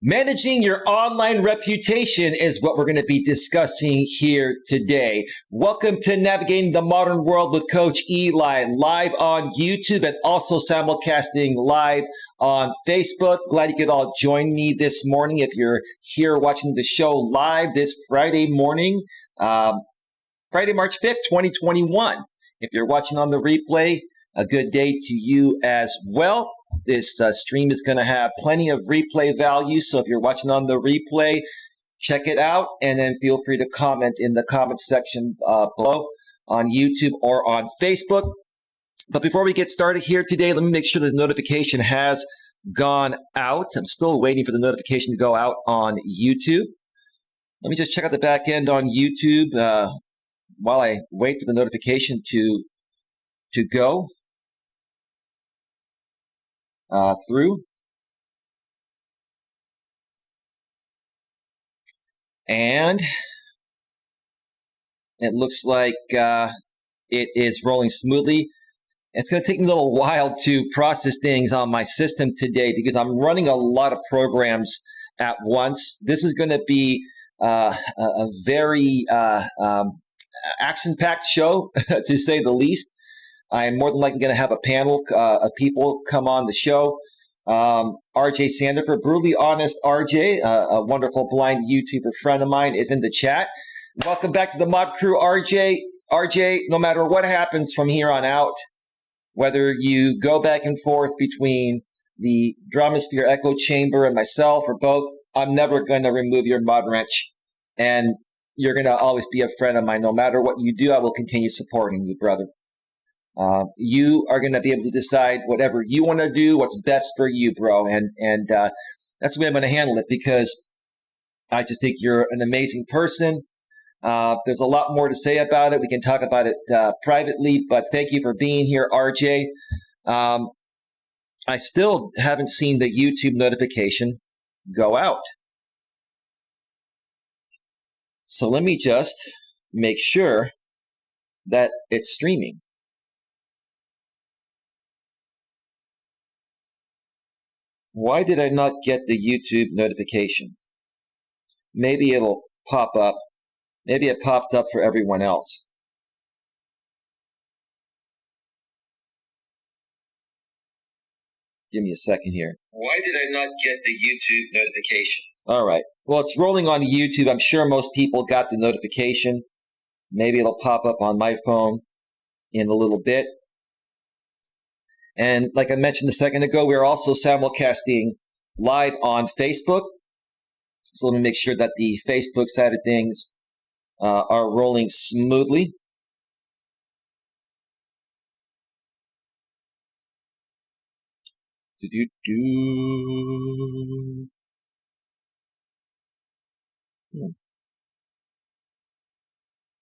Managing your online reputation is what we're going to be discussing here today. Welcome to Navigating the Modern World with Coach Eli, live on YouTube and also simulcasting live on Facebook. Glad you could all join me this morning if you're here watching the show live this Friday morning, Friday, March 5th, 2021. If you're watching on the replay, a good day to you as well. This stream is going to have plenty of replay value, so if you're watching on the replay, check it out, and then feel free to comment in the comment section below on YouTube or on Facebook. But before we get started here today, let me make sure the notification has gone out. I'm still waiting for the notification to go out on YouTube. Let me just check out the back end on YouTube while I wait for the notification to go through. And it looks like it is rolling smoothly. It's going to take me a little while to process things on my system today because I'm running a lot of programs at once. This is going to be a very action-packed show, to say the least. I'm more than likely going to have a panel of people come on the show. RJ Sandifer, brutally honest RJ, a wonderful blind YouTuber friend of mine, is in the chat. Welcome back to the Mod Crew, RJ. RJ, no matter what happens from here on out, whether you go back and forth between the Dramasphere Echo Chamber and myself or both, I'm never going to remove your mod wrench. And you're going to always be a friend of mine. No matter what you do, I will continue supporting you, brother. You are going to be able to decide whatever you want to do, what's best for you, bro. And that's the way I'm going to handle it because I just think you're an amazing person. There's a lot more to say about it. We can talk about it privately, but thank you for being here, RJ. I still haven't seen the YouTube notification go out. So let me just make sure that it's streaming. Why did I not get the YouTube notification? Maybe it'll pop up. Maybe it popped up for everyone else. Give me a second here. Why did I not get the YouTube notification? All right. Well, it's rolling on YouTube. I'm sure most people got the notification. Maybe it'll pop up on my phone in a little bit. And like I mentioned a second ago, we're also simulcasting live on Facebook. So let me make sure that the Facebook side of things are rolling smoothly.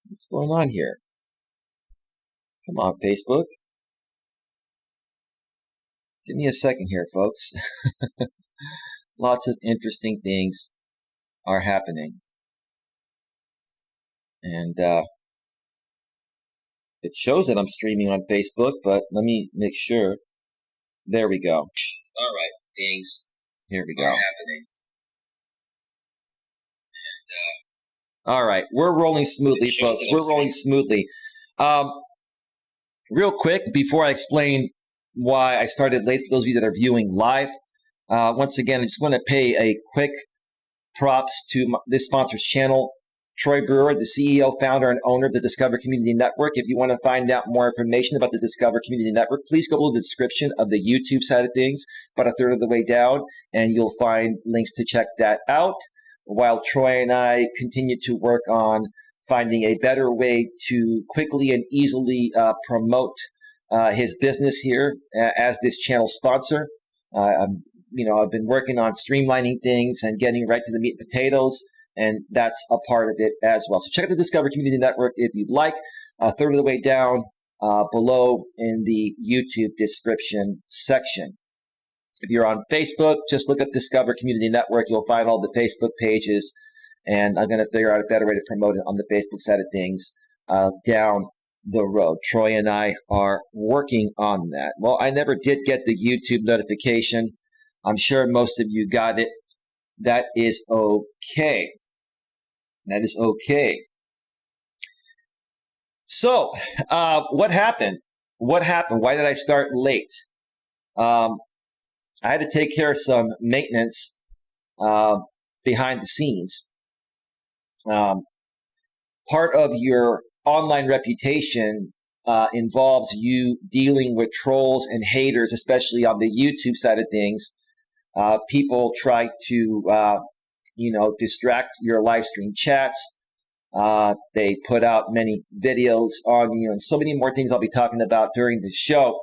What's going on here? Come on, Facebook. Give me a second here, folks. Lots of interesting things are happening. And it shows that I'm streaming on Facebook, but let me make sure. There we go. All right, things. Here we go. Are happening. And, all right, we're rolling smoothly, folks. We're rolling smoothly. Real quick, before I explain why I started late for those of you that are viewing live. Once again, I just want to pay a quick props to this sponsor's channel, Troy Brewer, the CEO, founder, and owner of the Discover Community Network. If you want to find out more information about the Discover Community Network, please go below the description of the YouTube side of things, about a third of the way down, and you'll find links to check that out, while Troy and I continue to work on finding a better way to quickly and easily promote his business here as this channel sponsor. I've been working on streamlining things and getting right to the meat and potatoes, and that's a part of it as well. So check out the Discover Community Network if you'd like. A third of the way down below in the YouTube description section. If you're on Facebook, just look up Discover Community Network. You'll find all the Facebook pages, and I'm going to figure out a better way to promote it on the Facebook side of things down the road. Troy and I are working on that. Well, I never did get the YouTube notification. I'm sure most of you got it. that is okay. That is okay. So, what happened? What happened? Why did I start late? I had to take care of some maintenance behind the scenes. Part of your online reputation involves you dealing with trolls and haters, especially on the YouTube side of things. People try to, distract your live stream chats. They put out many videos on you and so many more things I'll be talking about during the show.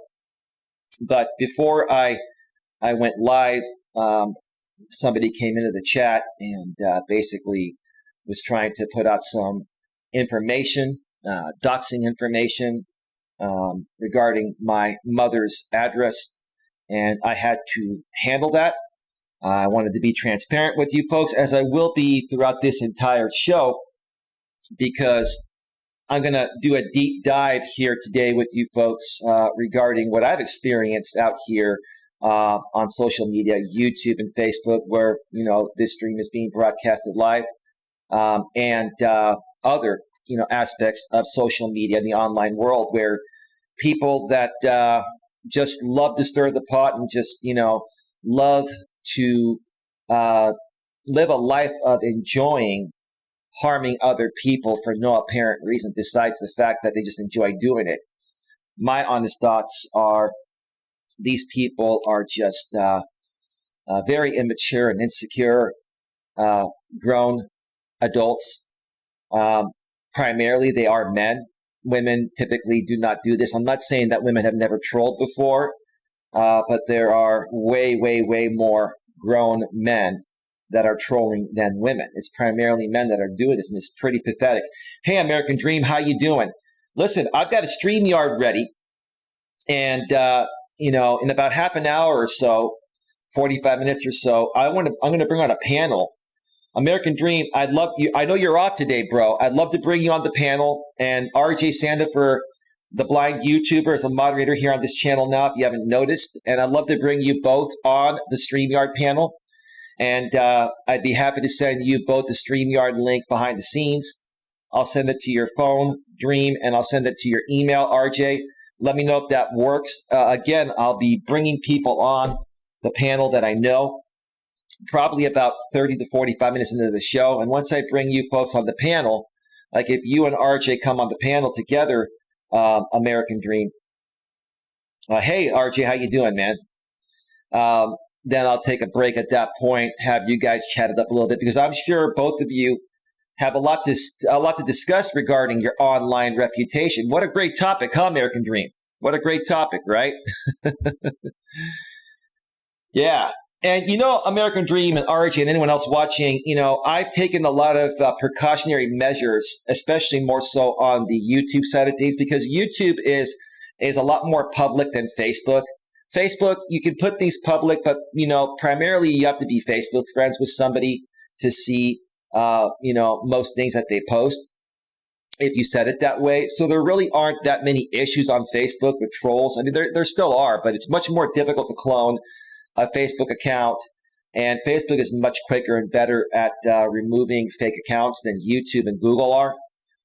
But before I went live, somebody came into the chat and basically was trying to put out some information, doxing information regarding my mother's address, and I had to handle that. I wanted to be transparent with you folks, as I will be throughout this entire show, because I'm going to do a deep dive here today with you folks regarding what I've experienced out here on social media, YouTube and Facebook, where, this stream is being broadcasted live, and other, aspects of social media in the online world, where people that just love to stir the pot and just, love to live a life of enjoying harming other people for no apparent reason besides the fact that they just enjoy doing it. My honest thoughts are these people are just very immature and insecure grown adults. Primarily, they are men. Women typically do not do this. I'm not saying that women have never trolled before, but there are way, way, way more grown men that are trolling than women. It's primarily men that are doing this, and it's pretty pathetic. Hey, American Dream, how you doing? Listen, I've got a StreamYard ready, and in about half an hour or so, 45 minutes or so, I'm going to bring on a panel. American Dream, I'd love you. I know you're off today, bro. I'd love to bring you on the panel, and RJ Sandifer, the blind YouTuber, is a moderator here on this channel now, if you haven't noticed. And I'd love to bring you both on the StreamYard panel. And I'd be happy to send you both the StreamYard link behind the scenes. I'll send it to your phone, Dream, and I'll send it to your email, RJ. Let me know if that works. Again, I'll be bringing people on the panel that I know, probably about 30 to 45 minutes into the show. And once I bring you folks on the panel, like if you and RJ come on the panel together, American Dream. Hey, RJ, how you doing, man? Then I'll take a break at that point, have you guys chat it up a little bit, because I'm sure both of you have a lot to discuss regarding your online reputation. What a great topic, huh, American Dream? What a great topic, right? Yeah. And, American Dream and RJ and anyone else watching, I've taken a lot of precautionary measures, especially more so on the YouTube side of things, because YouTube is a lot more public than Facebook. Facebook, you can put these public, but, primarily you have to be Facebook friends with somebody to see, most things that they post, if you set it that way. So there really aren't that many issues on Facebook with trolls. I mean, there still are, but it's much more difficult to clone a Facebook account, and Facebook is much quicker and better at removing fake accounts than YouTube and Google are.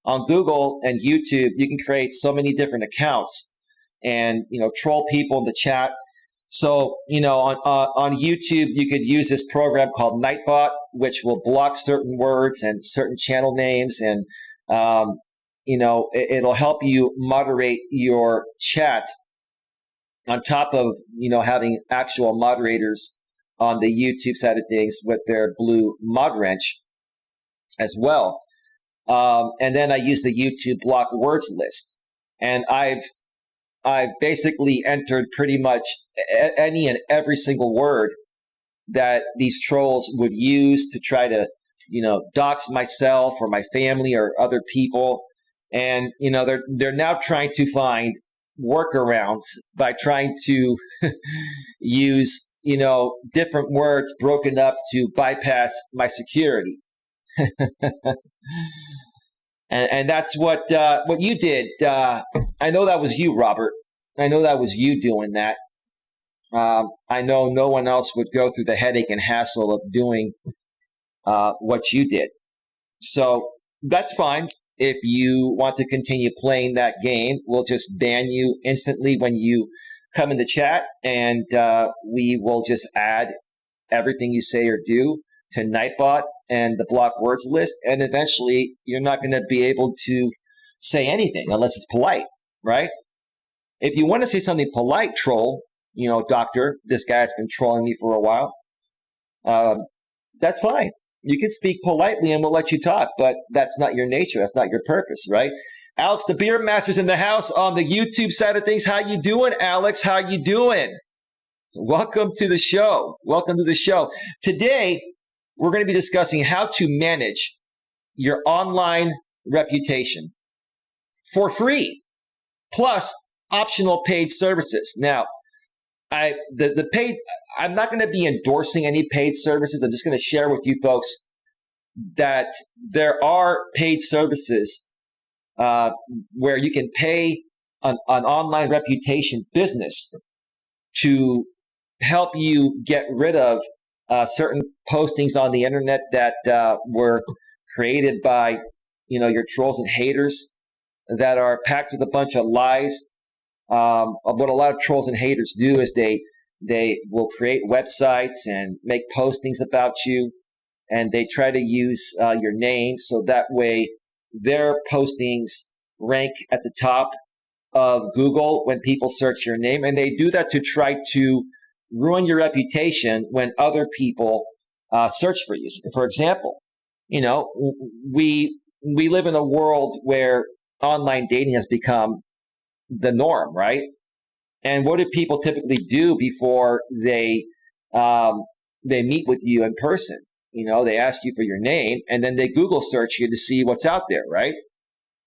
On Google and YouTube, you can create so many different accounts and, troll people in the chat. So, on YouTube, you could use this program called Nightbot, which will block certain words and certain channel names. And, it'll help you moderate your chat on top of, having actual moderators on the YouTube side of things with their blue mod wrench as well. And then I use the YouTube block words list. And I've basically entered pretty much any and every single word that these trolls would use to try to, dox myself or my family or other people. And, they're now trying to find workarounds by trying to use, different words broken up to bypass my security. And that's what you did. I know that was you, Robert. I know that was you doing that. I know no one else would go through the headache and hassle of doing what you did. So that's fine. If you want to continue playing that game, we'll just ban you instantly when you come in the chat, and we will just add everything you say or do to Nightbot and the block words list, and eventually you're not going to be able to say anything unless it's polite, right? If you want to say something polite, troll, doctor, this guy's been trolling me for a while, that's fine. You can speak politely and we'll let you talk, but that's not your nature. That's not your purpose, right? Alex, the Beer Master's in the house on the YouTube side of things. How you doing, Alex? How you doing? Welcome to the show. Welcome to the show. Today, we're going to be discussing how to manage your online reputation for free, plus optional paid services. Now, I'm not going to be endorsing any paid services. I'm just going to share with you folks that there are paid services where you can pay an online reputation business to help you get rid of certain postings on the internet that were created by your trolls and haters that are packed with a bunch of lies. What a lot of trolls and haters do is they will create websites and make postings about you, and they try to use your name so that way their postings rank at the top of Google when people search your name, and they do that to try to ruin your reputation when other people search for you. For example, we live in a world where online dating has become the norm, right? And what do people typically do before they meet with you in person? They ask you for your name, and then they Google search you to see what's out there, right?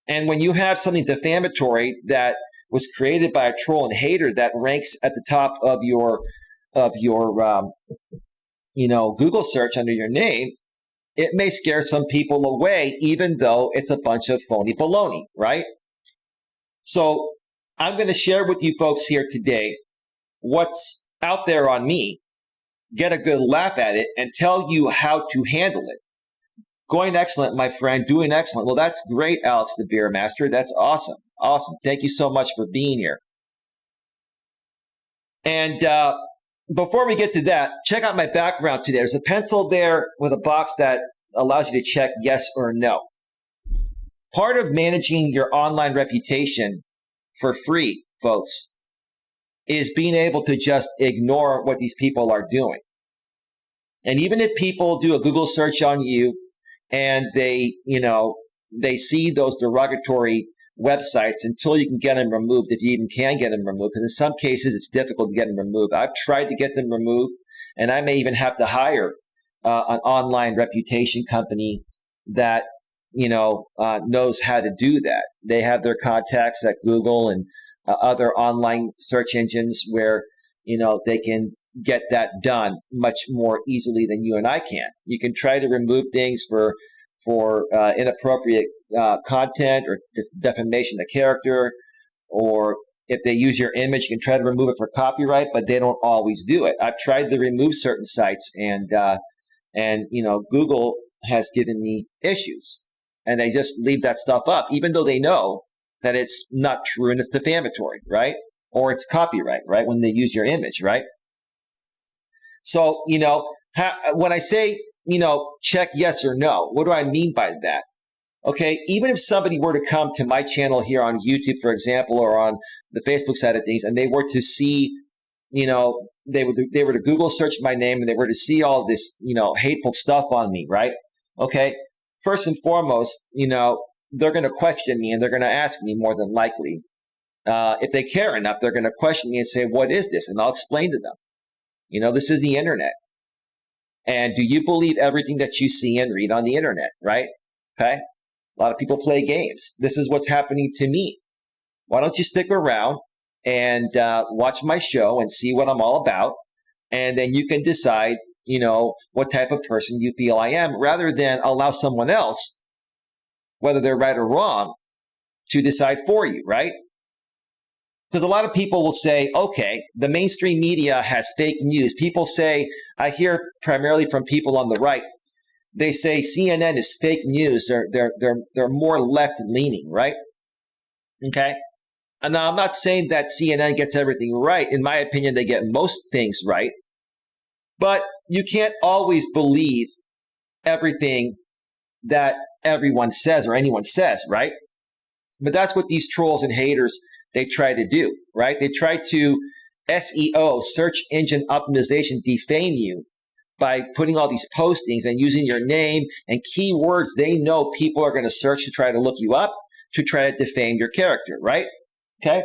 And when you have something defamatory that was created by a troll and hater that ranks at the top of your Google search under your name, it may scare some people away, even though it's a bunch of phony baloney, right? So I'm going to share with you folks here today what's out there on me, get a good laugh at it, and tell you how to handle it. Going excellent, my friend. Doing excellent. Well, that's great, Alex the Beer Master. That's awesome. Awesome. Thank you so much for being here. And before we get to that, check out my background today. There's a pencil there with a box that allows you to check yes or no. Part of managing your online reputation for free, folks, is being able to just ignore what these people are doing. And even if people do a Google search on you and they see those derogatory websites, until you can get them removed, if you even can get them removed, because in some cases it's difficult to get them removed. I've tried to get them removed, and I may even have to hire an online reputation company that knows how to do that. They have their contacts at Google and other online search engines where they can get that done much more easily than you and I can. You can try to remove things for inappropriate content or defamation of character, or if they use your image, you can try to remove it for copyright, but they don't always do it. I've tried to remove certain sites, and Google has given me issues, and they just leave that stuff up, even though they know that it's not true and it's defamatory, right? Or it's copyright, right? When they use your image, right? So, when I say, check yes or no, what do I mean by that? Okay, even if somebody were to come to my channel here on YouTube, for example, or on the Facebook side of things, and they were to see, they were to Google search my name and they were to see all this, hateful stuff on me, right? Okay, first and foremost, they're going to question me and they're going to ask me more than likely. If they care enough, they're going to question me and say, what is this? And I'll explain to them. This is the internet. And do you believe everything that you see and read on the internet, right? Okay. A lot of people play games. This is what's happening to me. Why don't you stick around and watch my show and see what I'm all about? And then you can decide, what type of person you feel I am, rather than allow someone else, whether they're right or wrong, to decide for you, right? Because a lot of people will say, okay, the mainstream media has fake news. People say, I hear primarily from people on the right, they say CNN is fake news. They're more left leaning, right? Okay. And now I'm not saying that CNN gets everything right. In my opinion, they get most things right. But you can't always believe everything that everyone says or anyone says, right? But that's what these trolls and haters, they try to do, right? They try to SEO, search engine optimization, defame you by putting all these postings and using your name and keywords they know people are going to search to try to look you up, to try to defame your character, right? Okay?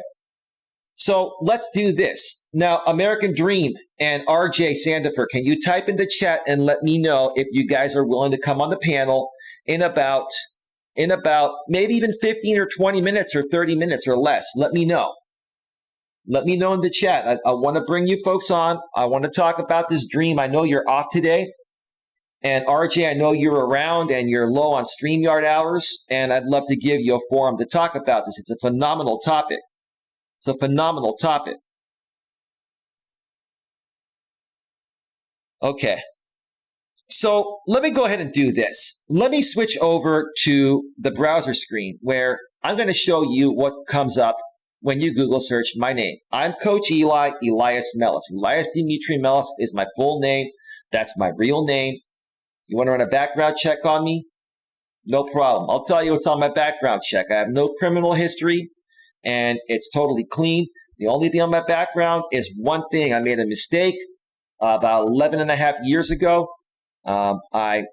So let's do this. Now, American Dream and RJ Sandifer, can you type in the chat and let me know if you guys are willing to come on the panel in about maybe even 15 or 20 minutes or 30 minutes or less? Let me know. Let me know in the chat. I want to bring you folks on. I want to talk about this dream. I know you're off today. And RJ, I know you're around and you're low on StreamYard hours. And I'd love to give you a forum to talk about this. It's a phenomenal topic. It's a phenomenal topic. Okay. So let me go ahead and do this. Let me switch over to the browser screen where I'm going to show you what comes up when you Google search my name. I'm Coach Eli, Elias Melas. Elias Dimitri Melas is my full name. That's my real name. You want to run a background check on me? No problem. I'll tell you what's on my background check. I have no criminal history, and it's totally clean. The only thing on my background is one thing. I made a mistake about 11 and a half years ago. I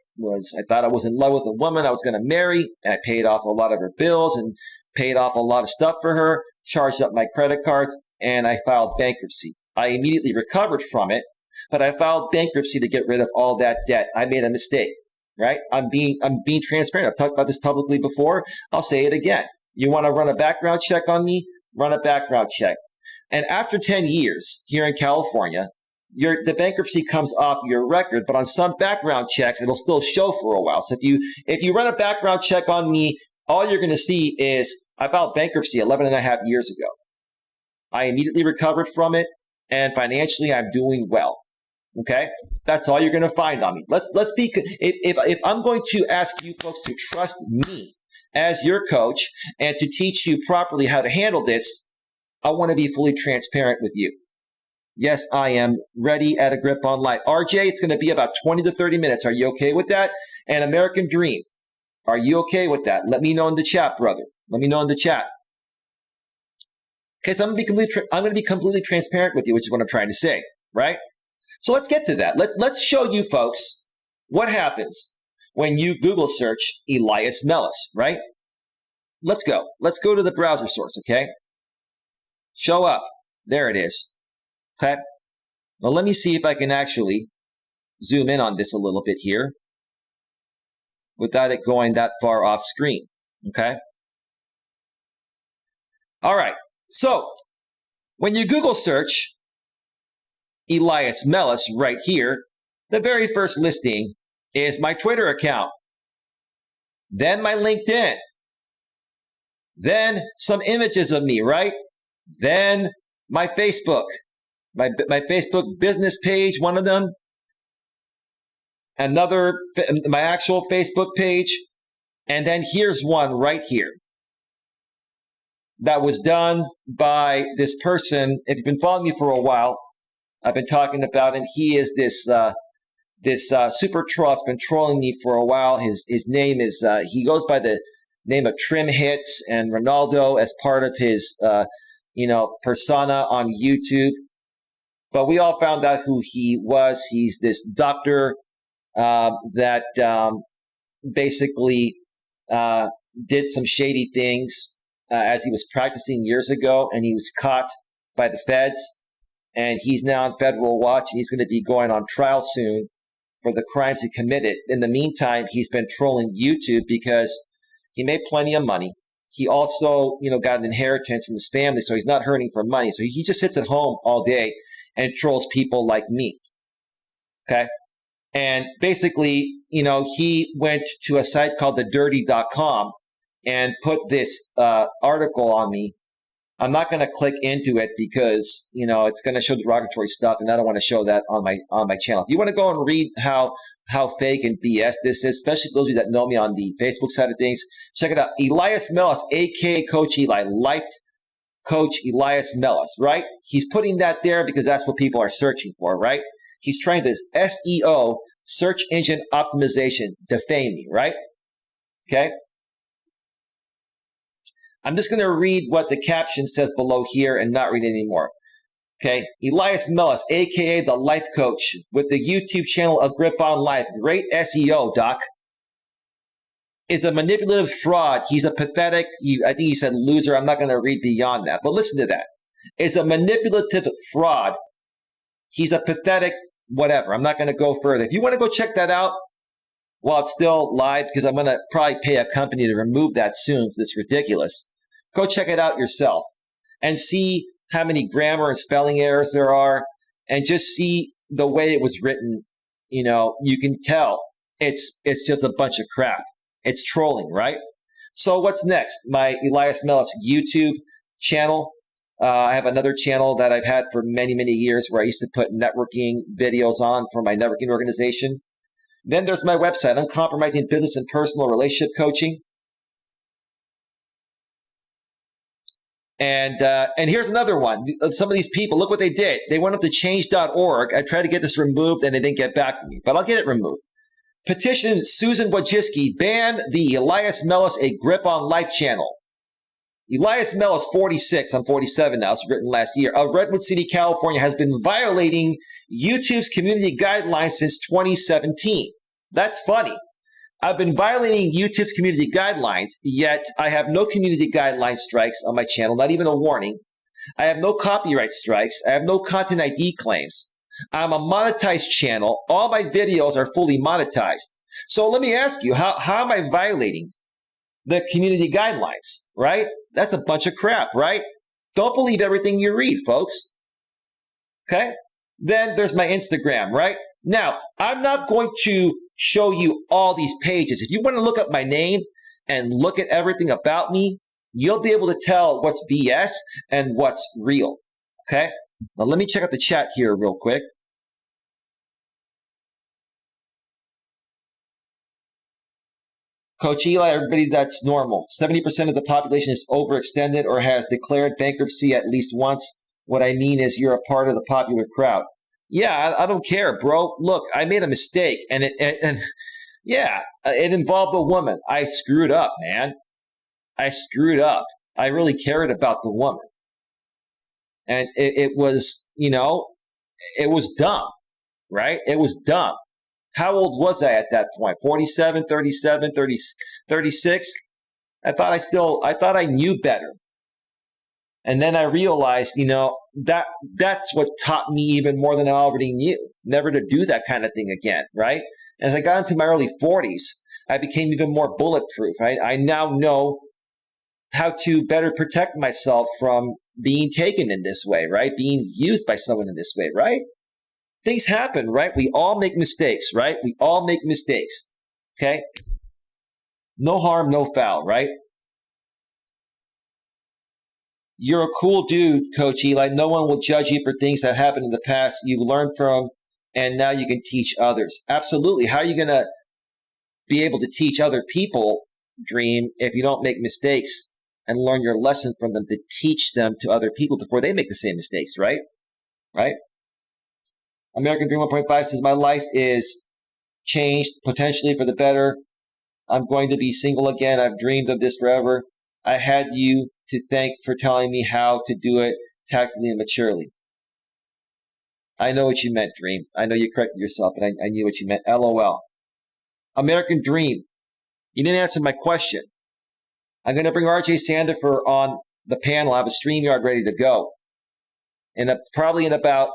thought I was in love with a woman I was going to marry, and I paid off a lot of her bills and paid off a lot of stuff for her, charged up my credit cards, and I filed bankruptcy. I immediately recovered from it, but I filed bankruptcy to get rid of all that debt. I made a mistake, right? I'm being transparent. I've talked about this publicly before. I'll say it again. You want to run a background check on me? Run a background check. And after 10 years here in California, the bankruptcy comes off your record, but on some background checks, it'll still show for a while. So if you run a background check on me, all you're going to see is I filed bankruptcy 11 and a half years ago. I immediately recovered from it, and financially, I'm doing well. Okay, that's all you're going to find on me. Let's be. If I'm going to ask you folks to trust me as your coach and to teach you properly how to handle this, I want to be fully transparent with you. Yes, I am ready at a grip on life. RJ, it's going to be about 20 to 30 minutes. Are you okay with that? And American Dream, are you okay with that? Let me know in the chat, brother. Let me know in the chat. Okay, so I'm going to be completely transparent with you, which is what I'm trying to say, right? So let's get to that. Let's show you folks what happens when you Google search Elias Melas, right? Let's go. Let's go to the browser source, okay? Show up. There it is. Okay. Now let me see if I can actually zoom in on this a little bit here without it going that far off screen. Okay. All right. So when you Google search Elias Melas right here, the very first listing is my Twitter account, then my LinkedIn, then some images of me, right? Then my Facebook. My Facebook business page, one of them. Another, my actual Facebook page. And then here's one right here that was done by this person. If you've been following me for a while, I've been talking about him. He is this super troll that's been trolling me for a while. His name is, he goes by the name of Trim Hits and Ronaldo as part of his, persona on YouTube. But we all found out who he was. He's this doctor that basically did some shady things as he was practicing years ago, and he was caught by the feds. And he's now on federal watch, and he's going to be going on trial soon for the crimes he committed. In the meantime, he's been trolling YouTube because he made plenty of money. He also, got an inheritance from his family, so he's not hurting for money. So he just sits at home all day and trolls people like me. Okay? And basically, he went to a site called thedirty.com and put this article on me I'm not going to click into it because, it's going to show derogatory stuff, and I don't want to show that on my channel. If you want to go and read how fake and BS this is, especially those of you that know me on the Facebook side of things, check it out. Elias Melas, aka Coach Eli, Life Coach Elias Melas, right? He's putting that there because that's what people are searching for, right? He's trying to SEO, search engine optimization, defame me, right? Okay. I'm just going to read what the caption says below here and not read anymore. Okay. Elias Melas, aka the Life Coach, with the YouTube channel A Grip on Life. Great SEO, Doc. Is a manipulative fraud. He's a pathetic, I think he said loser. I'm not going to read beyond that. But listen to that. Is a manipulative fraud. He's a pathetic whatever. I'm not going to go further. If you want to go check that out while it's still live, because I'm going to probably pay a company to remove that soon because it's ridiculous. Go check it out yourself and see how many grammar and spelling errors there are, and just see the way it was written. You can tell it's just a bunch of crap. It's trolling, right? So what's next? My Elias Melas YouTube channel. I have another channel that I've had for many, many years where I used to put networking videos on for my networking organization. Then there's my website, Uncompromising Business and Personal Relationship Coaching. And here's another one. Some of these people, look what they did. They went up to change.org. I tried to get this removed and they didn't get back to me, but I'll get it removed. Petition Susan Wojcicki, ban the Elias Melas A Grip on Life channel. Elias Melas, 46, I'm 47 now, it's written last year, of Redwood City, California, has been violating YouTube's community guidelines since 2017. That's funny. I've been violating YouTube's community guidelines, yet I have no community guideline strikes on my channel, not even a warning. I have no copyright strikes. I have no content ID claims. I'm a monetized channel. All my videos are fully monetized. So let me ask you, how am I violating the community guidelines, right? That's a bunch of crap, right? Don't believe everything you read, folks. Okay? Then there's my Instagram, right? Now, I'm not going to show you all these pages. If you want to look up my name and look at everything about me, you'll be able to tell what's BS and what's real. Okay? Now, let me check out the chat here real quick. Coach Eli, everybody, that's normal. 70% of the population is overextended or has declared bankruptcy at least once. What I mean is you're a part of the popular crowd. Yeah, I don't care, bro. Look, I made a mistake, and it involved a woman. I screwed up, man. I screwed up. I really cared about the woman. And it was, it was dumb, right? It was dumb. How old was I at that point? 47, 37, 30, 36? I thought I knew better. And then I realized, that's what taught me even more than I already knew, never to do that kind of thing again, right? As I got into my early 40s, I became even more bulletproof. I now know how to better protect myself from being taken in this way, right? Being used by someone in this way, right? Things happen, right? We all make mistakes, right? We all make mistakes, okay? No harm, no foul, right? You're a cool dude, Coach Eli. No one will judge you for things that happened in the past you learned from, and now you can teach others. Absolutely. How are you going to be able to teach other people, Dream, if you don't make mistakes and learn your lesson from them to teach them to other people before they make the same mistakes, right? Right? American Dream 1.5 says, my life is changed, potentially for the better. I'm going to be single again. I've dreamed of this forever. I had you to thank for telling me how to do it tactfully and maturely. I know what you meant, Dream. I know you corrected yourself, but I knew what you meant. LOL. American Dream, you didn't answer my question. I'm going to bring RJ Sandifer on the panel. I have a StreamYard ready to go. Probably in about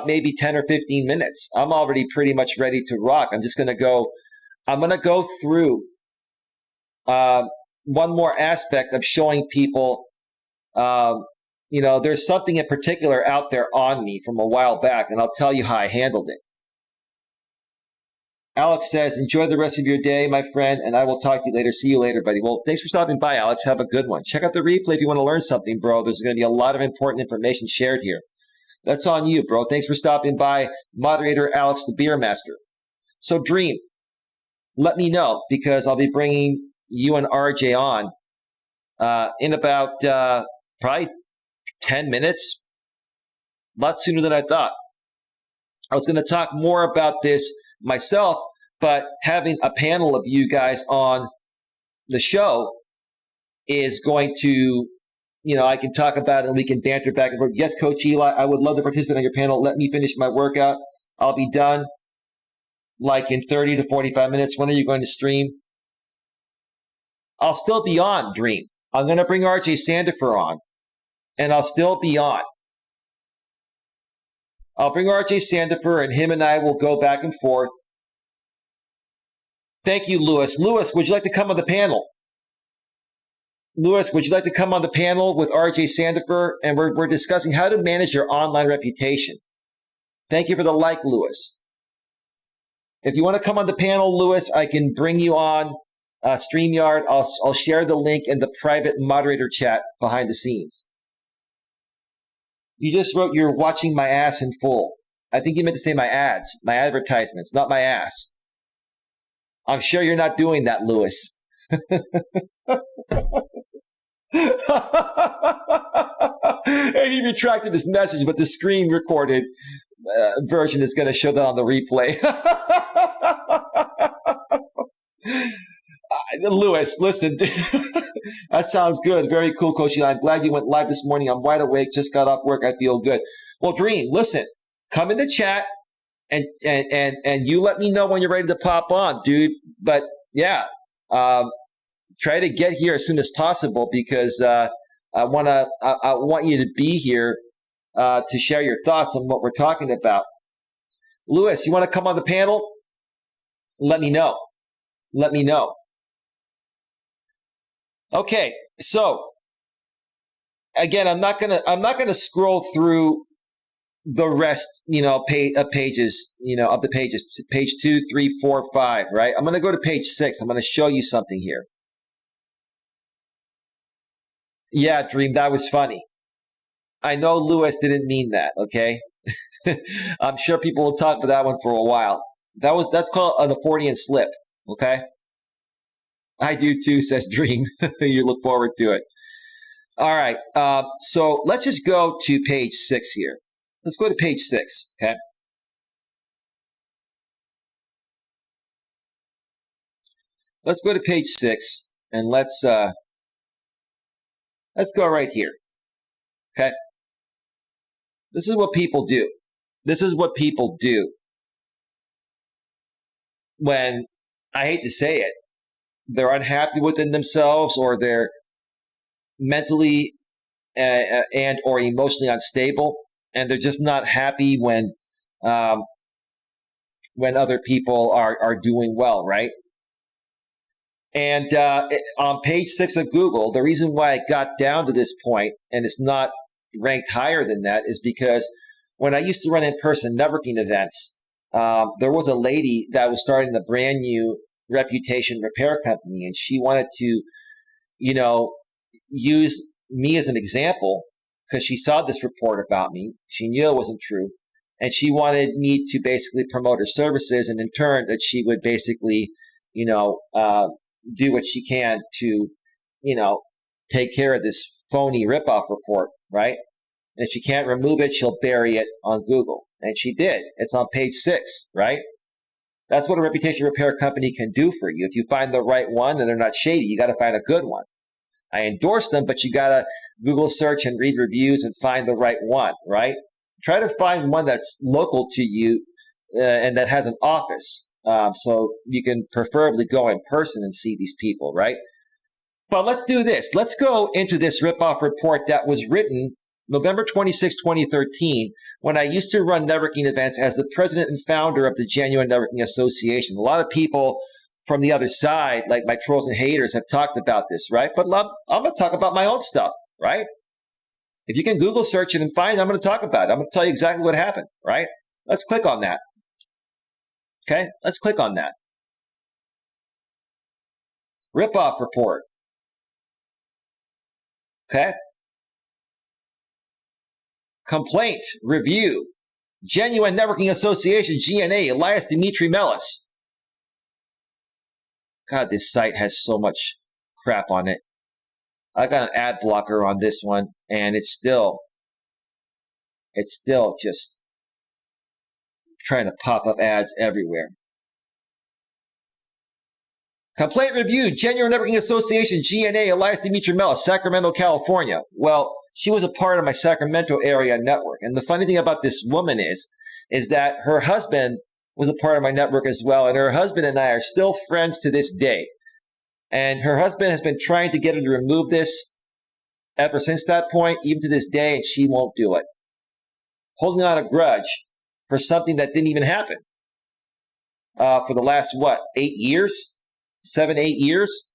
maybe 10 or 15 minutes. I'm already pretty much ready to rock. I'm going to go through one more aspect of showing people, there's something in particular out there on me from a while back, and I'll tell you how I handled it. Alex says, enjoy the rest of your day, my friend, and I will talk to you later. See you later, buddy. Well, thanks for stopping by, Alex. Have a good one. Check out the replay if you want to learn something, bro. There's going to be a lot of important information shared here. That's on you, bro. Thanks for stopping by, moderator Alex, the Beer Master. So, Dream, let me know, because I'll be bringing you and RJ on in about probably 10 minutes, a lot sooner than I thought. I was going to talk more about this myself, but having a panel of you guys on the show is going to, I can talk about it and we can banter back and forth. Yes, Coach Eli, I would love to participate on your panel. Let me finish my workout. I'll be done like in 30 to 45 minutes. When are you going to stream? I'll still be on, Dream. I'm going to bring RJ Sandifer on, and I'll still be on. I'll bring RJ Sandifer, and him and I will go back and forth. Thank you, Lewis. Lewis, would you like to come on the panel? Lewis, would you like to come on the panel with RJ Sandifer? And we're discussing how to manage your online reputation. Thank you for the like, Lewis. If you want to come on the panel, Lewis, I can bring you on StreamYard. I'll share the link in the private moderator chat behind the scenes. You just wrote, you're watching my ass in full. I think you meant to say my ads, my advertisements, not my ass. I'm sure you're not doing that, Lewis. And he retracted his message, but the screen recorded version is going to show that on the replay. Lewis, listen, that sounds good. Very cool, Coach Eli. I'm glad you went live this morning. I'm wide awake. Just got off work. I feel good. Well, Dream, listen, come in the chat and you let me know when you're ready to pop on, dude. But yeah, try to get here as soon as possible, because I want you to be here to share your thoughts on what we're talking about. Lewis, you want to come on the panel? Let me know. Let me know. Okay, so again, I'm not gonna scroll through the rest, pages, of the pages, page 2, 3, 4, 5, right? I'm gonna go to page 6. I'm gonna show you something here. Yeah, Dream, that was funny. I know Lewis didn't mean that, okay? I'm sure people will talk about that one for a while. That's called an accordion slip, okay? I do too, says Dream. You look forward to it. All right. So let's just go to page 6 here. Let's go to page 6, okay? Let's go to page 6, and let's go right here, okay? This is what people do. This is what people do when, I hate to say it, they're unhappy within themselves, or they're mentally and or emotionally unstable, and they're just not happy when other people are doing well, right? And on page 6 of Google, the reason why it got down to this point and it's not ranked higher than that is because when I used to run in-person networking events, there was a lady that was starting a brand new reputation repair company, and she wanted to, use me as an example because she saw this report about me. She knew it wasn't true, and she wanted me to basically promote her services, and in turn that she would basically, do what she can to, take care of this phony ripoff report, right? And if she can't remove it, she'll bury it on Google. And she did. It's on page 6, right? That's what a reputation repair company can do for you. If you find the right one and they're not shady, you got to find a good one. I endorse them, but you got to Google search and read reviews and find the right one, right? Try to find one that's local to you and that has an office. So you can preferably go in person and see these people, right? But let's do this. Let's go into this ripoff report that was written November 26, 2013, when I used to run networking events as the president and founder of the Genuine Networking Association. A lot of people from the other side, like my trolls and haters, have talked about this, right? But I'm going to talk about my own stuff, right? If you can Google search it and find it, I'm going to talk about it. I'm going to tell you exactly what happened, right? Let's click on that. Okay, let's click on that. Ripoff report. Okay. Complaint review. Genuine Networking Association, GNA, Elias Melas. God, this site has so much crap on it. I got an ad blocker on this one, and it's still just trying to pop up ads everywhere. Complaint review, Genuine Networking Association, GNA, Elias Melas, Sacramento, California. Well, she was a part of my Sacramento area network. And the funny thing about this woman is that her husband was a part of my network as well. And her husband and I are still friends to this day. And her husband has been trying to get her to remove this ever since that point, even to this day, and she won't do it. Holding on a grudge for something that didn't even happen for the last, 8 years? 7, 8 years?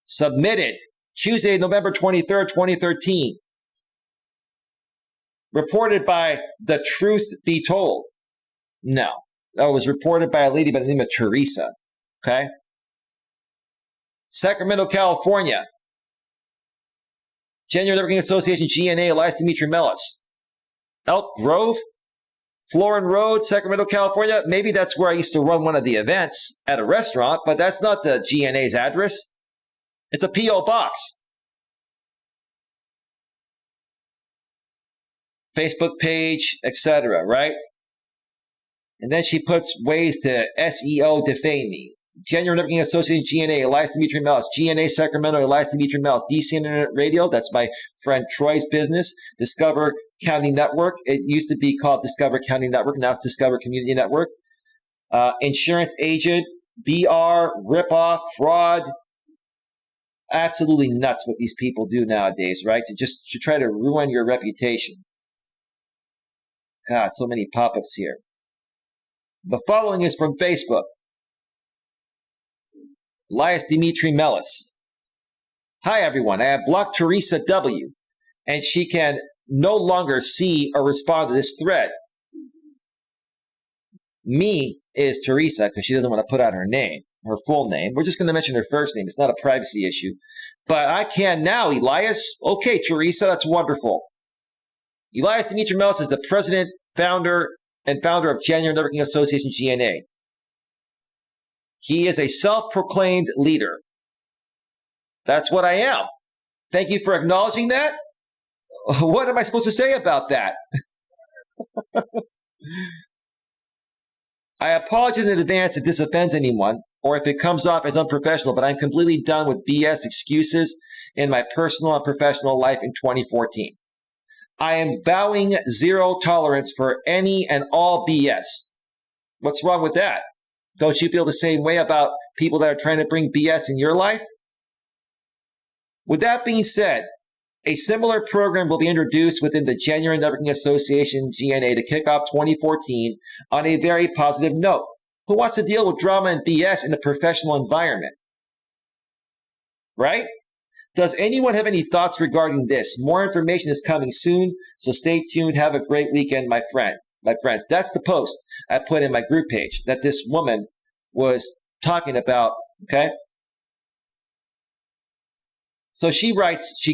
Submitted Tuesday, November 23rd, 2013. Reported by The Truth Be Told. No, that was reported by a lady by the name of Teresa. Okay? Sacramento, California. Genuine Networking Association, GNA, Elias Melas. Elk Grove, Florin Road, Sacramento, California. Maybe that's where I used to run one of the events at a restaurant, but that's not the GNA's address. It's a P.O. box. Facebook page, etc., right? And then she puts ways to SEO defame me. Genuine Networking Association, GNA, Elias Melas. GNA Sacramento, Elias Melas. DC Internet Radio, that's my friend Troy's business. Discover County Network. It used to be called Discover County Network. Now it's Discover Community Network. Insurance agent, BR, ripoff, fraud. Absolutely nuts what these people do nowadays, right? To try to ruin your reputation. God, so many pop-ups here. The following is from Facebook. Elias Melas. Hi, everyone. I have blocked Teresa W., and she can no longer see or respond to this thread. Me is Teresa because she doesn't want to put out her name, her full name. We're just going to mention her first name. It's not a privacy issue. But I can now, Elias. Okay, Teresa, that's wonderful. Elias Melas is the president, founder of Genuine Networking Association, GNA. He is a self-proclaimed leader. That's what I am. Thank you for acknowledging that. What am I supposed to say about that? I apologize in advance if this offends anyone or if it comes off as unprofessional, but I'm completely done with BS excuses in my personal and professional life in 2014. I am vowing zero tolerance for any and all BS. What's wrong with that? Don't you feel the same way about people that are trying to bring BS in your life? With that being said, a similar program will be introduced within the Genuine Networking Association, GNA, to kick off 2014 on a very positive note. Who wants to deal with drama and BS in a professional environment? Right? Does anyone have any thoughts regarding this? More information is coming soon, so stay tuned. Have a great weekend, my friends. That's the post I put in my group page that this woman was talking about, okay? So she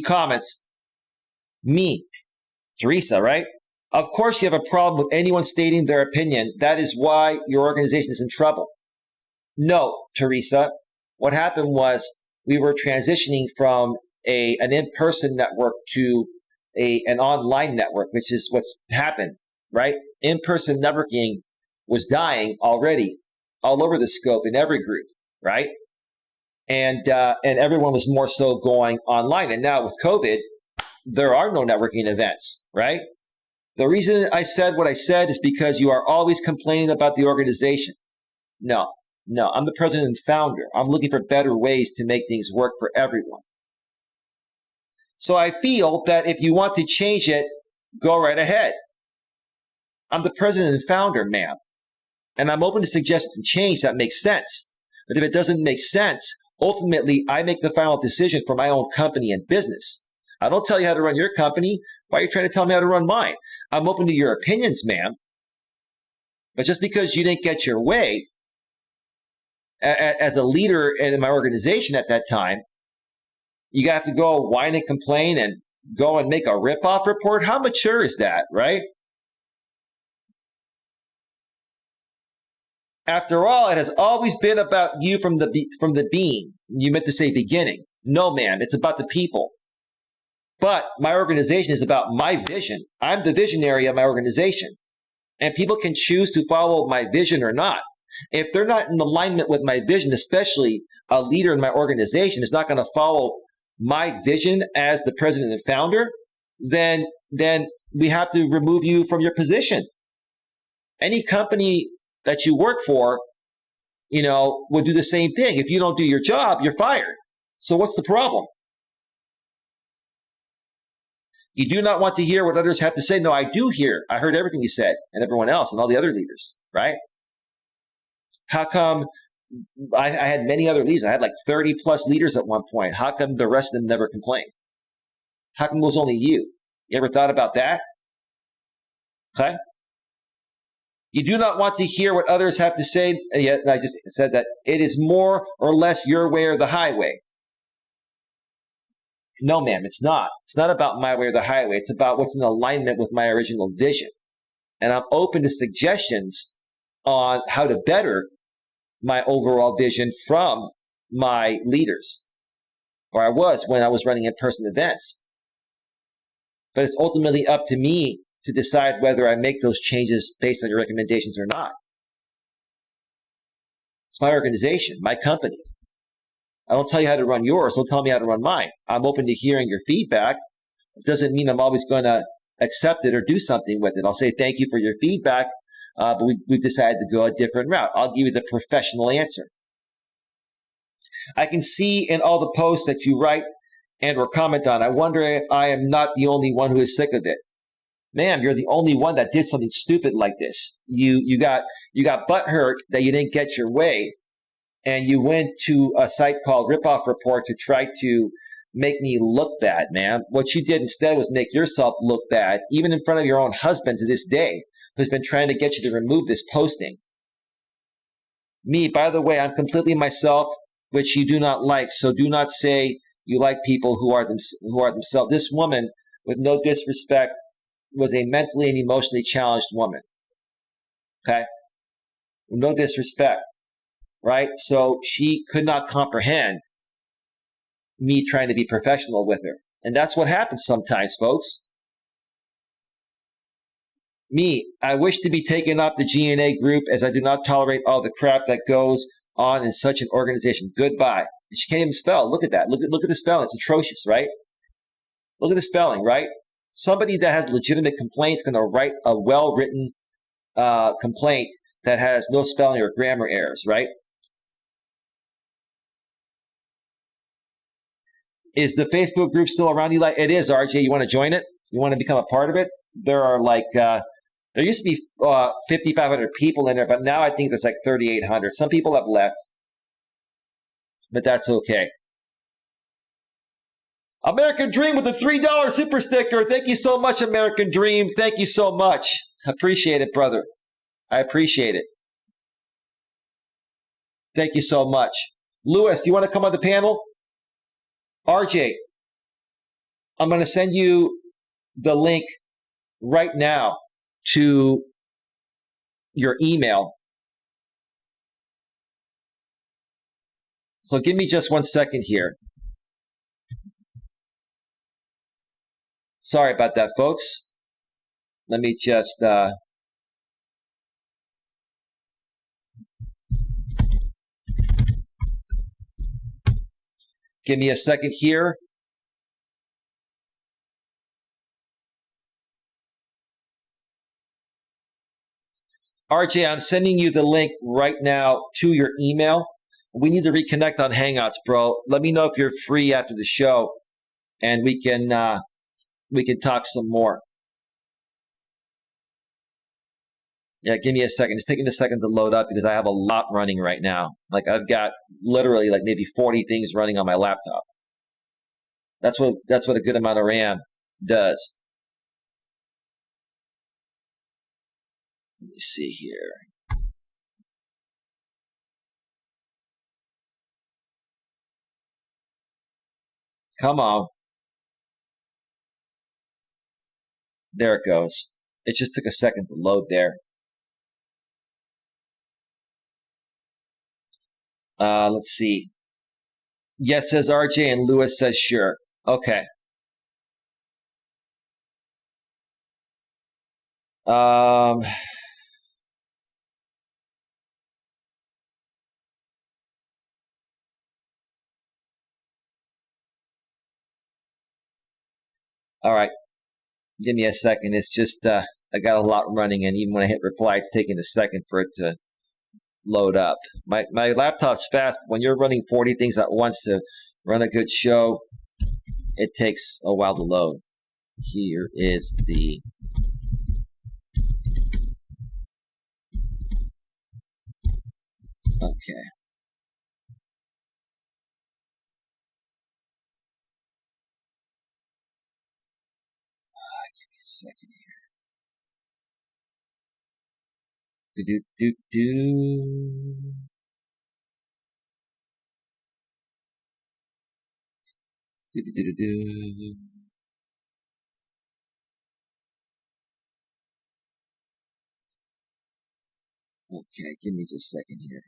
comments, me, Teresa, right? Of course you have a problem with anyone stating their opinion. That is why your organization is in trouble. No, Teresa. What happened was we were transitioning from an in-person network to an online network, which is what's happened, right? In-person networking was dying already all over the scope in every group, right? And everyone was more so going online. And now with COVID, there are no networking events, right? The reason I said what I said is because you are always complaining about the organization. No, I'm the president and founder. I'm looking for better ways to make things work for everyone. So I feel that if you want to change it, go right ahead. I'm the president and founder, ma'am. And I'm open to suggestions and change that makes sense. But if it doesn't make sense, ultimately, I make the final decision for my own company and business. I don't tell you how to run your company. Why are you trying to tell me how to run mine? I'm open to your opinions, ma'am. But just because you didn't get your way as a leader in my organization at that time, you have to go whine and complain and go and make a ripoff report. How mature is that, right? After all, it has always been about you from the being. You meant to say beginning. No, man, it's about the people. But my organization is about my vision. I'm the visionary of my organization. And people can choose to follow my vision or not. If they're not in alignment with my vision, especially a leader in my organization is not going to follow my vision as the president and founder, then we have to remove you from your position. Any company that you work for, would do the same thing. If you don't do your job, you're fired. So what's the problem? You do not want to hear what others have to say. No, I do hear. I heard everything you said and everyone else and all the other leaders, right? How come I had many other leaders? I had like 30 plus leaders at one point. How come the rest of them never complained? How come it was only you? You ever thought about that? Okay. You do not want to hear what others have to say. Yeah, I just said that it is more or less your way or the highway. No, ma'am, it's not. It's not about my way or the highway. It's about what's in alignment with my original vision. And I'm open to suggestions on how to better my overall vision from my leaders, or I was when I was running in-person events. But it's ultimately up to me to decide whether I make those changes based on your recommendations or not. It's my organization, my company. I don't tell you how to run yours. Don't tell me how to run mine. I'm open to hearing your feedback. It doesn't mean I'm always going to accept it or do something with it. I'll say thank you for your feedback, but we've decided to go a different route. I'll give you the professional answer. I can see in all the posts that you write and or comment on, I wonder if I am not the only one who is sick of it. Ma'am, you're the only one that did something stupid like this. You got butthurt that you didn't get your way, and you went to a site called Ripoff Report to try to make me look bad, man. What you did instead was make yourself look bad, even in front of your own husband to this day, who's been trying to get you to remove this posting. Me, by the way, I'm completely myself, which you do not like. So do not say you like people who are themselves. This woman, with no disrespect, was a mentally and emotionally challenged woman. Okay? With no disrespect. Right? So she could not comprehend me trying to be professional with her. And that's what happens sometimes, folks. Me, I wish to be taken off the G&A group as I do not tolerate all the crap that goes on in such an organization. Goodbye. And she can't even spell. Look at that. Look at the spelling. It's atrocious, right? Look at the spelling, right? Somebody that has legitimate complaints is going to write a well-written complaint that has no spelling or grammar errors, right? Is the Facebook group still around, Eli? It is, RJ. You want to join it? You want to become a part of it? There are there used to be 5,500 people in there, but now I think there's like 3,800. Some people have left, but that's okay. American Dream with the $3 super sticker. Thank you so much, American Dream. Thank you so much. Appreciate it, brother. I appreciate it. Thank you so much. Lewis, do you want to come on the panel? RJ, I'm going to send you the link right now to your email. So give me just 1 second here. Sorry about that, folks. Let me just give me a second here. RJ, I'm sending you the link right now to your email. We need to reconnect on Hangouts, bro. Let me know if you're free after the show, and we can talk some more. Yeah, give me a second. It's taking a second to load up because I have a lot running right now. Like I've got literally like maybe 40 things running on my laptop. That's what a good amount of RAM does. Let me see here. Come on. There it goes. It just took a second to load there. Let's see. Yes, says RJ, and Lewis says sure. Okay. All right. Give me a second. It's just I got a lot running, and even when I hit reply, it's taking a second for it to load up. My laptop's fast. When you're running 40 things at once to run a good show, it takes a while to load. Here is the okay. Give me a second here. Okay, give me just a second here.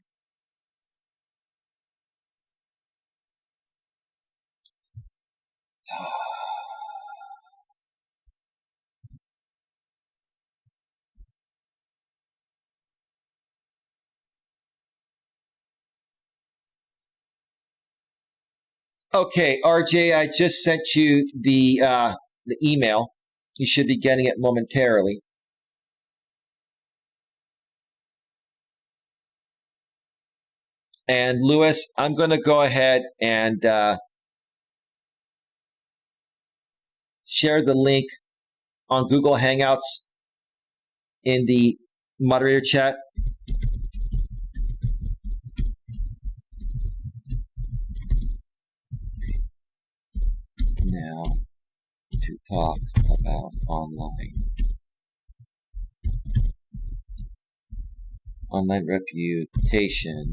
Okay, RJ, I just sent you the email. You should be getting it momentarily. And Lewis, I'm going to go ahead and share the link on Google Hangouts in the moderator chat. Now to talk about online reputation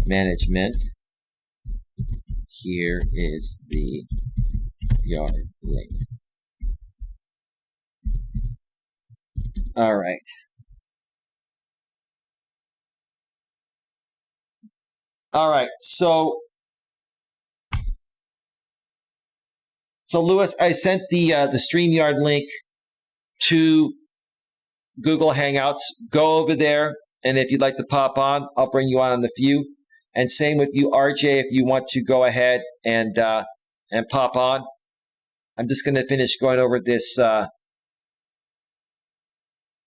management. Here is the yard link. All right. All right. So Lewis, I sent the StreamYard link to Google Hangouts. Go over there, and if you'd like to pop on, I'll bring you on the few. And same with you, RJ, if you want to go ahead and pop on. I'm just going to finish going over this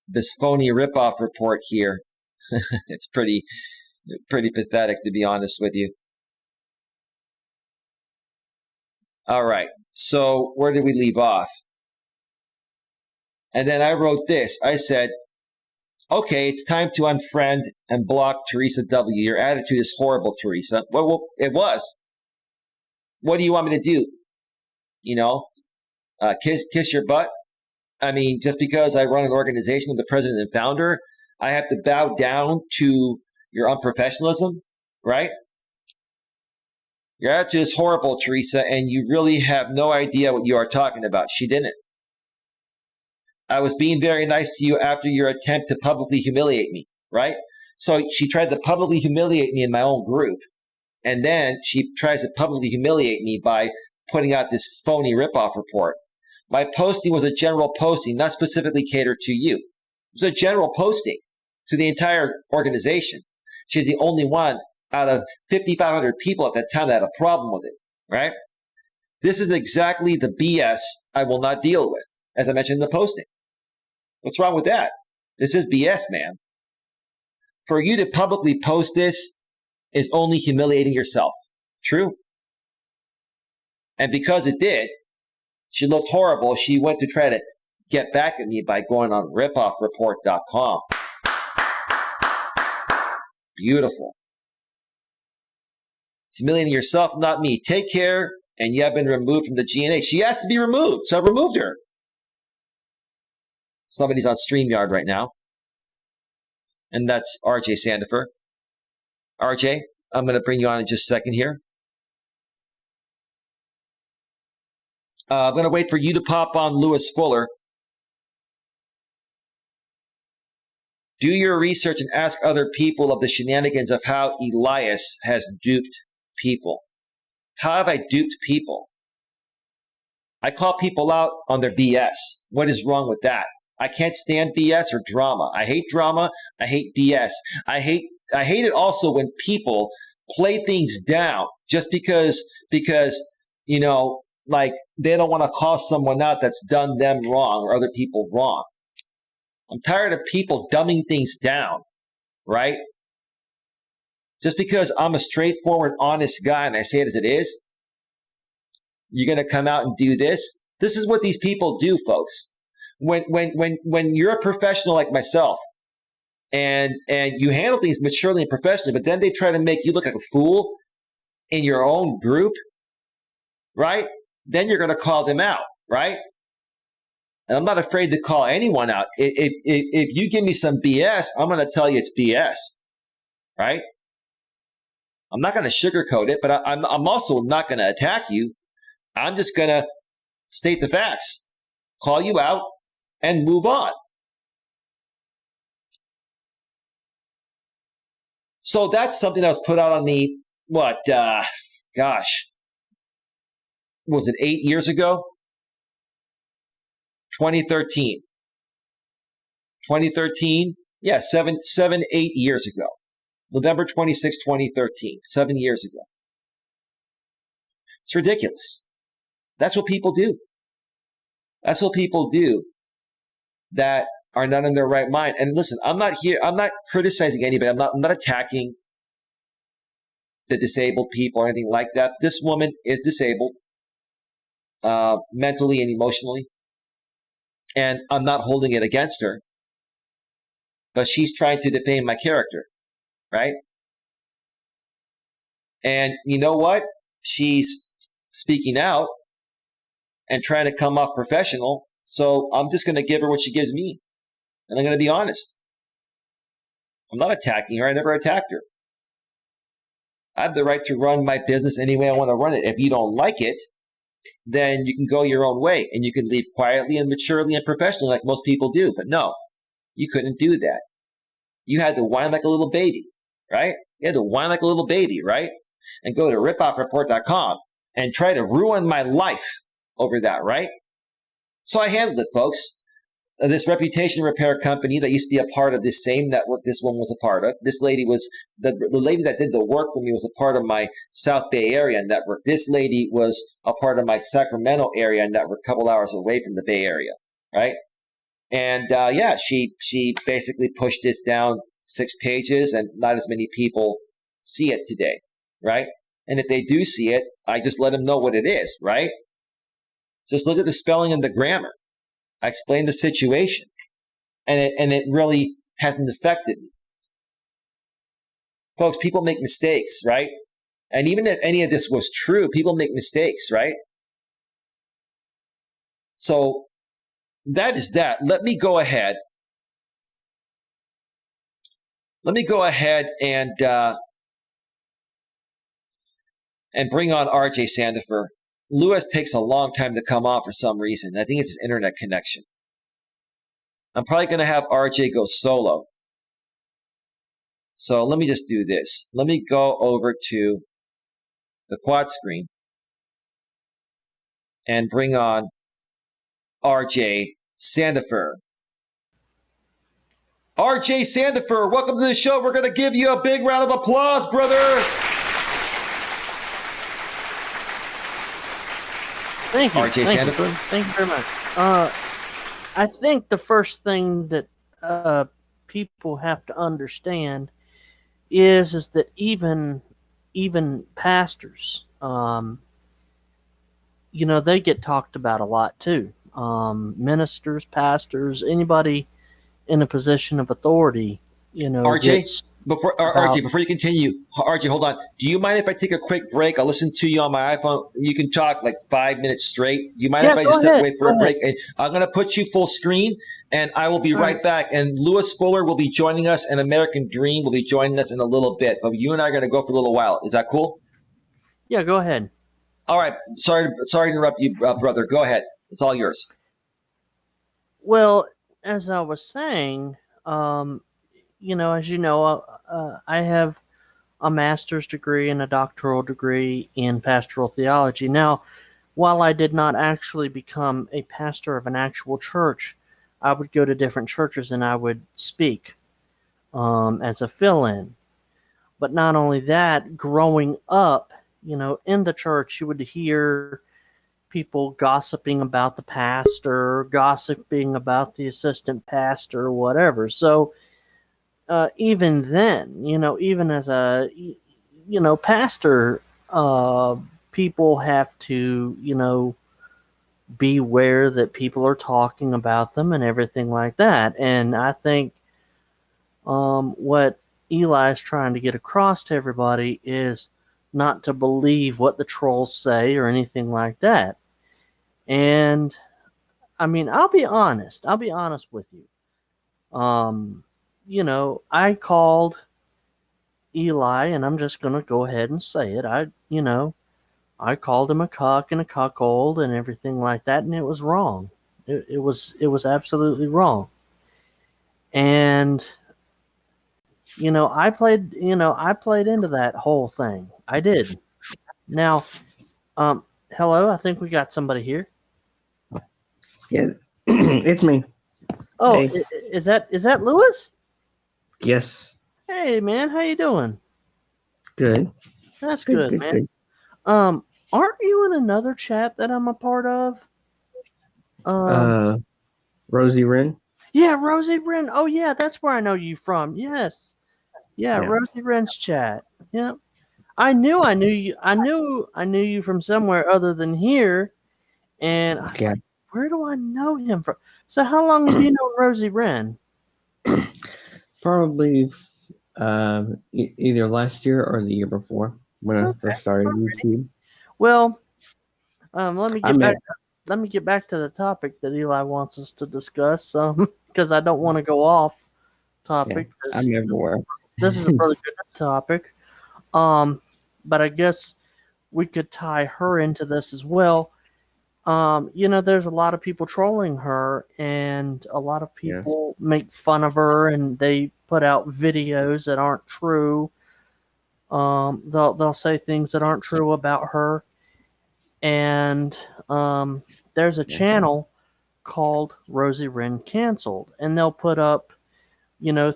this phony ripoff report here. It's pretty pathetic, to be honest with you. All right. So where did we leave off? And then I wrote this. I said, okay, it's time to unfriend and block Teresa W. Your attitude is horrible, Teresa. Well, it was. What do you want me to do? You know, kiss your butt? I mean, just because I run an organization with the president and founder, I have to bow down to your unprofessionalism, right? Your attitude is horrible, Teresa, and you really have no idea what you are talking about. She didn't. I was being very nice to you after your attempt to publicly humiliate me, right? So she tried to publicly humiliate me in my own group. And then she tries to publicly humiliate me by putting out this phony ripoff report. My posting was a general posting, not specifically catered to you. It was a general posting to the entire organization. She's the only one out of 5,500 people at that time that had a problem with it, right? This is exactly the BS I will not deal with, as I mentioned in the posting. What's wrong with that? This is BS, man. For you to publicly post this is only humiliating yourself. True. And because it did, she looked horrible. She went to try to get back at me by going on ripoffreport.com. Beautiful. Humiliating yourself, not me. Take care, and you have been removed from the GNA. She has to be removed, so I removed her. Somebody's on StreamYard right now. and that's RJ Sandifer. RJ, I'm going to bring you on in just a second here. I'm going to wait for you to pop on Lewis Fuller. Do your research and ask other people of the shenanigans of how Elias has duped people. How have I duped people? I call people out on their BS. What is wrong with that? I can't stand BS or drama. I hate drama. I hate BS. I hate it also when people play things down just because like they don't want to call someone out that's done them wrong or other people wrong. I'm tired of people dumbing things down, right? Just because I'm a straightforward, honest guy and I say it as it is, you're going to come out and do this? This is what these people do, folks. When you're a professional like myself and you handle things maturely and professionally, but then they try to make you look like a fool in your own group, right? Then you're going to call them out, right? And I'm not afraid to call anyone out. If you give me some BS, I'm going to tell you it's BS, right? I'm not going to sugarcoat it, but I'm also not going to attack you. I'm just going to state the facts, call you out, and move on. So that's something that was put out on me, was it 8 years ago? 2013. 2013? Yeah, 8 years ago. November 26, 2013, 7 years ago. It's ridiculous. That's what people do. That's what people do that are not in their right mind. And listen, I'm not criticizing anybody. I'm not attacking the disabled people or anything like that. This woman is disabled, mentally and emotionally. And I'm not holding it against her. But she's trying to defame my character, right? And you know what? She's speaking out and trying to come off professional. So I'm just going to give her what she gives me. And I'm going to be honest. I'm not attacking her. I never attacked her. I have the right to run my business any way I want to run it. If you don't like it, then you can go your own way and you can leave quietly and maturely and professionally like most people do. But no, you couldn't do that. You had to whine like a little baby, right? You had to whine like a little baby, right? And go to ripoffreport.com and try to ruin my life over that, right? So I handled it, folks. This reputation repair company that used to be a part of this same network this one was a part of. This lady was, the lady that did the work for me was a part of my South Bay Area network. This lady was a part of my Sacramento area network, a couple hours away from the Bay Area, right? And she basically pushed this down 6 pages and not as many people see it today, right? And if they do see it, I just let them know what it is, right? Just look at the spelling and the grammar. I explained the situation, and it really hasn't affected me. Folks, people make mistakes, right? And even if any of this was true, people make mistakes, right? So that is that. Let me go ahead and bring on RJ Sandifer. Lewis takes a long time to come on for some reason. I think it's his internet connection. I'm probably going to have RJ go solo. So let me just do this. Let me go over to the quad screen and bring on RJ Sandifer. RJ Sandifer, welcome to the show. We're going to give you a big round of applause, brother. Thank you. RJ Sandifer. Thank you very much. I think the first thing that people have to understand is that even pastors, they get talked about a lot too. Ministers, pastors, anybody in a position of authority, RJ, about. Before you continue, Archie, hold on. Do you mind if I take a quick break? I'll listen to you on my iPhone. You can talk like 5 minutes straight. Do you mind Yeah, if I just go step ahead. away for Go a ahead. break? And I'm going to put you full screen, and I will be All right. right back. And Lewis Fuller will be joining us, and American Dream will be joining us in a little bit. But you and I are going to go for a little while. Is that cool? Yeah, go ahead. All right. Sorry to interrupt you, brother. Go ahead. It's all yours. Well, as I was saying, as you know, I have a master's degree and a doctoral degree in pastoral theology. Now, while I did not actually become a pastor of an actual church, I would go to different churches and I would speak as a fill in. But not only that, growing up, in the church, you would hear people gossiping about the pastor, gossiping about the assistant pastor, or whatever. So even then, even as a pastor, people have to beware that people are talking about them and everything like that. And I think what Eli is trying to get across to everybody is not to believe what the trolls say or anything like that. And I mean, I'll be honest. I'll be honest with you. I called Eli, and I'm just gonna go ahead and say it. I called him a cuck and a cuckold and everything like that, and it was wrong. It was absolutely wrong. And I played into that whole thing. I did. Now, hello. I think we got somebody here. Yeah, it's me. Oh, Hey, is that Lewis? yes, Hey, man, how you doing? good, That's good, good, good, man. good. Um, aren't you in another chat that I'm a part of? Um, Uh, Rosie Wren. yeah, Rosie Wren. Oh, yeah, that's where I know you from. Yes, yeah, Yeah, Rosie Wren's chat. Yeah, I knew you. I knew you from somewhere other than here, and I was yeah. like, where do I know him from? So, how long have you known Rosie Wren? Probably either last year or the year before when I Okay, first started alrighty. YouTube. Well, let me I get met. back. Let me get back to the topic that Eli wants us to discuss. Because I don't want to go off Yeah, topic. I'm everywhere. This is a really good topic. Um, but I guess we could tie her into this as well. There's a lot of people trolling her, and a lot of Yes. people make fun of her, and they put out videos that aren't true. They'll say things that aren't true about her, and there's a Yeah. channel called Rosie Wren Canceled, and they'll put up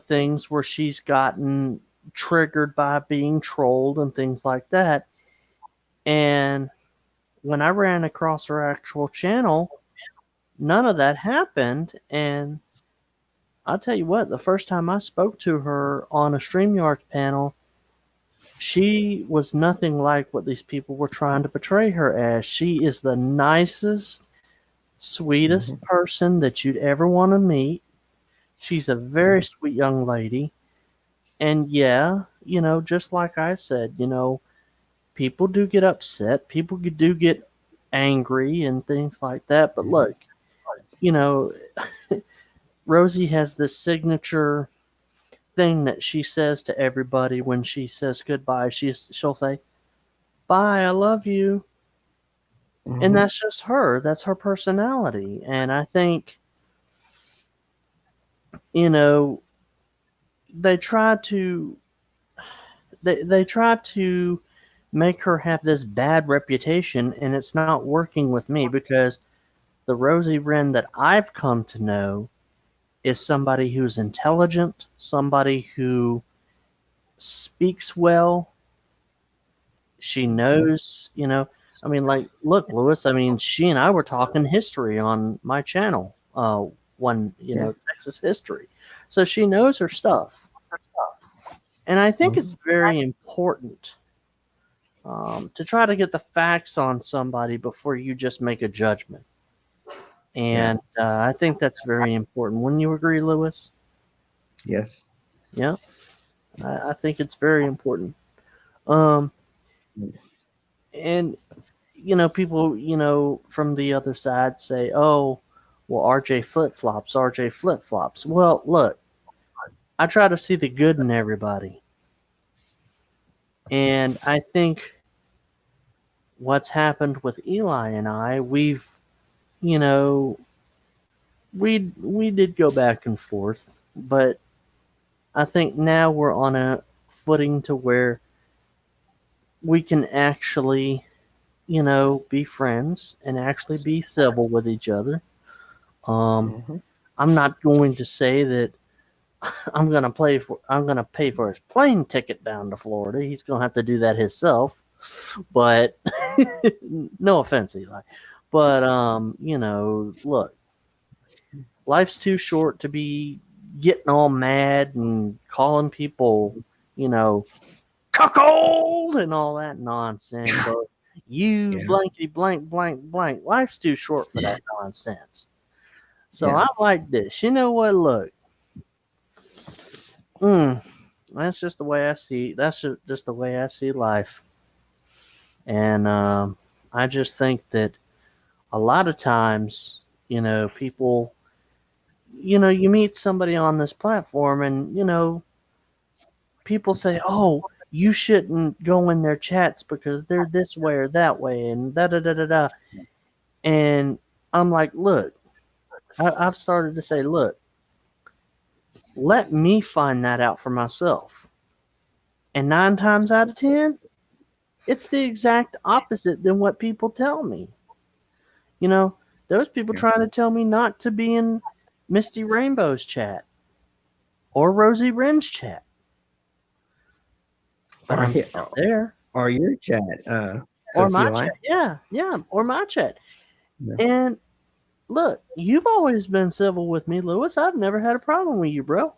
things where she's gotten triggered by being trolled and things like that. And when I ran across her actual channel, none of that happened. And I'll tell you what, the first time I spoke to her on a StreamYard panel, she was nothing like what these people were trying to portray her as. She is the nicest, Hmm. sweetest person that you'd ever want to meet. She's a very sweet young lady. And yeah, just like I said, people do get upset, people do get angry and things like that. But look, you know, Rosie has this signature thing that she says to everybody when she says goodbye. She'll say, "Bye, I love you," and Hmm. that's just her. That's her personality. And I think you know they try to they try to make her have this bad reputation, and it's not working with me because the Rosie Wren that I've come to know is somebody who's intelligent, somebody who speaks well. She knows, I mean, like, look, Lewis, I mean, she and I were talking history on my channel, Yeah. Texas history. So she knows her stuff. And I think Hmm. it's very important to try to get the facts on somebody before you just make a judgment. Yeah. And I think that's very important. Wouldn't you agree, Lewis? Yes. Yeah. I think it's very important. Um, and people, from the other side say, "Oh, well, RJ flip flops, RJ flip flops." Well, look, I try to see the good in everybody, and I think what's happened with Eli and I, you know, we did go back and forth, but I think now we're on a footing to where we can actually, be friends and actually be civil with each other. Um, Mm-hmm. I'm not going to say that I'm gonna pay for his plane ticket down to Florida. He's gonna have to do that himself. But no offense, Eli. But look, life's too short to be getting all mad and calling people, you know, cuckold and all that nonsense. Or you Yeah. blankety blank blank blank. Life's too short for that nonsense. So Yeah. I'm like this. You know what? Look, mm, that's just the way I see. That's just the way I see life. And I just think that a lot of times, people, you meet somebody on this platform, and people say, "Oh, you shouldn't go in their chats because they're this way or that way," and da da da da da. And I'm like, look, I've started to say, look, let me find that out for myself. And 9 times out of 10, it's the exact opposite than what people tell me. There's people Yeah. trying to tell me not to be in Misty Rainbow's chat or Rosie Wren's chat. But Or, I'm there. or your chat, Or Coach my Eli. chat. Yeah, or my chat. Yeah. And look, you've always been civil with me, Lewis. I've never had a problem with you, bro.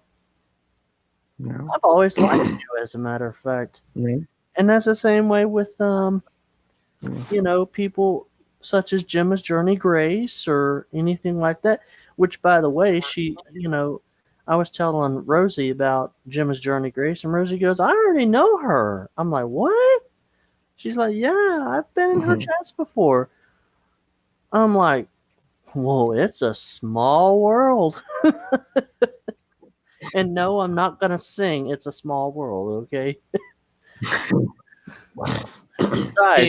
No. I've always liked you, as a matter of fact. Yeah. And that's the same way with, Yeah. people such as Gemma's Journey Grace or anything like that. Which, by the way, I was telling Rosie about Gemma's Journey Grace, and Rosie goes, "I already know her." I'm like, "What?" She's like, "Yeah, I've been in her Mhm. chats before." I'm like, "Whoa, it's a small world." And no, I'm not gonna sing "It's a Small World," okay? Besides,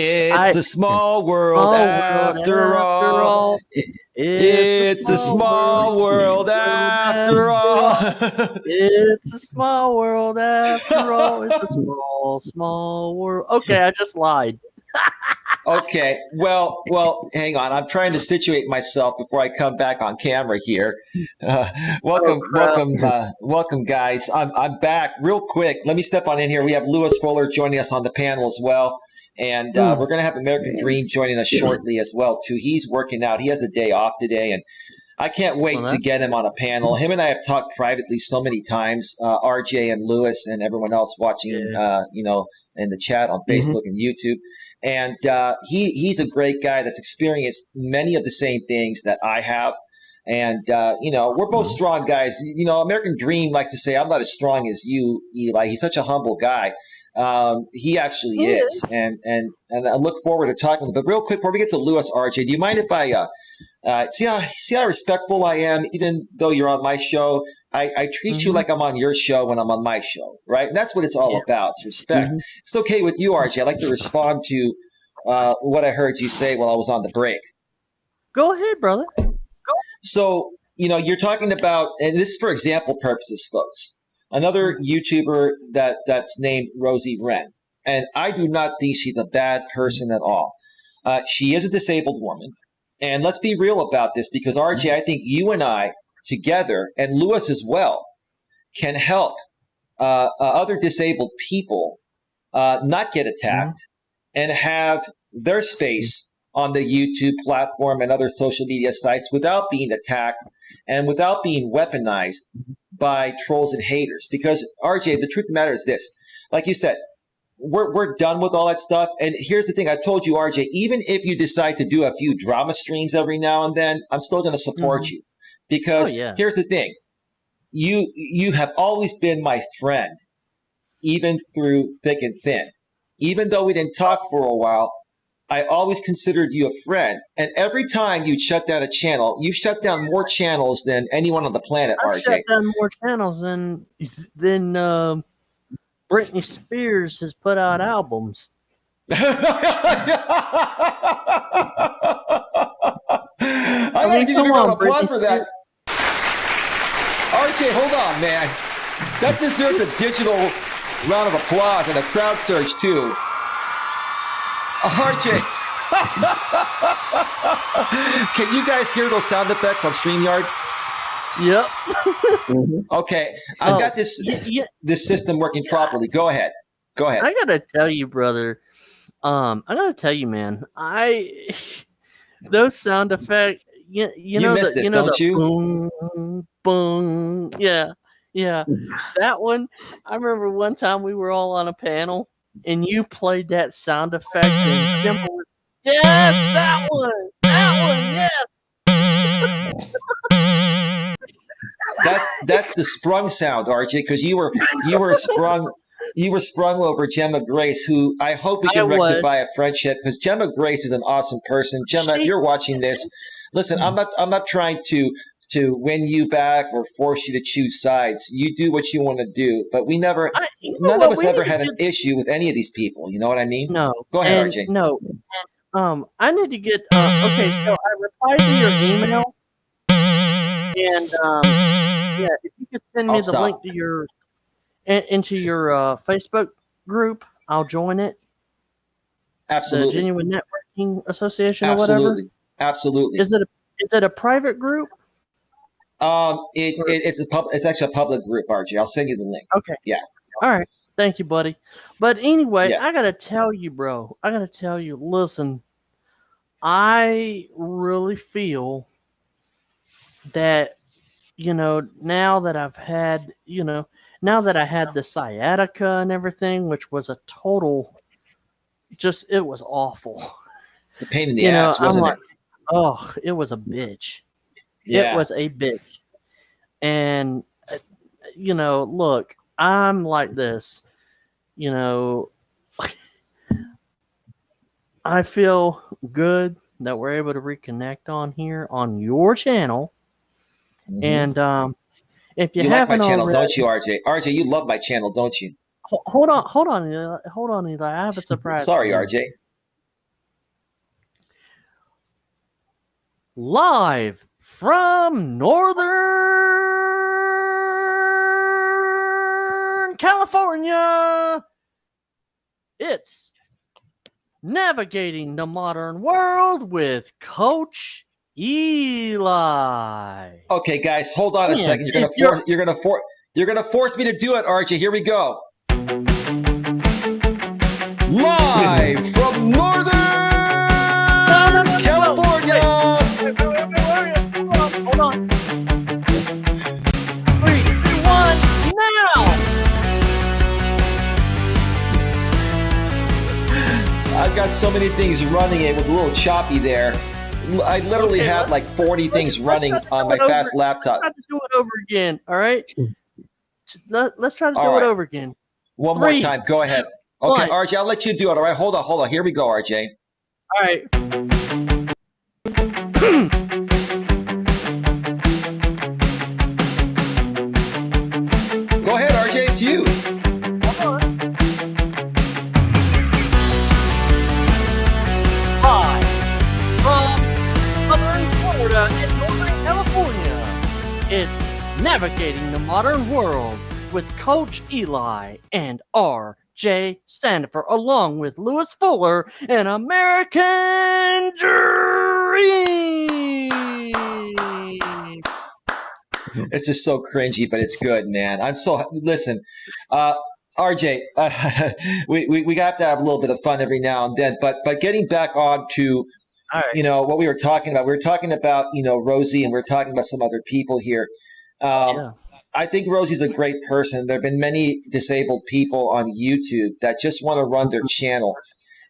It's a small world small world after after all. all. It's a It's a small world, small world world after after all. all. It's a small world after all. It's a small, small world. Okay, I just lied. Okay, well, hang on. I'm trying to situate myself before I come back on camera here. Uh, Oh welcome, crap! welcome, welcome, guys. I'm back real quick. Let me step on in here. We have Lewis Fuller joining us on the panel as well, and we're going to have American Dream joining us shortly as well too. He's working out. He has a day off today, and I can't wait to get him on a panel. Him and I have talked privately so many times. RJ and Lewis and everyone else watching, in the chat on Facebook and YouTube. And he's a great guy that's experienced many of the same things that I have. And, we're both strong guys. American Dream likes to say, "I'm not as strong as you, Eli." He's such a humble guy. He actually is. And I look forward to talking to him. But real quick, before we get to Lewis, RJ, do you mind if I see how respectful I am, even though you're on my show? I treat you like I'm on your show when I'm on my show, right? And that's what it's all about. It's respect. If it's okay with you, RJ, I'd like to respond to what I heard you say while I was on the break. Go ahead, brother. So, you're talking about, and this is for example purposes, folks, another YouTuber that's named Rosie Wren. And I do not think she's a bad person at all. She is a disabled woman. And let's be real about this, because RJ, I think you and I together, and Lewis as well, can help other disabled people not get attacked and have their space on the YouTube platform and other social media sites without being attacked and without being weaponized by trolls and haters. Because RJ, the truth of the matter is this: like you said, we're done with all that stuff. And here's the thing: I told you, RJ, even if you decide to do a few drama streams every now and then, I'm still going to support you, because here's the thing: you have always been my friend, even through thick and thin. Even though we didn't talk for a while, I always considered you a friend. And every time you'd shut down a channel, you shut down more channels than anyone on the planet, I've RJ. shut down more channels than Britney Spears has put out albums. I gotta give you a round of applause for that. RJ, hold on, man. That deserves a digital round of applause and a crowd surge, too. RJ. Can you guys hear those sound effects on StreamYard? Yep. Okay. I've got this system working properly. Go ahead. I gotta tell you, brother. I gotta tell you, man. Those sound effects. You know missed this, don't you? Boom, boom. Yeah. That one. I remember one time we were all on a panel, and you played that sound effect, and Jim was, yes, that one, yes. That's the sprung sound, RJ, because you were sprung over Gemma Grace, who I hope we can rectify a friendship, because Gemma Grace is an awesome person. Gemma, if you're watching this, listen, I'm not trying to win you back or force you to choose sides. You do what you want to do, but none of us ever had an issue with any of these people. You know what I mean? No. Go ahead, RJ. No. I need to get. Okay, so I replied to your email, and if you could send me the link to your into your Facebook group, I'll join it. Absolutely. The Genuine Networking Association or whatever. Absolutely. Is it a private group? It's actually a public group, RJ. I'll send you the link. Okay. Yeah. All right. Thank you, buddy. But anyway, Yeah. I gotta tell you, bro. Listen, I really feel that, now that I had the sciatica and everything, which was a total, it was awful. The pain in the ass, wasn't it? Oh, it was a bitch. Yeah. It was a bitch. And, look, I'm like this, I feel good that we're able to reconnect on here on your channel. Mm-hmm. And if you haven't like my channel, already, don't you, RJ? RJ, you love my channel, don't you? Hold on, Eli. I have a surprise. Sorry, RJ. Live from Northern California, it's Navigating the Modern World with Coach Eli. Okay, guys, hold on a second. You're gonna force me to do it, RJ. Here we go. Live from Northern California. Hold on. 3, 2, 1, now. I've got so many things running. It was a little choppy there. I literally had like 40 things running on my fast laptop. Let's try to do it over again, all right? Let's try to do it over again. One more time. Go ahead. Okay, RJ, I'll let you do it. All right, hold on. Here we go, RJ. All right. Go ahead, RJ. It's you. Hi, from Southern Florida and Northern California, it's Navigating the Modern World with Coach Eli and R.J. Sandifer, along with Lewis Fuller and American Dream. It's just so cringy, but it's good, man. Listen, RJ, we have to have a little bit of fun every now and then, but getting back on to, what we were talking about. We were talking about, Rosie, and we were talking about some other people here. I think Rosie's a great person. There have been many disabled people on YouTube that just want to run their channel.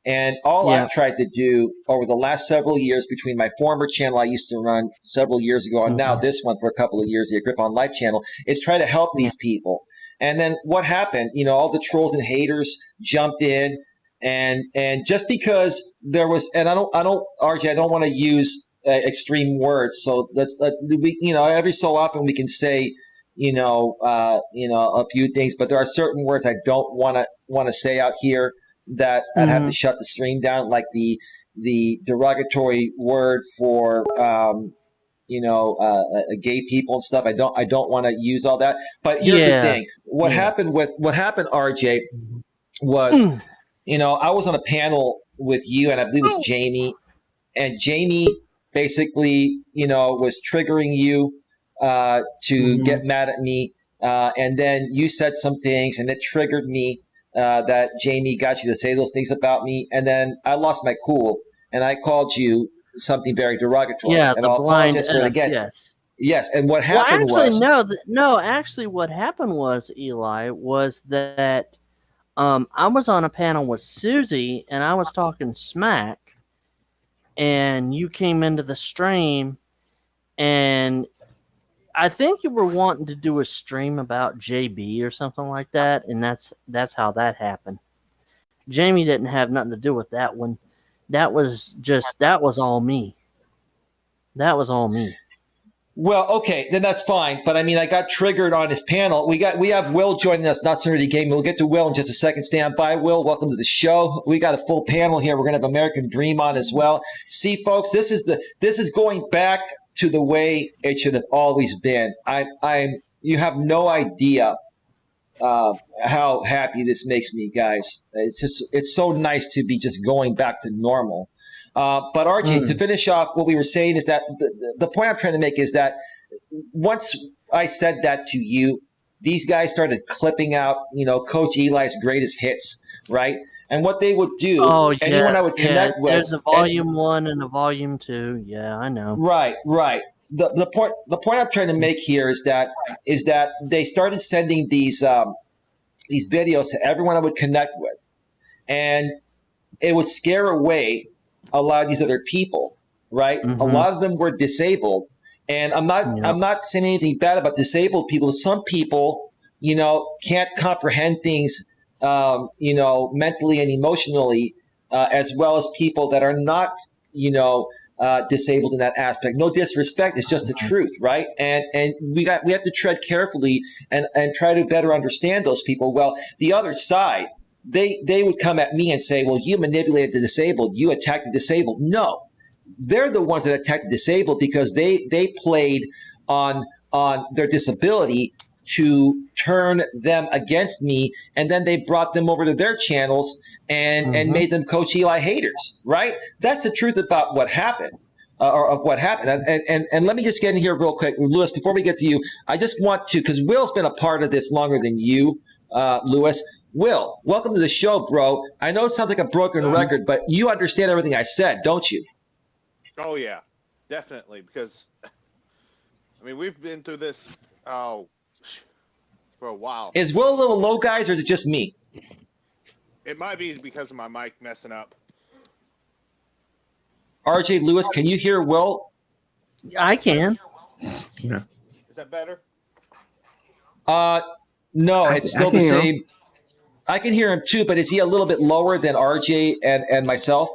And all I've tried to do over the last several years, between my former channel I used to run several years ago and now this one for a couple of years, the Grip on Life channel, is try to help these people. And then what happened? All the trolls and haters jumped in, and just because there was, and RJ, I don't want to use extreme words. So every so often we can say, a few things, but there are certain words I don't want to say out here that I'd have to shut the stream down, like the derogatory word for gay people and stuff. I don't want to use all that. But here's the thing: what happened, RJ, was I was on a panel with you, and I believe it was Jamie, and Jamie basically was triggering you to get mad at me, and then you said some things, and it triggered me. That Jamie got you to say those things about me, and then I lost my cool, and I called you something very derogatory. Yeah, and the I'll blind apologize for it again. Yes. Yes, and what happened Actually, what happened was, Eli, was that I was on a panel with Susie, and I was talking smack, and you came into the stream, and I think you were wanting to do a stream about JB or something like that, and that's how that happened. Jamie didn't have nothing to do with that one. That was all me. That was all me. Well, okay, then that's fine. But I mean, I got triggered on his panel. We have Will joining us, Not So Nerdy Gaming. We'll get to Will in just a second. Stand by, Will. Welcome to the show. We got a full panel here. We're gonna have American Dream on as well. See, folks, this is going back to the way it should have always been. You have no idea how happy this makes me, guys. It's so nice to be just going back to normal. But RJ, to finish off, what we were saying is that the point I'm trying to make is that once I said that to you, these guys started clipping out, Coach Eli's greatest hits, right? And what they would do, anyone I would connect with. There's a volume 1 and a volume 2. Yeah, I know. Right. The point I'm trying to make here is that they started sending these videos to everyone I would connect with, and it would scare away a lot of these other people, right? Mm-hmm. A lot of them were disabled, and I'm not saying anything bad about disabled people. Some people, can't comprehend things, mentally and emotionally, as well as people that are not, disabled in that aspect. No disrespect, it's just the truth, right? And we have to tread carefully and try to better understand those people. Well, the other side, they would come at me and say, well, you manipulated the disabled, you attacked the disabled. No, they're the ones that attacked the disabled because they played on their disability to turn them against me, and then they brought them over to their channels and made them Coach Eli haters, right? That's the truth about what happened, or of what happened. And let me just get in here real quick, Lewis, before we get to you. I just want to, because Will's been a part of this longer than you, Lewis. Will, welcome to the show, bro. I know it sounds like a broken record, but you understand everything I said, don't you? Oh, yeah, definitely. Because, I mean, we've been through this for a while. Is Will a little low, guys, or is it just me? It might be because of my mic messing up. RJ, Lewis, can you hear Will? I can. Yeah. Is that better? No, it's still the same. I can hear him too, but is he a little bit lower than RJ and myself?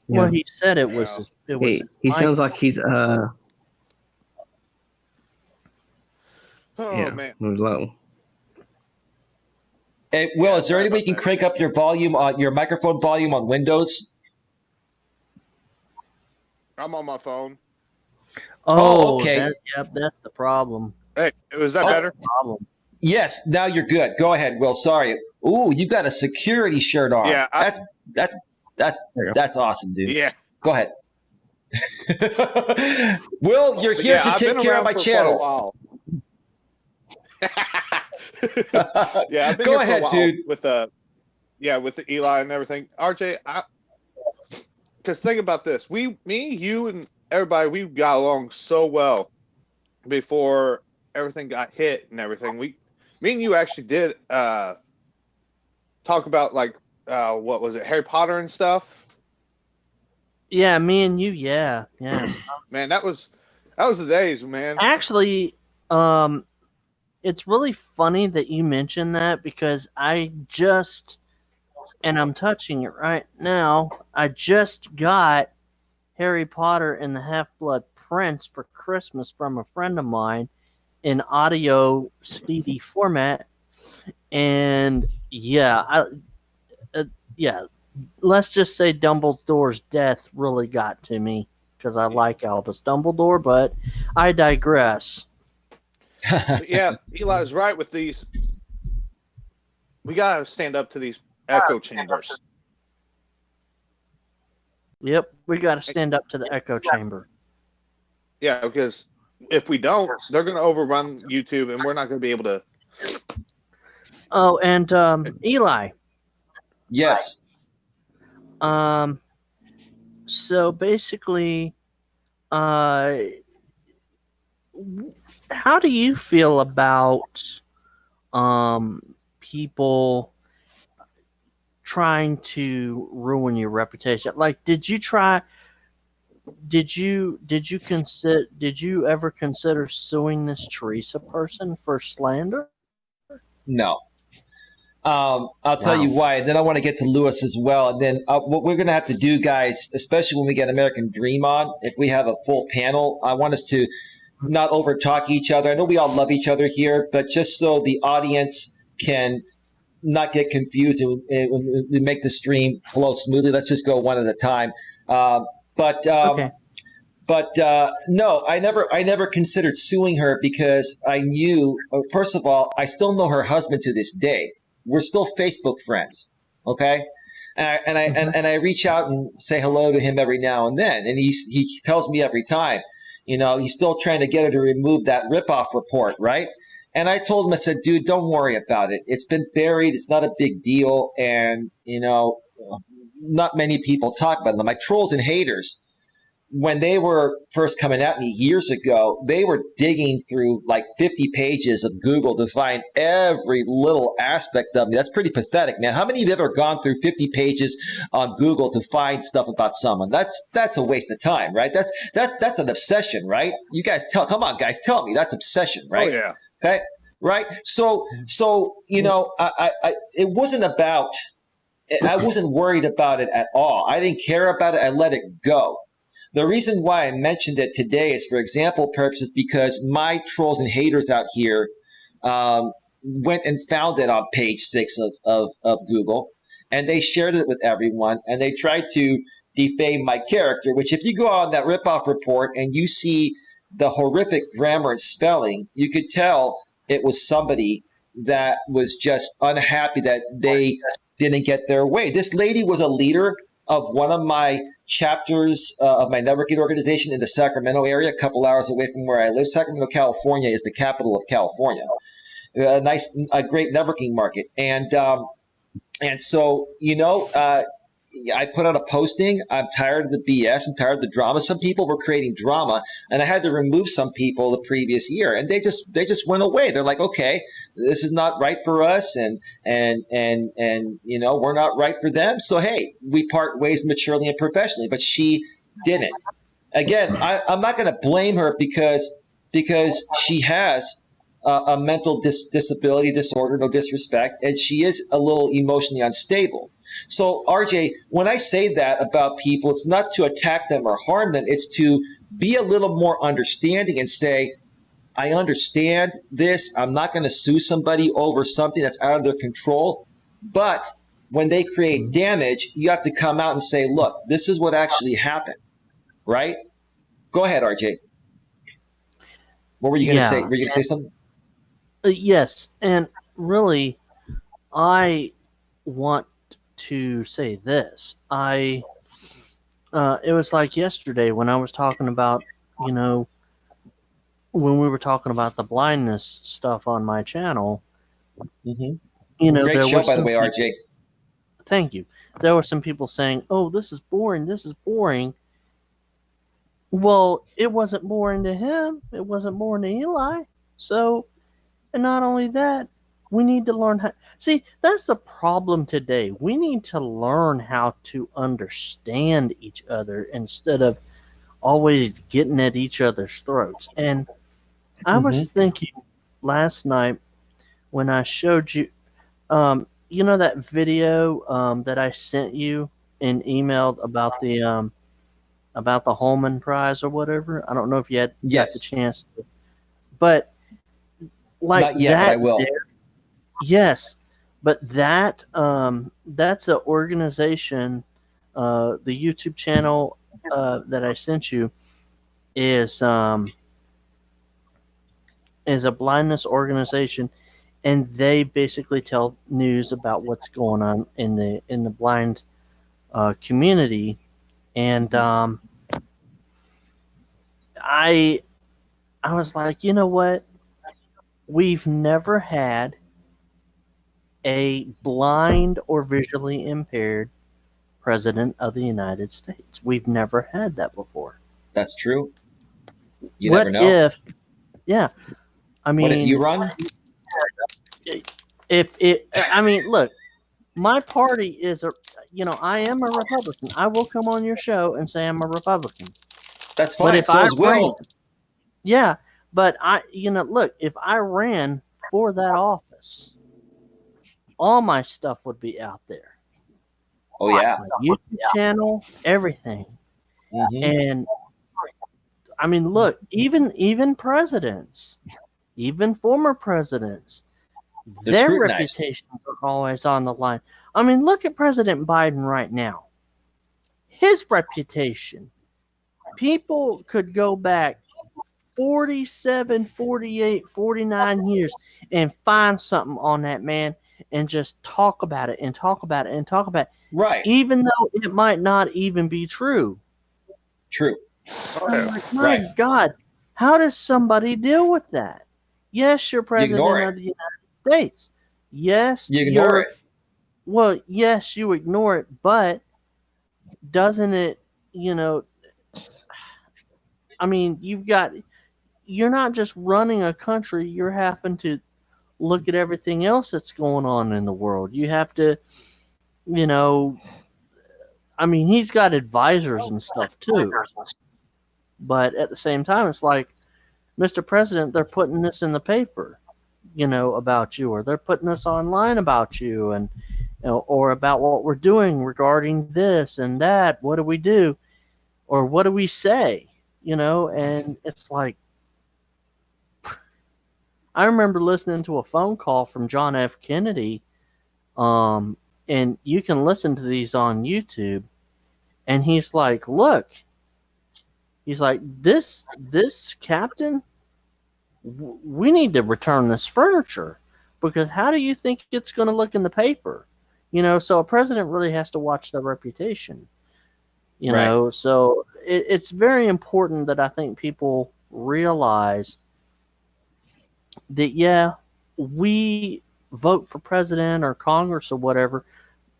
Well, he said it was. He sounds like he's Oh, man. Low. Hey, Will, is there any way you can crank up your volume on your microphone volume on Windows? I'm on my phone. Oh, okay. That's the problem. Hey, was that better? Problem. Yes, now you're good. Go ahead, Will. Sorry. Ooh, you got a security shirt on. Yeah, that's awesome, dude. Yeah. Go ahead. Will, you're here to take care of my channel. Yeah, I've been Go here ahead, for a while dude. with the Eli and everything. RJ, because think about this. Me, you, and everybody, we got along so well before everything got hit and everything. Me and you actually did talk about what was it, Harry Potter and stuff. Yeah, me and you. Yeah. Man, that was That was the days, man. Actually, it's really funny that you mentioned that because and I'm touching it right now, I just got Harry Potter and the Half-Blood Prince for Christmas from a friend of mine in audio CD format. And yeah, yeah, let's just say Dumbledore's death really got to me because I like Albus Dumbledore, but I digress. But yeah, Eli's right with these. We gotta stand up to these echo chambers. Yep, we got to stand up to the echo chamber. Yeah, because if we don't, they're gonna overrun YouTube, and we're not gonna be able to. Oh, and Eli. Yes. So basically, how do you feel about people trying to ruin your reputation? Like, did you ever consider suing this Teresa person for slander? No. I'll tell you why. And then I want to get to Lewis as well. And then what we're going to have to do, guys, especially when we get American Dream on, if we have a full panel, I want us to not over talk each other. I know we all love each other here, but just so the audience can not get confused and we make the stream flow smoothly, let's just go one at a time. Okay. But no, I never considered suing her because I knew, first of all, I still know her husband to this day. We're still Facebook friends, okay? And I reach out and say hello to him every now and then, and he tells me every time, he's still trying to get her to remove that ripoff report, right? And I told him, I said, dude, don't worry about it. It's been buried. It's not a big deal, and not many people talk about them. Like trolls and haters, when they were first coming at me years ago, they were digging through like 50 pages of Google to find every little aspect of me. That's pretty pathetic, man. How many of you have ever gone through 50 pages on Google to find stuff about someone? That's a waste of time, right? That's an obsession, right? You guys come on, guys, tell me that's obsession, right? Oh, yeah. Okay, right. So I it wasn't about. I wasn't worried about it at all. I didn't care about it. I let it go. The reason why I mentioned it today is for example purposes because my trolls and haters out here went and found it on page 6 of Google, and they shared it with everyone, and they tried to defame my character, which if you go on that ripoff report and you see the horrific grammar and spelling, you could tell it was somebody that was just unhappy that they didn't get their way. This lady was a leader of one of my chapters of my networking organization in the Sacramento area, a couple hours away from where I live. Sacramento, California is the capital of California. A great networking market. And so, I put out a posting. I'm tired of the BS. I'm tired of the drama. Some people were creating drama, and I had to remove some people the previous year, and they just went away. They're like, okay, this is not right for us, and we're not right for them. So hey, we part ways maturely and professionally. But she didn't. Again, I'm not going to blame her because she has a mental disability disorder, no disrespect, and she is a little emotionally unstable. So, RJ, when I say that about people, it's not to attack them or harm them. It's to be a little more understanding and say, I understand this. I'm not going to sue somebody over something that's out of their control. But when they create damage, you have to come out and say, look, this is what actually happened, right? Go ahead, RJ. What were you going to say? Were you going to say something? Yes, and really, I want to say this. It was like yesterday when I was talking about, when we were talking about the blindness stuff on my channel. Mm-hmm. Great show, by the way, RJ. Thank you. There were some people saying, "Oh, this is boring. This is boring." Well, it wasn't boring to him. It wasn't boring to Eli. So, and not only that, we need to learn how. See, that's the problem today. We need to learn how to understand each other instead of always getting at each other's throats. And I was thinking last night when I showed you, you know, that video that I sent you and emailed about the Holman Prize or whatever. I don't know if you had got the Yes. chance to, but like Not yet, that. but I will. Yes, but that's an organization. The YouTube channel that I sent you is a blindness organization, and they basically tell news about what's going on in the blind community. And I was like, you know what? We've never had a blind or visually impaired president of the United States. We've never had that before. That's true. You What never know. if? Yeah, I mean, What if you run? if it, I mean, look, my party is I am a Republican. I will come on your show and say I'm a Republican. That's But fine. if So I is Will. yeah, but look, if I ran for that office, all my stuff would be out there. Oh yeah. My YouTube channel, everything. Mhm. And I mean, look, even presidents, even former presidents, They're their scrutinized. reputations are always on the line. I mean, look at President Biden right now. His reputation. People could go back 47, 48, 49 years and find something on that man and just talk about it and talk about it and talk about it, Right. even though it might not even be true. True. I'm like, my Right. God, how does somebody deal with that? Yes, you're president ignore of the United States. Yes, You ignore it. Well, yes, you ignore it, but doesn't it, I mean, you're not just running a country, you're having to look at everything else that's going on in the world. You have to, I mean, he's got advisors and stuff too. But at the same time, it's like, Mr. President, they're putting this in the paper, about you, or they're putting this online about you, and or about what we're doing regarding this and that. What do we do, or what do we say? And it's like, I remember listening to a phone call from John F. Kennedy, and you can listen to these on YouTube. And he's like, "Look," he's like, "This captain, we need to return this furniture, because how do you think it's going to look in the paper?" So a president really has to watch their reputation. Right. So it's very important that I think people realize that, yeah, we vote for president or Congress or whatever,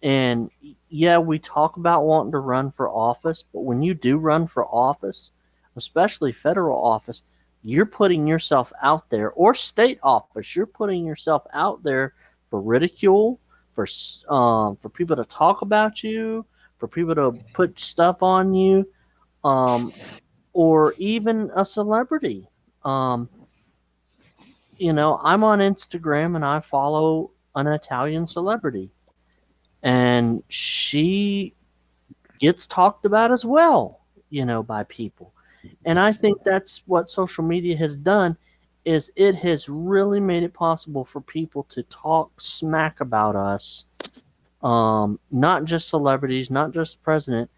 and yeah, we talk about wanting to run for office, but when you do run for office, especially federal office, you're putting yourself out there, or state office, you're putting yourself out there for ridicule, for people to talk about you, for people to put stuff on you, or even a celebrity. I'm on Instagram and I follow an Italian celebrity, and she gets talked about as well, by people. And I think that's what social media has done, is it has really made it possible for people to talk smack about us, not just celebrities, not just the president,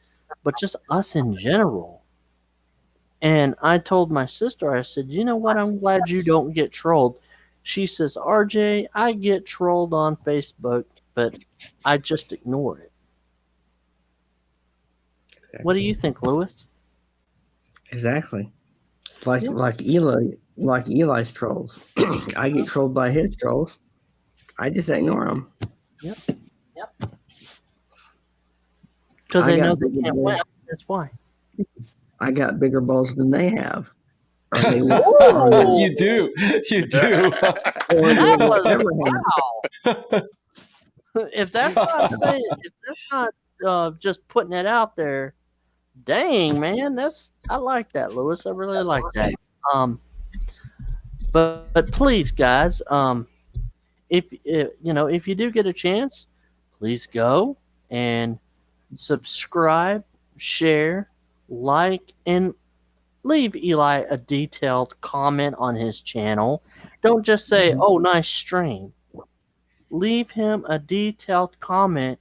but just us in general. And I told my sister, I said, you know what? I'm glad you don't get trolled. She says, RJ, I get trolled on Facebook, but I just ignore it. What do you think, Lewis? Exactly. Like Eli's trolls. I get trolled by his trolls. I just ignore them. Yep. Because they know they can't win. That's why. I got bigger balls than they have. You do. That was, wow. If that's not saying, if that's not just putting it out there, Dang, man, I like that, Lewis. I really like that. Um, but please, guys, if you do get a chance, please go and subscribe, share, like, and leave Eli a detailed comment on his channel. Don't just say, "Oh, nice stream." Leave him a detailed comment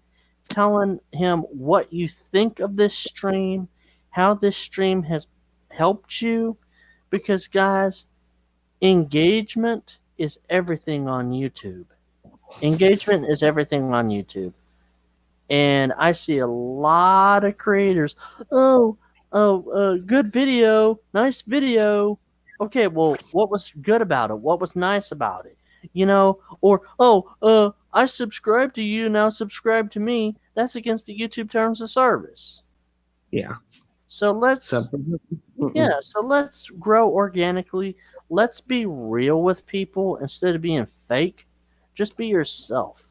telling him what you think of this stream, how this stream has helped you. Because, guys, engagement is everything on YouTube. Engagement is everything on YouTube. And I see a lot of creators, oh, good video, nice video. Okay, well, what was good about it? What was nice about it? Or, I subscribe to you, now subscribe to me. That's against the YouTube terms of service. Yeah. So let's grow organically. Let's be real with people instead of being fake. Just be yourself.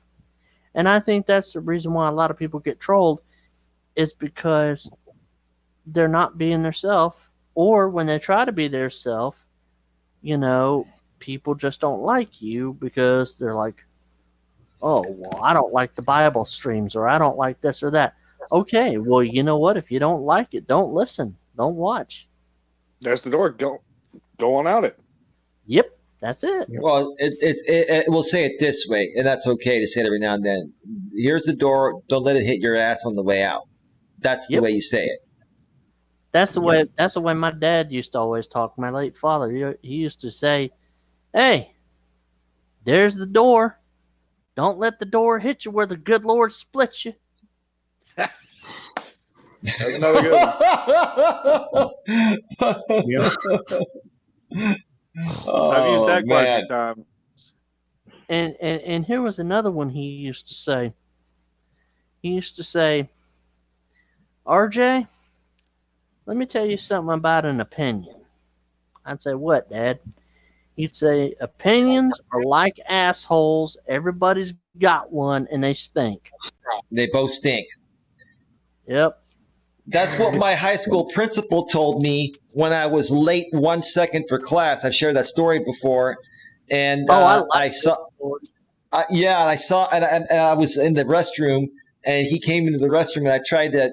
And I think that's the reason why a lot of people get trolled is because they're not being their self, or when they try to be their self, people just don't like you because they're like, "Oh, well, I don't like the Bible streams, or I don't like this or that." Okay, well, you know what? If you don't like it, don't listen, don't watch. There's the door. Go on out it. Yep, that's it. Well, we'll say it this way, and that's okay to say it every now and then. Here's the door. Don't let it hit your ass on the way out. That's the way you say it. That's the way. That's the way my dad used to always talk. My late father, he used to say, "Hey, there's the door. Don't let the door hit you where the good Lord splits you." That's another good one. I've used that quite a few times. And here was another one he used to say. He used to say, "RJ, let me tell you something about an opinion." I'd say, "What, Dad?" He'd say, "Opinions are like assholes. Everybody's got one, and they stink." They both stink. Yep. That's what my high school principal told me when I was late 1 second for class. I've shared that story before, and I saw. And I was in the restroom, and he came into the restroom, and I tried to,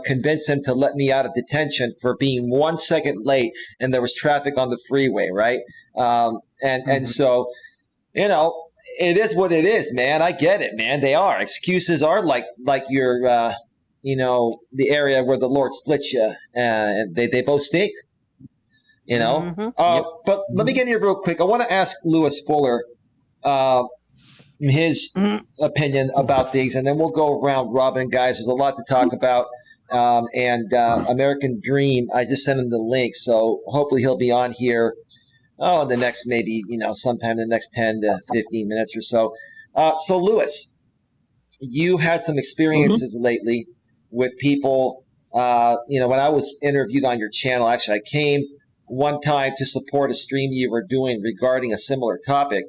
convince him to let me out of detention for being 1 second late, and there was traffic on the freeway, right? And so, it is what it is, man. I get it, man. They are. Excuses are like your, the area where the Lord splits you, and they both stink. But let me get in here real quick. I want to ask Lewis Fuller his opinion about these, and then we'll go around robin, guys. There's a lot to talk about. And American Dream, I just sent him the link, so hopefully he'll be on here the next maybe, sometime in the next 10 to 15 minutes or so. So Lewis, you had some experiences lately with people. When I was interviewed on your channel, actually, I came one time to support a stream you were doing regarding a similar topic.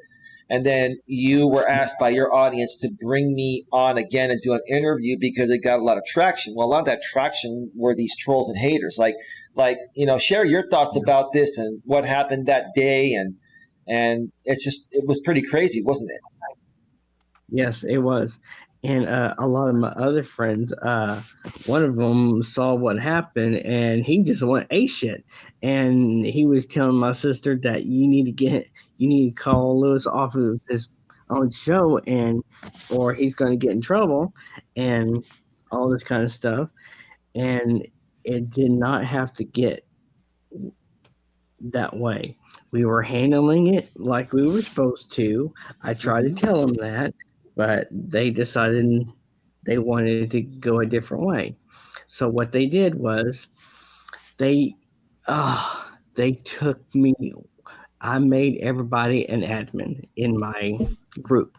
And then you were asked by your audience to bring me on again and do an interview because it got a lot of traction. Well, a lot of that traction were these trolls and haters. Share your thoughts about this and what happened that day. And it was pretty crazy, wasn't it? Yes, it was. And a lot of my other friends, one of them saw what happened, and he just went shit. And he was telling my sister that you need to call Lewis off of his own show, or he's going to get in trouble, and all this kind of stuff. And it did not have to get that way. We were handling it like we were supposed to. I tried to tell them that, but they decided they wanted to go a different way. So what they did was they took me. I made everybody an admin in my group.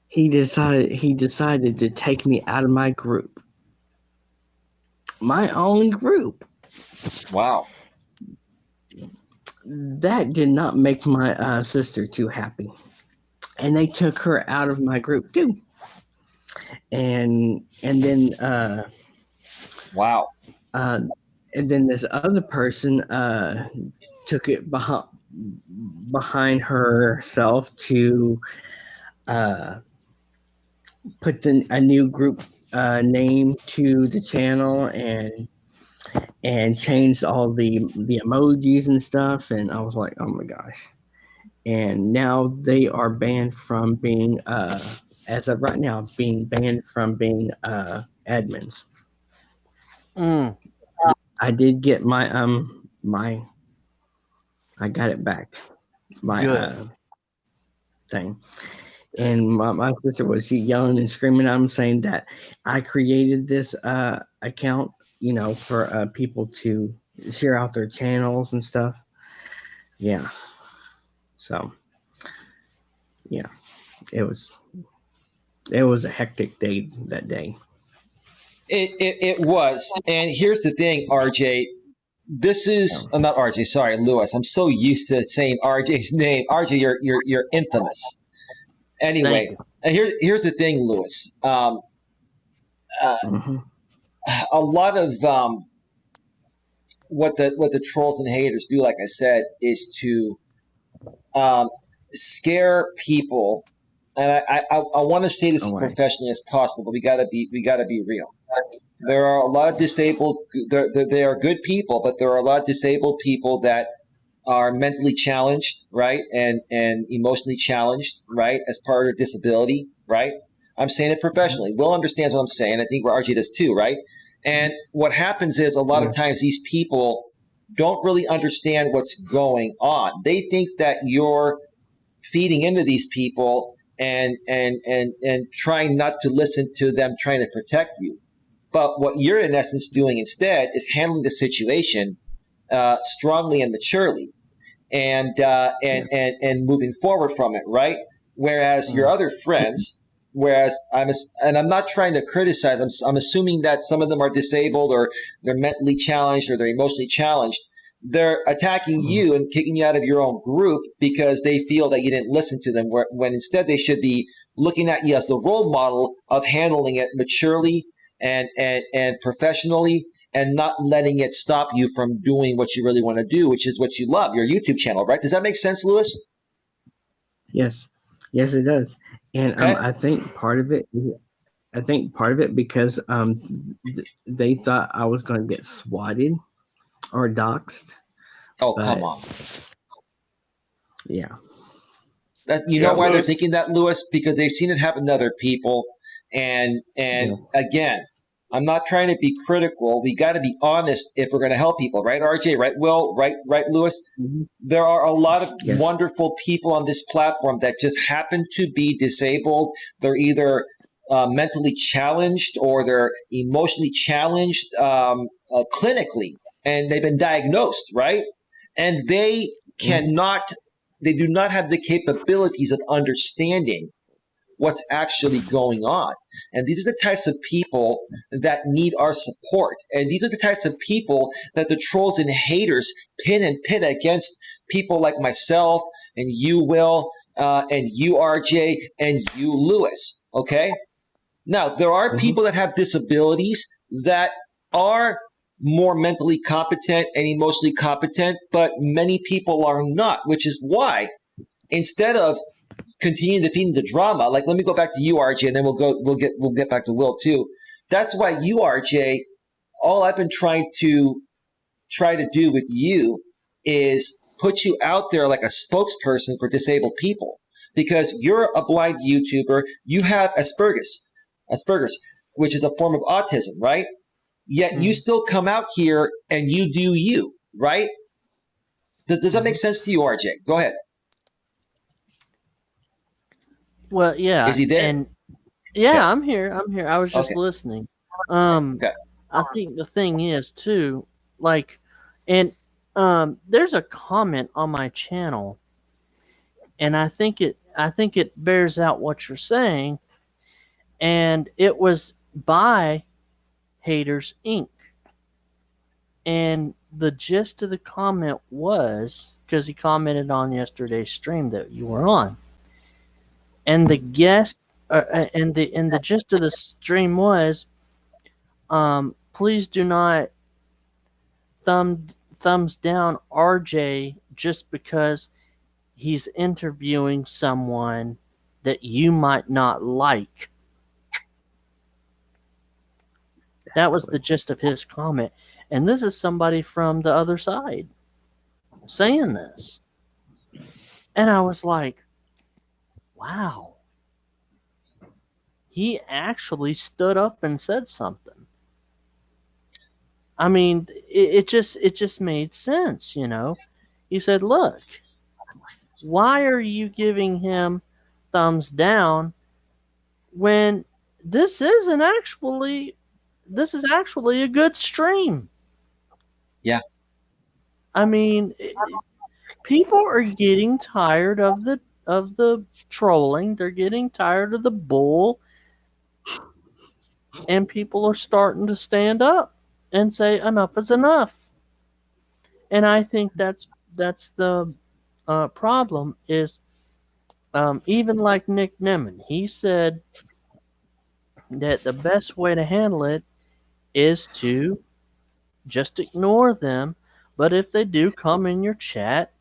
He decided to take me out of my group. My own group. Wow. That did not make my sister too happy. And they took her out of my group too. And then Wow. And then this other person took it behind herself to put a new group name to the channel and changed all the emojis and stuff. And I was like, oh my gosh. And now they are banned from being as of right now being banned from being admins. Mm. I did get my I got it back. My Good. thing. And my sister was yelling and screaming at him, saying that I created this account, for people to share out their channels and stuff. Yeah. So, yeah, it was a hectic day that day. It was. And here's the thing, RJ. This is not RJ. Sorry, Lewis. I'm so used to saying RJ's name. RJ, you're infamous. Anyway, here's the thing, Lewis. Mm-hmm. A lot of what the trolls and haters do, like I said, is to scare people. And I want to say this as professionally as possible, but we gotta be real. There are a lot of disabled. They are good people, but there are a lot of disabled people that are mentally challenged, right, and emotionally challenged, right, as part of their disability, right. I'm saying it professionally. Will understands what I'm saying. I think RJ does too, right. And what happens is a lot of times these people don't really understand what's going on. They think that you're feeding into these people and trying not to listen to them, trying to protect you. But what you're in essence doing instead is handling the situation strongly and maturely, and moving forward from it, right? Whereas your other friends, I'm not trying to criticize them. I'm assuming that some of them are disabled or they're mentally challenged or they're emotionally challenged. They're attacking you and kicking you out of your own group because they feel that you didn't listen to them, when instead they should be looking at you as the role model of handling it maturely and professionally, and not letting it stop you from doing what you really want to do, which is what you love, your YouTube channel, right? Does that make sense, Lewis? Yes, it does. And okay. I think part of it because they thought I was going to get swatted or doxxed. Oh, come on. Yeah. You know why they're thinking that, Lewis? Because they've seen it happen to other people. And again, I'm not trying to be critical. We got to be honest if we're going to help people, right, RJ? Right, Will? Right, Lewis? Mm-hmm. There are a lot of wonderful people on this platform that just happen to be disabled. They're either mentally challenged or they're emotionally challenged clinically, and they've been diagnosed, right? And they cannot, they do not have the capabilities of understanding what's actually going on. And these are the types of people that need our support. And these are the types of people that the trolls and haters pin and pit against people like myself and you, Will, and you, RJ, and you, Lewis. Okay? Now, there are people that have disabilities that are more mentally competent and emotionally competent, but many people are not, which is why instead of continue to feed the drama. Like, let me go back to you, RJ, and then we'll get back to Will too. That's why you, RJ, all I've been trying to do with you is put you out there like a spokesperson for disabled people, because you're a blind YouTuber. You have Asperger's, which is a form of autism, right? Yet you still come out here and you do you, right? Does that make sense to you, RJ? Go ahead. Well, yeah. Is he there? And yeah, I'm here. I was just listening. Okay. I think the thing is too, like, and there's a comment on my channel, and I think it bears out what you're saying, and it was by Haters Inc. And the gist of the comment was, because he commented on yesterday's stream that you were on, and the guest and the gist of the stream was, please do not thumbs down RJ just because he's interviewing someone that you might not like. That was the gist of his comment. And this is somebody from the other side saying this. And I was like, wow. He actually stood up and said something. I mean, it just made sense, you know. He said, look, why are you giving him thumbs down when this is actually a good stream? Yeah. I mean, people are getting tired of the trolling. They're getting tired of the bull, and people are starting to stand up and say enough is enough. And I think that's the problem is even like Nick Nemeth, he said that the best way to handle it is to just ignore them. But if they do come in your chat,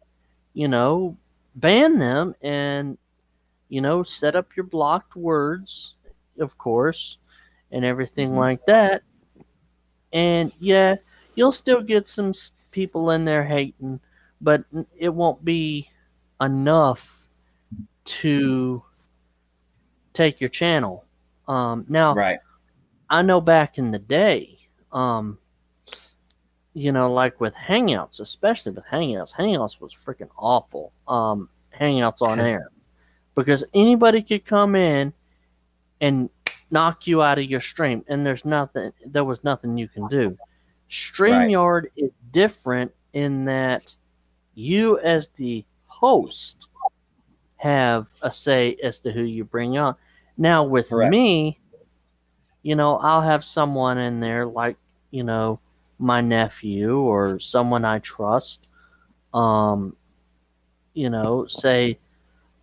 you know, ban them and, you know, set up your blocked words, of course, and everything like that. And yeah, you'll still get some people in there hating, but it won't be enough to take your channel. Now, Right. I know back in the day, you know, like with Hangouts, especially with Hangouts was freaking awful. Hangouts on air, because anybody could come in and knock you out of your stream, and there was nothing you can do. StreamYard is different in that you, as the host, have a say as to who you bring on. Now, with Correct. me, you know, I'll have someone in there like, you know, my nephew or someone I trust, you know, say,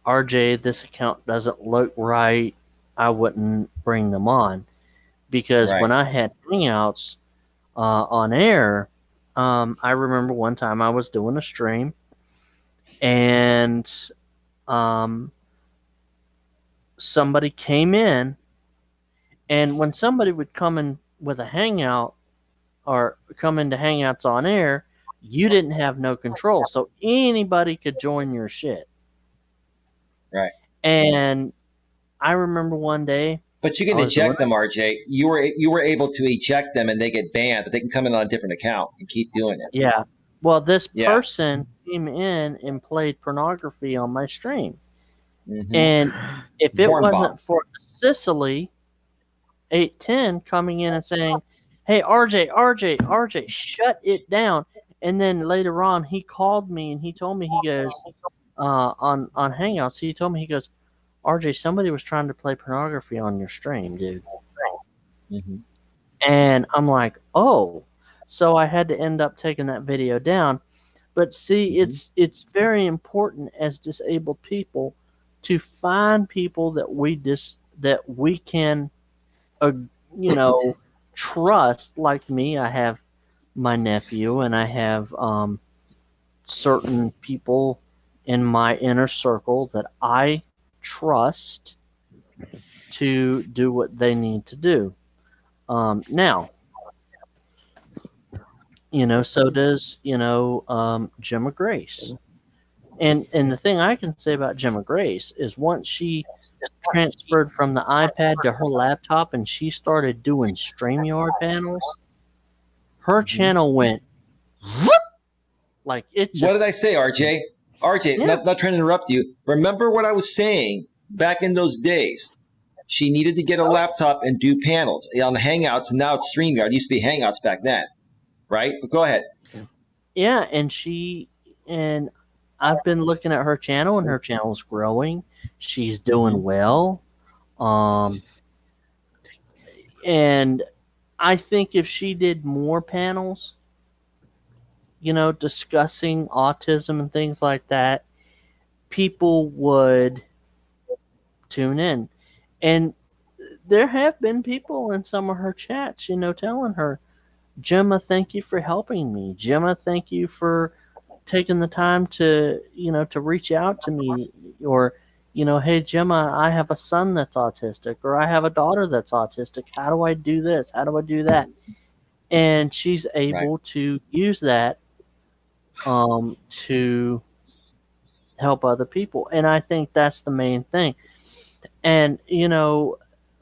RJ, this account doesn't look right. I wouldn't bring them on. Because when I had Hangouts on air, I remember one time I was doing a stream, and somebody came in, and when somebody would come in with a Hangout or come into Hangouts on air, you didn't have no control, so anybody could join your shit. Right. And I remember one day, but you can eject them, RJ. You were able to eject them, and they get banned, but they can come in on a different account and keep doing it. Yeah. Well, this person came in and played pornography on my stream, and if it wasn't for Sicily 810 coming in and saying, "Hey, RJ, shut it down," and then later on he called me and he told me, he goes, on Hangouts, he told me, he goes, RJ, somebody was trying to play pornography on your stream, dude. And I'm like, oh. So I had to end up taking that video down. But see, it's very important as disabled people to find people that we can, you know, trust. Like me, I have my nephew, and I have certain people in my inner circle that I trust to do what they need to do. Now, you know, so does, you know, Gemma Grace. And the thing I can say about Gemma Grace is once she transferred from the iPad to her laptop and she started doing StreamYard panels, her channel went whoop, like it just... What did I say, RJ? RJ, not trying to interrupt you. Remember what I was saying back in those days? She needed to get a laptop and do panels on Hangouts, and now it's StreamYard. It used to be Hangouts back then, right? But go ahead. Yeah, and I've been looking at her channel, and her channel's growing. She's doing well. And I think if she did more panels, you know, discussing autism and things like that, people would tune in. And there have been people in some of her chats, you know, telling her, Gemma, thank you for helping me. Gemma, thank you for taking the time to, to reach out to me. Or, hey, Gemma, I have a son that's autistic, or I have a daughter that's autistic. How do I do this? How do I do that? And she's able to use that to help other people. And I think that's the main thing. And,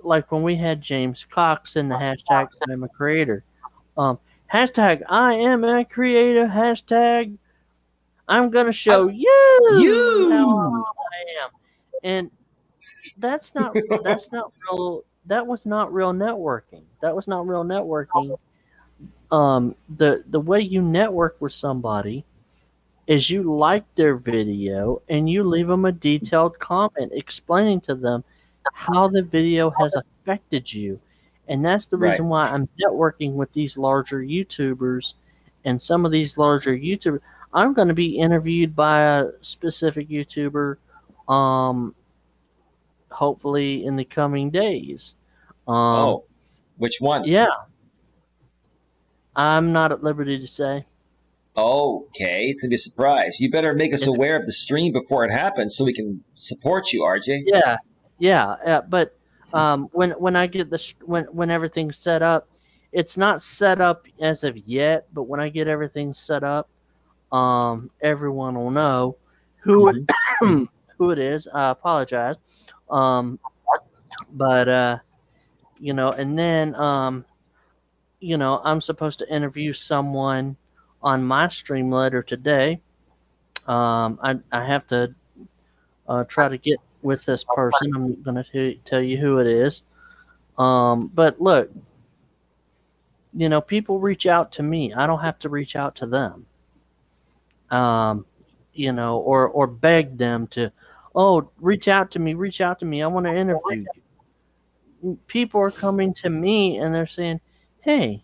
like when we had James Cox in the hashtag I'm a creator, hashtag I am a creator, hashtag I'm gonna show you how awesome I am. And that's not real. That was not real networking. That was not real networking. The way you network with somebody is you like their video and you leave them a detailed comment explaining to them how the video has affected you. And that's the reason why I'm networking with these larger YouTubers. And some of these larger YouTubers, I'm going to be interviewed by a specific YouTuber, hopefully in the coming days. Which one? Yeah. I'm not at liberty to say. Okay, it's gonna be a surprise. You better make us aware of the stream before it happens so we can support you, RJ. Yeah. But when I get when everything's set up, it's not set up as of yet. But when I get everything set up, everyone will know who it is. I apologize. And then I'm supposed to interview someone on my stream later today. I have to try to get with this person. I'm going to tell you who it is. But look, people reach out to me. I don't have to reach out to them. Or beg them to, reach out to me. I want to interview you. People are coming to me and they're saying, hey,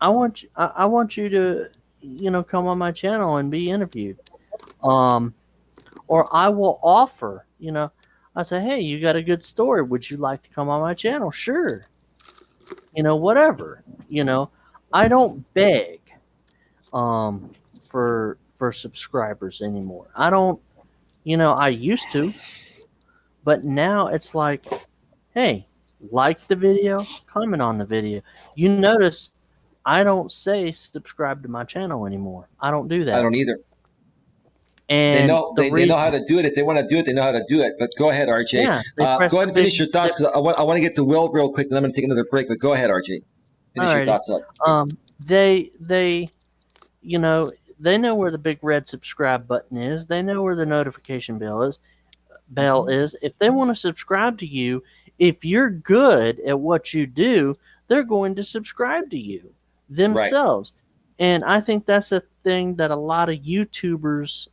I want you to, come on my channel and be interviewed. Or I will offer, I say, hey, you got a good story. Would you like to come on my channel? Sure. Whatever. I don't beg for subscribers anymore. I don't, I used to, but now it's like, hey, like the video, comment on the video. You notice I don't say subscribe to my channel anymore. I don't do that. I don't either. And they know how to do it. If they want to do it, they know how to do it. But go ahead, RJ. Yeah, go ahead and finish your thoughts because I want to get to Will real quick, and I'm going to take another break. But go ahead, RJ. Finish your thoughts up. They they know where the big red subscribe button is. They know where the notification bell is. If they want to subscribe to you, if you're good at what you do, they're going to subscribe to you themselves. Right. And I think that's a thing that a lot of YouTubers,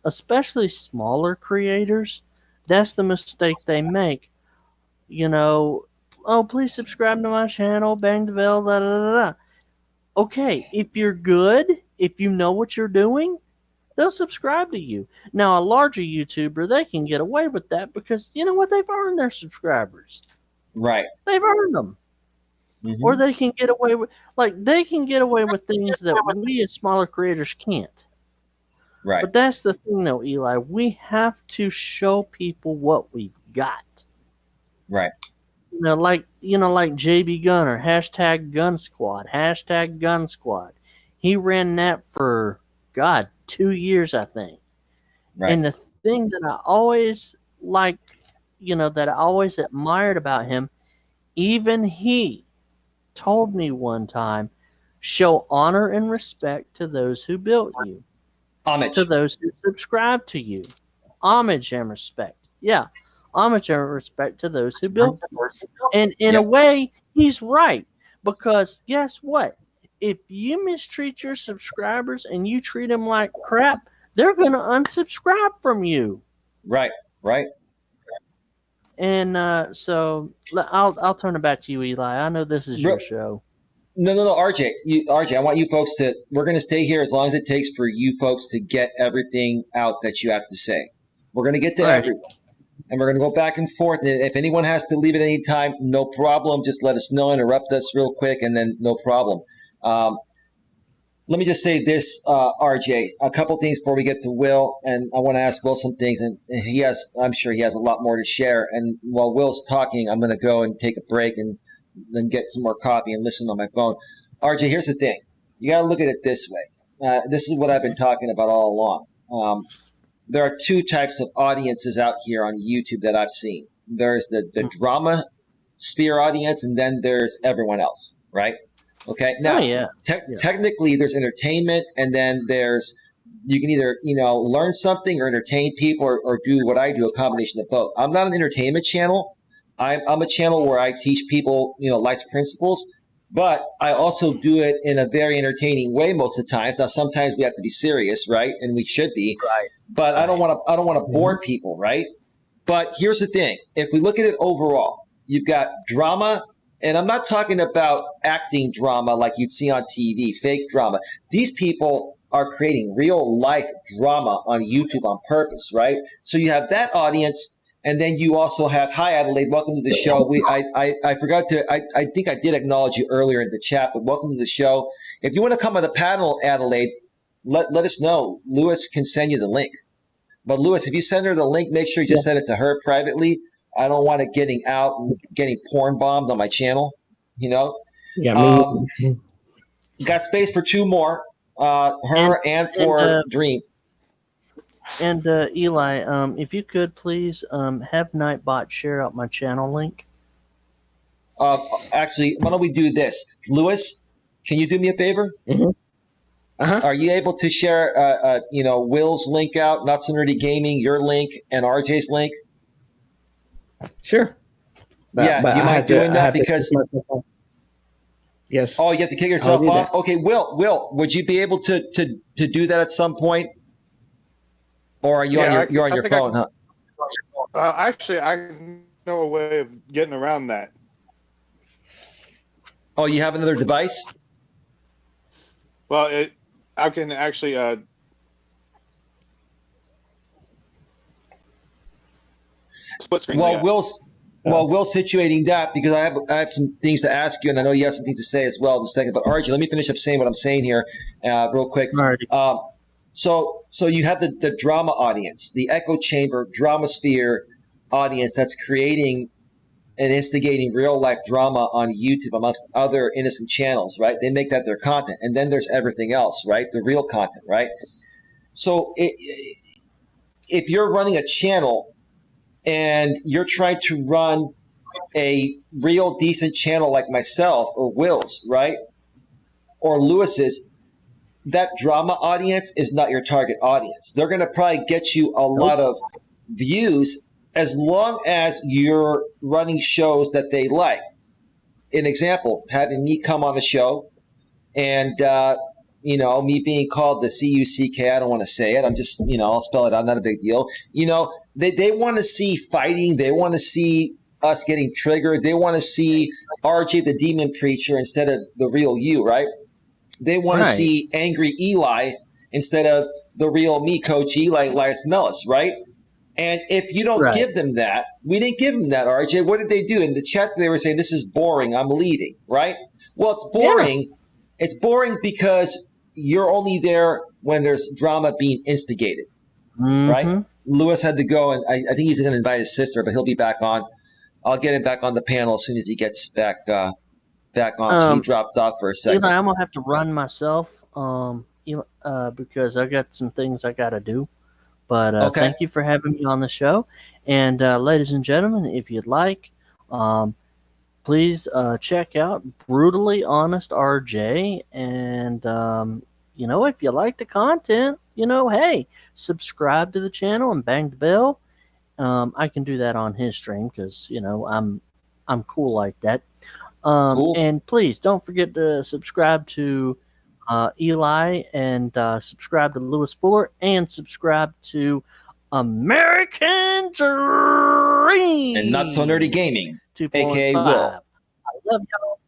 especially smaller creators, that's the mistake they make. Please subscribe to my channel, bang the bell, da da da da. Okay, if you're good, if you know what you're doing, they'll subscribe to you. Now, a larger YouTuber, they can get away with that because, you know what, they've earned their subscribers. Right. They've earned them. Mm-hmm. Or they can get away with, things that we as smaller creators can't. Right. But that's the thing, though, Eli. We have to show people what we've got. Right. Like JB Gunner, hashtag Gun Squad. He ran that for, 2 years, I think. Right. And the thing that I always that I always admired about him, even he told me one time, show honor and respect to those who built you. Homage. To those who subscribe to you. Homage and respect. Yeah. Homage and respect to those who built you. And in a way, he's right. Because guess what? If you mistreat your subscribers and you treat them like crap, they're going to unsubscribe from you. Right. And so I'll turn it back to you, Eli. I know this is your show. No, RJ. RJ, I want you folks to. We're going to stay here as long as it takes for you folks to get everything out that you have to say. We're going to get to everyone. and we're going to go back and forth. And if anyone has to leave at any time, no problem. Just let us know, interrupt us real quick, and then no problem. Let me just say this, RJ, a couple things before we get to Will, and I want to ask Will some things, and I'm sure he has a lot more to share. And while Will's talking, I'm going to go and take a break and then get some more coffee and listen on my phone. RJ, here's the thing. You got to look at it this way. This is what I've been talking about all along. There are two types of audiences out here on YouTube that I've seen. There's the drama sphere audience, and then there's everyone else, right? Okay. Now, technically, there's entertainment, and then you can either learn something or entertain people, or do what I do, a combination of both. I'm not an entertainment channel. I'm a channel where I teach people life's principles, but I also do it in a very entertaining way most of the time. Now, sometimes we have to be serious, right? And we should be. Right. But I don't want to bore people, right? But here's the thing: if we look at it overall, you've got drama. And I'm not talking about acting drama like you'd see on TV, fake drama. These people are creating real life drama on YouTube on purpose, right? So you have that audience, and then you also have, hi Adelaide, welcome to the show. I forgot to, I think I did acknowledge you earlier in the chat, but welcome to the show. If you want to come on the panel, Adelaide, let us know. Lewis can send you the link. But Lewis, if you send her the link, make sure you just send it to her privately. I don't want it getting out and getting porn bombed on my channel, Yeah, me. Got space for two more, and for Dream. And Eli, if you could please have Nightbot share out my channel link. Actually, why don't we do this? Lewis, can you do me a favor? Mm-hmm. Uh-huh. Are you able to share, Will's link out, Not So Nerdy Gaming, your link, and RJ's link? Sure. But you mind doing that because yes. Oh, you have to kick yourself off. Okay, Will, would you be able to do that at some point, or are you on your phone? Huh? Actually, I know a way of getting around that. Oh, you have another device? Well, I can actually. Split screen. Will's situating that, because I have some things to ask you, and I know you have some things to say as well in a second. But RJ, let me finish up saying what I'm saying here, real quick. So you have the drama audience, the echo chamber drama sphere audience that's creating and instigating real life drama on YouTube amongst other innocent channels, right? They make that their content, and then there's everything else, right? The real content, right? So if you're running a channel and you're trying to run a real decent channel like myself or Will's, right? Or Lewis's, that drama audience is not your target audience. They're going to probably get you a lot of views as long as you're running shows that they like. An example, having me come on a show and, me being called the C-U-C-K, I don't want to say it. I'm just, I'll spell it out, not a big deal. They want to see fighting. They want to see us getting triggered. They want to see RJ the demon preacher instead of the real you, right? They want to see angry Eli instead of the real me, Coach Eli, Elias Melas, right? And if you don't give them that, we didn't give them that, RJ. What did they do? In the chat, they were saying, this is boring. I'm leaving, right? Well, it's boring. Yeah. It's boring because you're only there when there's drama being instigated, right? Lewis had to go, and I think he's going to invite his sister, but he'll be back on. I'll get him back on the panel as soon as he gets back on. So he dropped off for a second. Eli, I'm going to have to run myself because I got some things I got to do. But thank you for having me on the show. And ladies and gentlemen, if you'd like, please check out Brutally Honest RJ. And, if you like the content, hey, subscribe to the channel and bang the bell. I can do that on his stream because, I'm cool like that. Cool. And please don't forget to subscribe to Eli and subscribe to Lewis Fuller and subscribe to American Dream and Not So Nerdy Gaming, aka Will. I love y'all.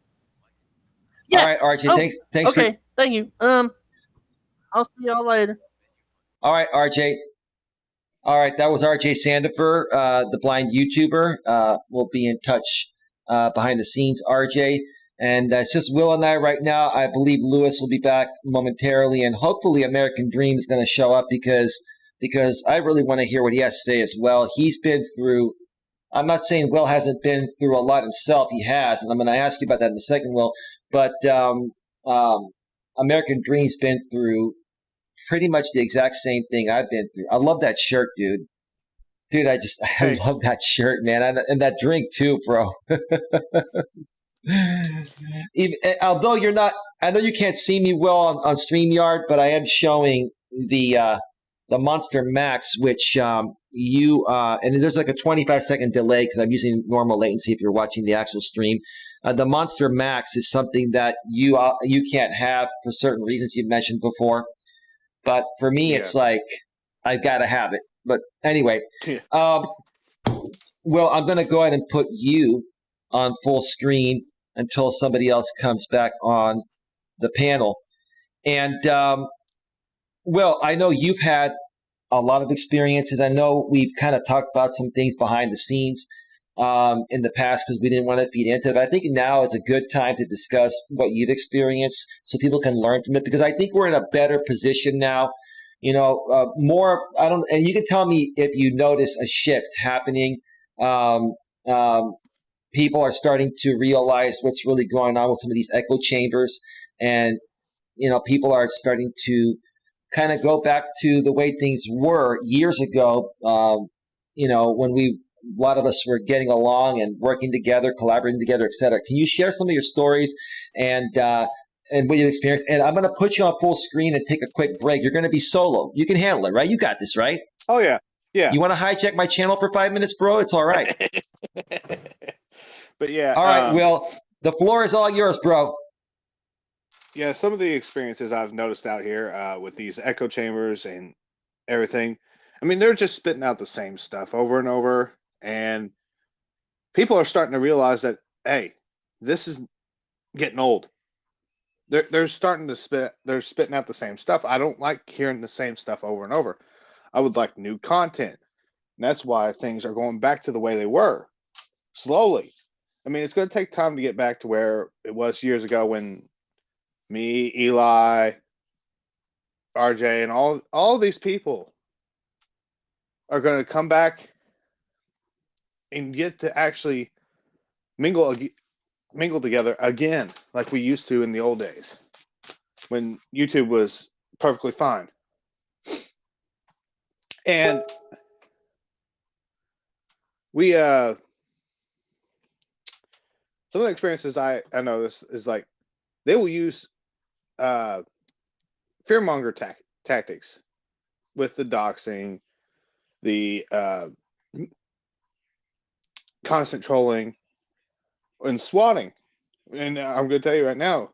Yeah. All right, RJ. Thanks. Okay, thank you. I'll see y'all later. All right, RJ. All right, that was RJ Sandifer, the blind YouTuber. We'll be in touch behind the scenes, RJ. And it's just Will and I right now. I believe Lewis will be back momentarily, and hopefully American Dream is going to show up because I really want to hear what he has to say as well. He's been through. I'm not saying Will hasn't been through a lot himself. He has, and I'm going to ask you about that in a second, Will. But American Dream's been through pretty much the exact same thing I've been through. I love that shirt, dude. Dude, I Thanks. love that shirt, man, and that drink too, bro. Although you're not, I know you can't see me well on StreamYard, but I am showing the Monster Max, which and there's like a 25-second delay because I'm using normal latency if you're watching the actual stream. The Monster Max is something that you can't have for certain reasons you've mentioned before. But for me, it's like I've got to have it. But anyway, well, I'm going to go ahead and put you on full screen until somebody else comes back on the panel. And, Will, I know you've had a lot of experiences. I know we've kind of talked about some things behind the scenes in the past because we didn't want to feed into it. But I think now is a good time to discuss what you've experienced so people can learn from it, because I think we're in a better position now. More, and you can tell me if you notice a shift happening. People are starting to realize what's really going on with some of these echo chambers, and people are starting to kind of go back to the way things were years ago. When a lot of us were getting along and working together, collaborating together, etc. Can you share some of your stories and what you experienced? And I'm going to put you on full screen and take a quick break. You're going to be solo. You can handle it, right? You got this, right? Oh yeah, yeah. You want to hijack my channel for 5 minutes, bro? It's all right. But yeah. All right, Will. The floor is all yours, bro. Yeah, some of the experiences I've noticed out here with these echo chambers and everything. I mean, they're just spitting out the same stuff over and over, and people are starting to realize that, hey, this is getting old. They're starting to spit. They're spitting out the same stuff. I don't like hearing the same stuff over and over. I would like new content. And that's why things are going back to the way they were, slowly. I mean, it's going to take time to get back to where it was years ago when me, Eli, RJ, and all these people are going to come back and get to actually mingle together again like we used to in the old days when YouTube was perfectly fine. And we some of the experiences I noticed is like they will use fearmonger tactics with the doxing, the constant trolling, and swatting. And I'm going to tell you right now,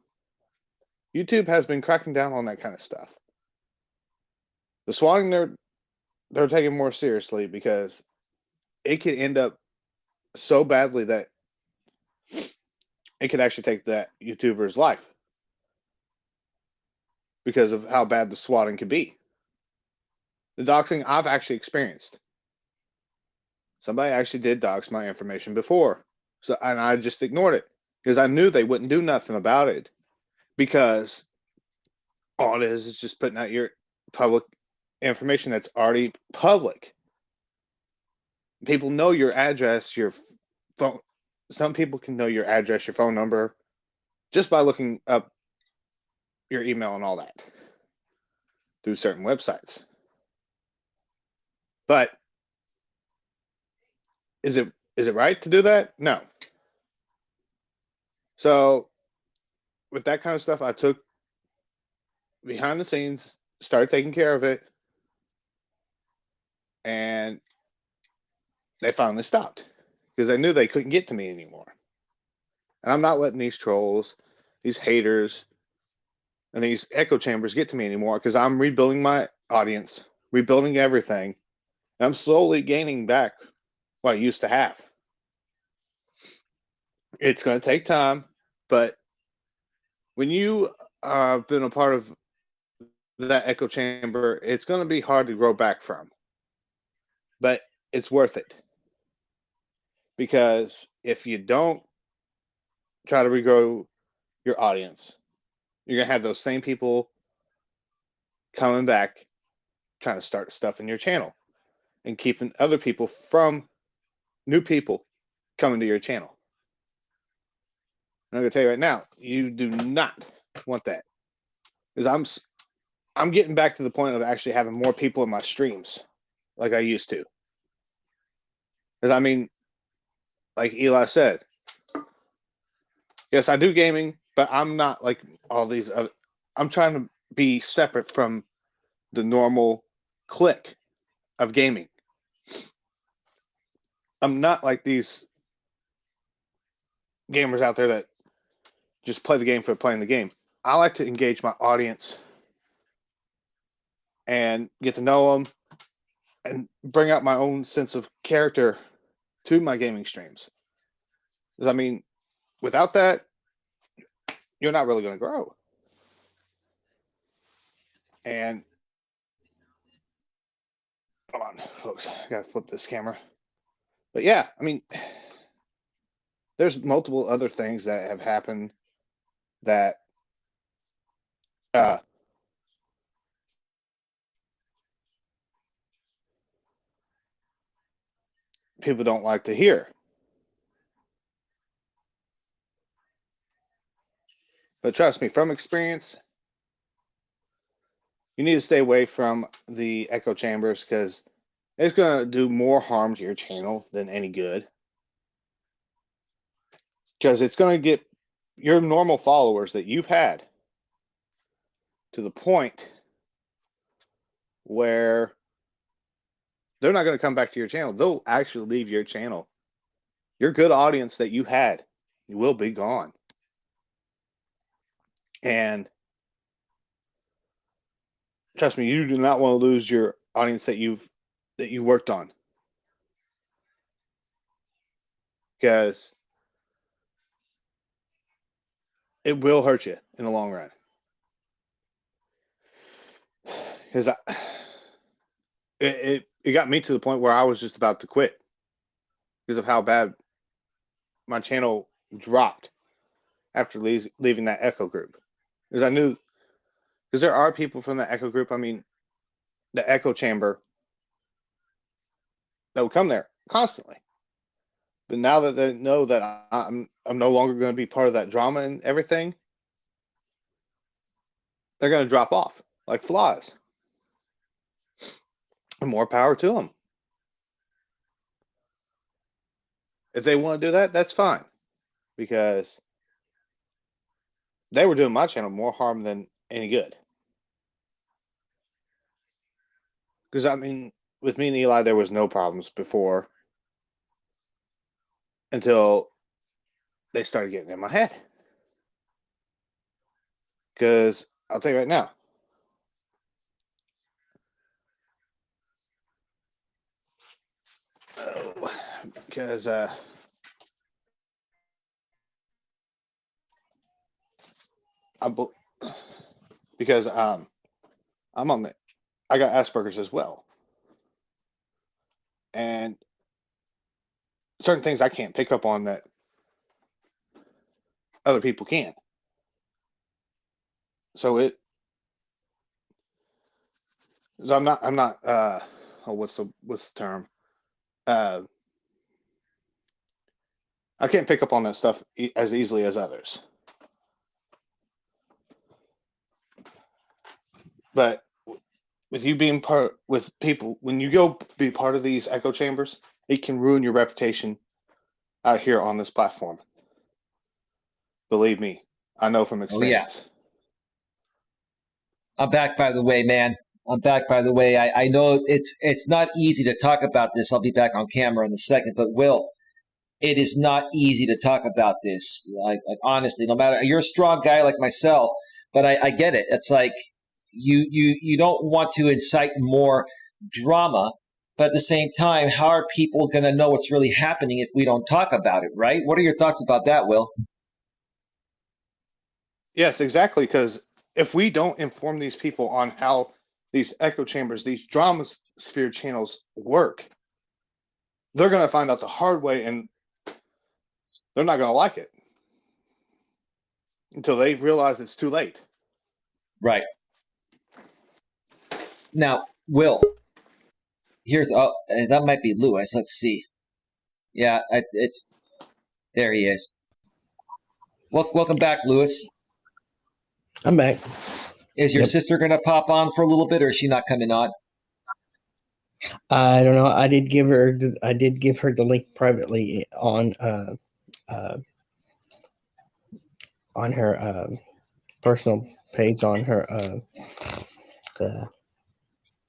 YouTube has been cracking down on that kind of stuff. The swatting they're taking more seriously because it could end up so badly that it could actually take that YouTuber's life because of how bad the swatting could be. The doxing I've actually experienced. Somebody actually did dox my information before, and I just ignored it because I knew they wouldn't do nothing about it, because all it is just putting out your public information that's already public. People know your address, your phone. Some people can know your address, your phone number, just by looking up your email and all that through certain websites. But is it right to do that? No. So with that kind of stuff, I took behind the scenes, started taking care of it, and they finally stopped because I knew they couldn't get to me anymore. And I'm not letting these trolls, these haters, and these echo chambers get to me anymore because I'm rebuilding my audience, rebuilding everything. And I'm slowly gaining back what I used to have. It's going to take time, but when you have been a part of that echo chamber, it's going to be hard to grow back from. but it's worth it. Because if you don't try to regrow your audience, you're going to have those same people coming back trying to start stuff in your channel and keeping other people from new people coming to your channel. And I'm going to tell you right now, you do not want that. Because I'm getting back to the point of actually having more people in my streams like I used to. Because I mean, like Eli said, yes, I do gaming, but I'm not like all these other. I'm trying to be separate from the normal clique of gaming. I'm not like these gamers out there that just play the game for playing the game. I like to engage my audience and get to know them and bring out my own sense of character to my gaming streams. Because I mean, without that, you're not really going to grow. And hold on, folks, I got to flip this camera. But yeah, I mean, there's multiple other things that have happened that people don't like to hear. But trust me, from experience, you need to stay away from the echo chambers because it's going to do more harm to your channel than any good. Because it's going to get your normal followers that you've had to the point where they're not going to come back to your channel. They'll actually leave your channel. Your good audience that you had will be gone. And trust me, you do not want to lose your audience that you worked on. Because it will hurt you in the long run. Because it got me to the point where I was just about to quit because of how bad my channel dropped after leaving that echo group. Because I knew, because there are people from the echo group, I mean, the echo chamber, that would come there constantly. But now that they know that I'm no longer going to be part of that drama and everything, they're going to drop off like flies. And more power to them. If they want to do that, that's fine. Because they were doing my channel more harm than any good. Because, I mean, with me and Eli, there was no problems before until they started getting in my head. Because I'll tell you right now, because I'm on the, I got Asperger's as well, and certain things I can't pick up on that other people can. So I'm not what's the term? I can't pick up on that stuff as easily as others. But with you being with people, when you go be part of these echo chambers, it can ruin your reputation out here on this platform. Believe me, I know from experience. Oh, yeah. I'm back, by the way, man. I'm back, by the way. I know it's not easy to talk about this. I'll be back on camera in a second. But, Will, it is not easy to talk about this. Like honestly, no matter, you're a strong guy like myself, but I get it. It's like you don't want to incite more drama, but at the same time, how are people going to know what's really happening if we don't talk about it, right? What are your thoughts about that, Will? Yes, exactly. Because if we don't inform these people on how these echo chambers, these drama sphere channels work, they're going to find out the hard way, and they're not going to like it until they realize it's too late. Right. Now, Will, that might be Lewis. Let's see. Yeah, there he is. Welcome back, Lewis. I'm back. Is your sister going to pop on for a little bit, or is she not coming on? I don't know. I did give her the link privately on her personal page on her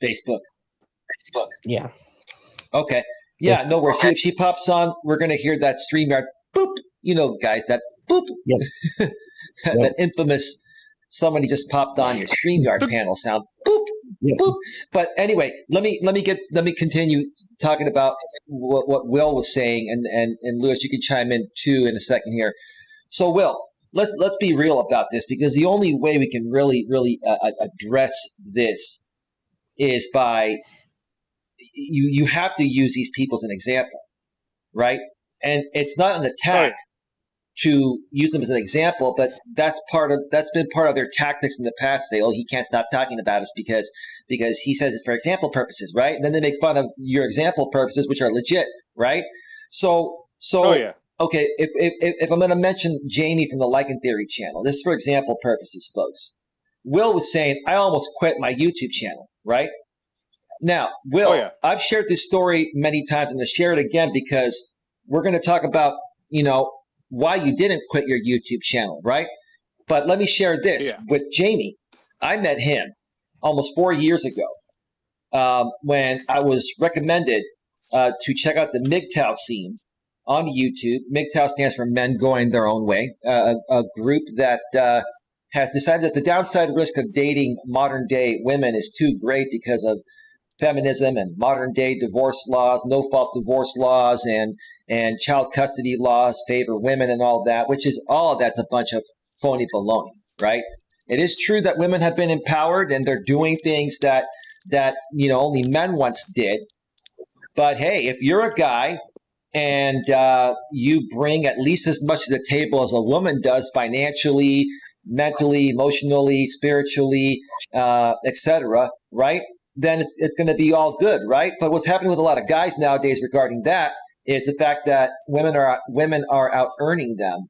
Facebook. Yeah. Okay. Yeah, no worries. If she pops on, we're going to hear that StreamYard boop. You know, guys, that boop. Yep. That infamous somebody just popped on your StreamYard panel sound. Boop. Yep. Boop. But anyway, let me continue talking about what Will was saying, and Lewis, you can chime in too in a second here. So Will, let's be real about this, because the only way we can really address this is by you have to use these people as an example, right? And it's not an attack to use them as an example, but that's been part of their tactics in the past. Say, oh, he can't stop talking about us because he says it's for example purposes, right? And then they make fun of your example purposes, which are legit, right? So okay, if I'm going to mention Jamie from the Lycan Theory channel, this is for example purposes, folks. Will was saying, I almost quit my YouTube channel, right? Now, Will, I've shared this story many times. I'm going to share it again because we're going to talk about, why you didn't quit your YouTube channel, right? But let me share this with Jamie. I met him almost 4 years ago when I was recommended to check out the MGTOW scene on YouTube. MGTOW stands for Men Going Their Own Way, a group that has decided that the downside risk of dating modern day women is too great because of feminism and modern day divorce laws, no fault divorce laws, and child custody laws favor women and all that, that's a bunch of phony baloney, right? It is true that women have been empowered and they're doing things that only men once did. But hey, if you're a guy and you bring at least as much to the table as a woman does financially, mentally, emotionally, spiritually, etc., right? Then it's going to be all good, right? But what's happening with a lot of guys nowadays regarding that is the fact that women are out earning them,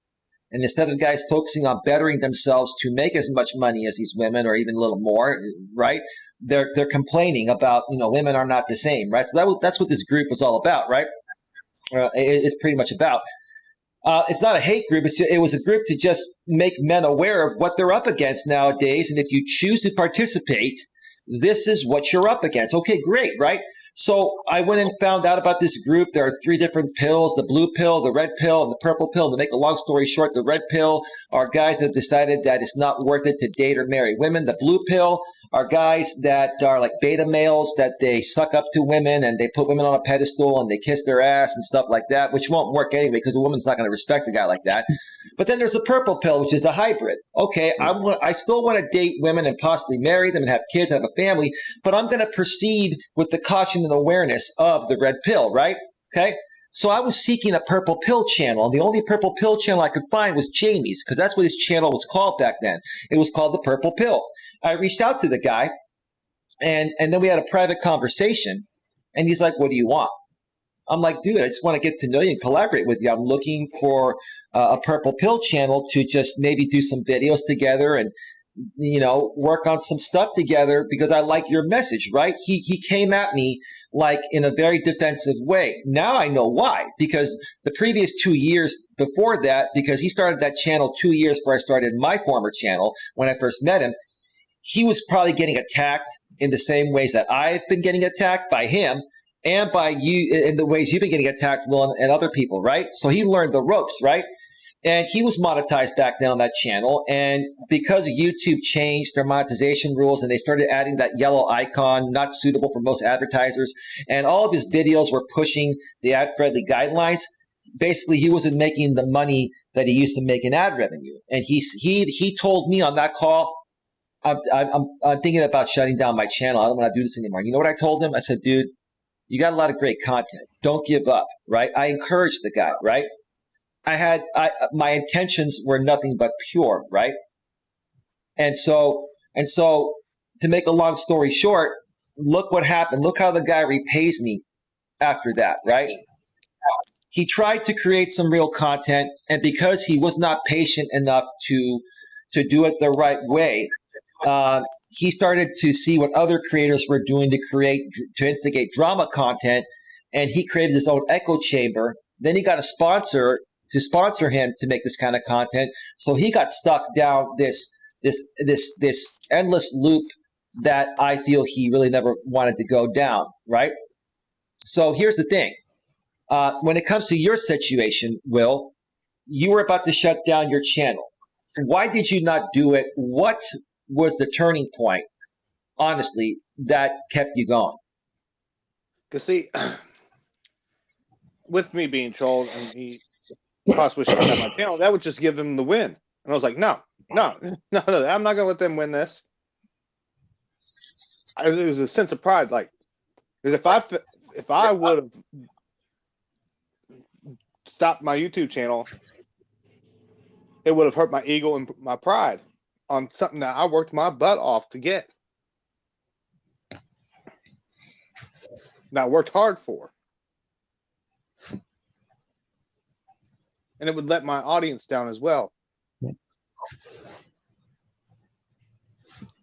and instead of guys focusing on bettering themselves to make as much money as these women, or even a little more, right? They're complaining about women are not the same, right? So that's what this group was all about, right? It's pretty much about. It's not a hate group. It was a group to just make men aware of what they're up against nowadays, and if you choose to participate, this is what you're up against. Okay, great, right? So I went and found out about this group. There are 3 different pills: the blue pill, the red pill, and the purple pill. To make a long story short, the red pill are guys that have decided that it's not worth it to date or marry women. The blue pill are guys that are like beta males, that they suck up to women and they put women on a pedestal and they kiss their ass and stuff like that, which won't work anyway because a woman's not going to respect a guy like that. But then there's the purple pill, which is the hybrid. Okay, I still want to date women and possibly marry them and have kids, have a family, but I'm going to proceed with the caution and awareness of the red pill, right? Okay, so I was seeking a purple pill channel, and the only purple pill channel I could find was Jamie's, because that's what his channel was called back then. It was called the Purple Pill. I reached out to the guy, and then we had a private conversation, and he's like, "What do you want?" I'm like, "Dude, I just want to get to know you and collaborate with you. I'm looking for a purple pill channel to just maybe do some videos together and work on some stuff together because I like your message," right? He came at me like in a very defensive way. Now I know why, because the previous 2 years before that, because he started that channel 2 years before I started my former channel when I first met him, he was probably getting attacked in the same ways that I've been getting attacked by him and by you in the ways you've been getting attacked, Will, and other people, right? So he learned the ropes, right? And he was monetized back then on that channel. And because YouTube changed their monetization rules and they started adding that yellow icon, not suitable for most advertisers, and all of his videos were pushing the ad-friendly guidelines, basically he wasn't making the money that he used to make in ad revenue. And he told me on that call, I'm thinking about shutting down my channel. I don't want to do this anymore. You know what I told him? I said, dude, You got a lot of great content. Don't give up, right? I encouraged the guy, right? My intentions were nothing but pure, right? And so to make a long story short, look what happened. Look how the guy repays me after that, right? He tried to create some real content, and because he was not patient enough to do it the right way, he started to see what other creators were doing to instigate drama content, and he created his own echo chamber. Then he got a sponsor to sponsor him to make this kind of content, so he got stuck down this endless loop that I feel he really never wanted to go down, right? So here's the thing. When it comes to your situation, Will, you were about to shut down your channel. Why did you not do it? What was the turning point, honestly, that kept you going? Because see, with me being trolled and me possibly shutting down my channel, that would just give them the win. And I was like, no, I'm not going to let them win this. It was a sense of pride, like, because if I would have stopped my YouTube channel, it would have hurt my ego and my pride on something that I worked my butt off to get. That I worked hard for. And it would let my audience down as well.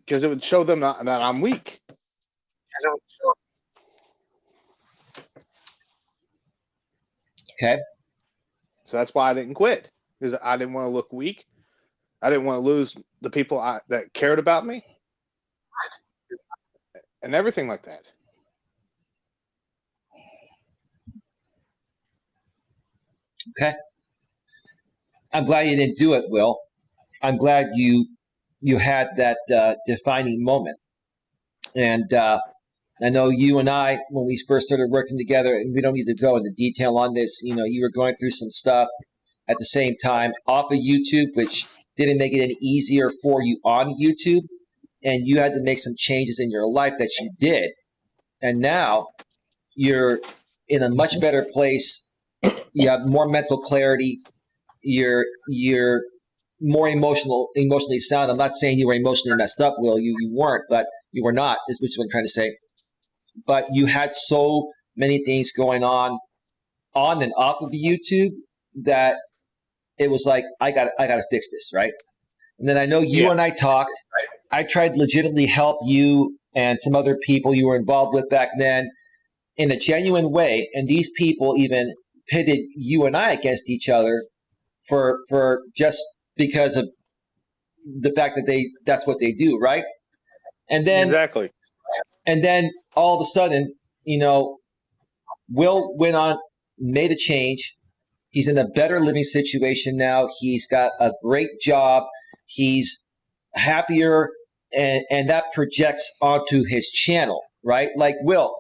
Because it would show them that I'm weak. Okay. So that's why I didn't quit, because I didn't want to look weak. I didn't want to lose the people that cared about me and everything like that. Okay. I'm glad you didn't do it, Will. I'm glad you had that defining moment. And I know you and I, when we first started working together, and we don't need to go into detail on this, you were going through some stuff at the same time off of YouTube, which didn't make it any easier for you on YouTube. And you had to make some changes in your life that you did. And now you're in a much better place. You have more mental clarity. You're more emotionally sound. I'm not saying you were emotionally messed up, Will. You weren't, but you were not, is what I'm trying to say. But you had so many things going on and off of YouTube that it was like, I got to fix this, right? And then I know you and I talked. I tried to legitimately help you and some other people you were involved with back then in a genuine way. And these people even pitted you and I against each other for just because of the fact that that's what they do, right? And then exactly. And then all of a sudden, Will went on, made a change. He's in a better living situation now. He's got a great job. He's happier, and that projects onto his channel, right? Like, Will,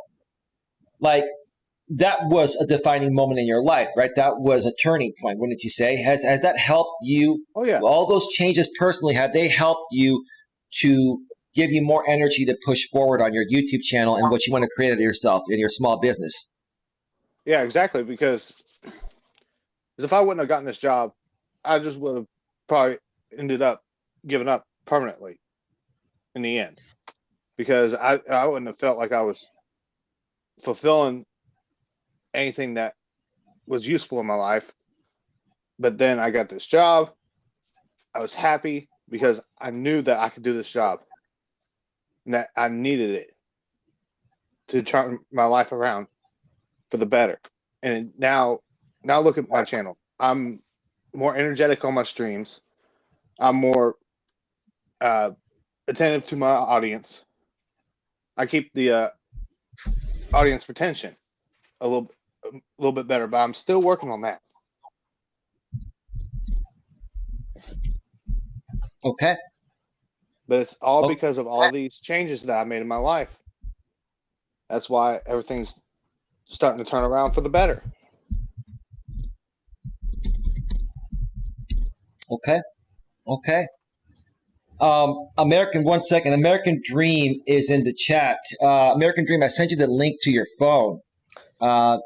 like, that was a defining moment in your life, right? That was a turning point, wouldn't you say? Has that helped you? Oh, yeah. All those changes personally, have they helped you to give you more energy to push forward on your YouTube channel and what you want to create of yourself in your small business? Yeah, exactly. Because if I wouldn't have gotten this job, I just would have probably ended up giving up permanently in the end, because I wouldn't have felt like I was fulfilling anything that was useful in my life. But then I got this job. I was happy because I knew that I could do this job and that I needed it to turn my life around for the better. And now look at my channel. I'm more energetic on my streams. I'm more attentive to my audience. I keep the audience retention a little bit better, but I'm still working on that. Okay. But it's all because of all these changes that I made in my life. That's why everything's starting to turn around for the better. Okay. American Dream is in the chat. American Dream, I sent you the link to your phone. why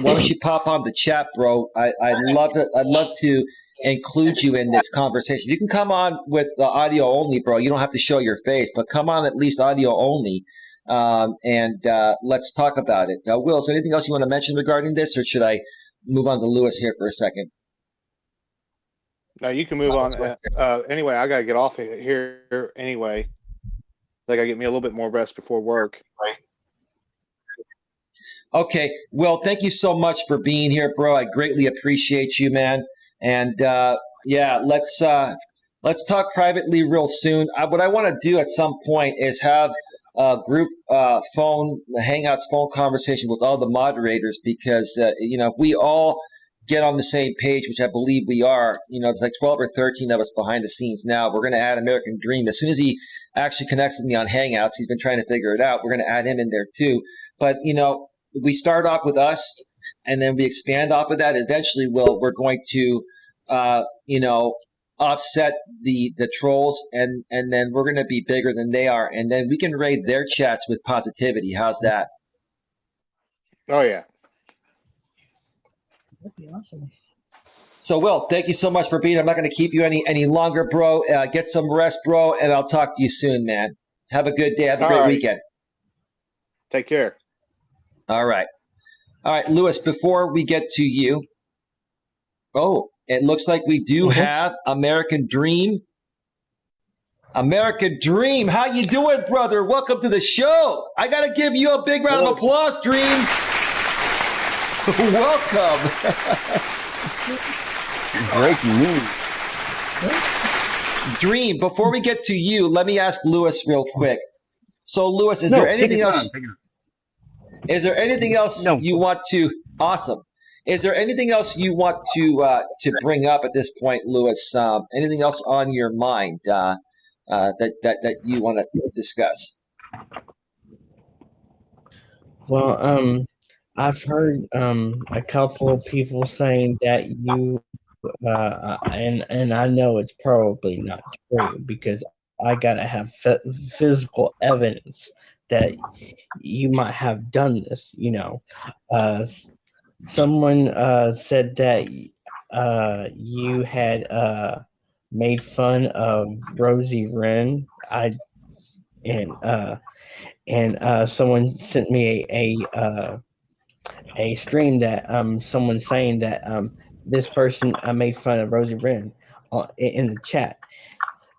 don't you pop on the chat, bro? I'd love to include you in this conversation. You can come on with audio only, bro. You don't have to show your face, but come on at least audio only, and let's talk about it. Will, is there anything else you want to mention regarding this, or should I move on to Lewis here for a second? No, you can move on. Anyway, I gotta get off of here anyway. I gotta get me a little bit more rest before work. Okay, Will, thank you so much for being here, bro. I greatly appreciate you, man. And yeah, let's talk privately real soon. What I want to do at some point is have a group Hangouts phone conversation with all the moderators, because if we all get on the same page, which I believe we are, it's like 12 or 13 of us behind the scenes now. We're going to add American Dream. As soon as he actually connects with me on Hangouts, he's been trying to figure it out. We're going to add him in there too. But, we start off with us, and then we expand off of that. Eventually, we're going to, offset the trolls, and then we're going to be bigger than they are. And then we can raid their chats with positivity. How's that? Oh, yeah. That'd be awesome. So, Will, thank you so much for being here. I'm not going to keep you any longer, bro. Get some rest, bro, and I'll talk to you soon, man. Have a good day. Have a great weekend. Take care. All right, Lewis, before we get to you, it looks like we do have American Dream. American Dream, how you doing, brother? Welcome to the show. I got to give you a big round of applause, Dream. Welcome. Breaking news. Dream, before we get to you, let me ask Lewis real quick. So, Lewis, is there anything else? Is there anything else you want to? Awesome. Is there anything else you want to bring up at this point, Lewis? Anything else on your mind that you want to discuss? Well, I've heard a couple of people saying that you, and I know it's probably not true, because I gotta have physical evidence that you might have done this. Someone said that you had made fun of Rosie Wren. Someone sent me a stream that someone saying that this person made fun of Rosie Wren in the chat.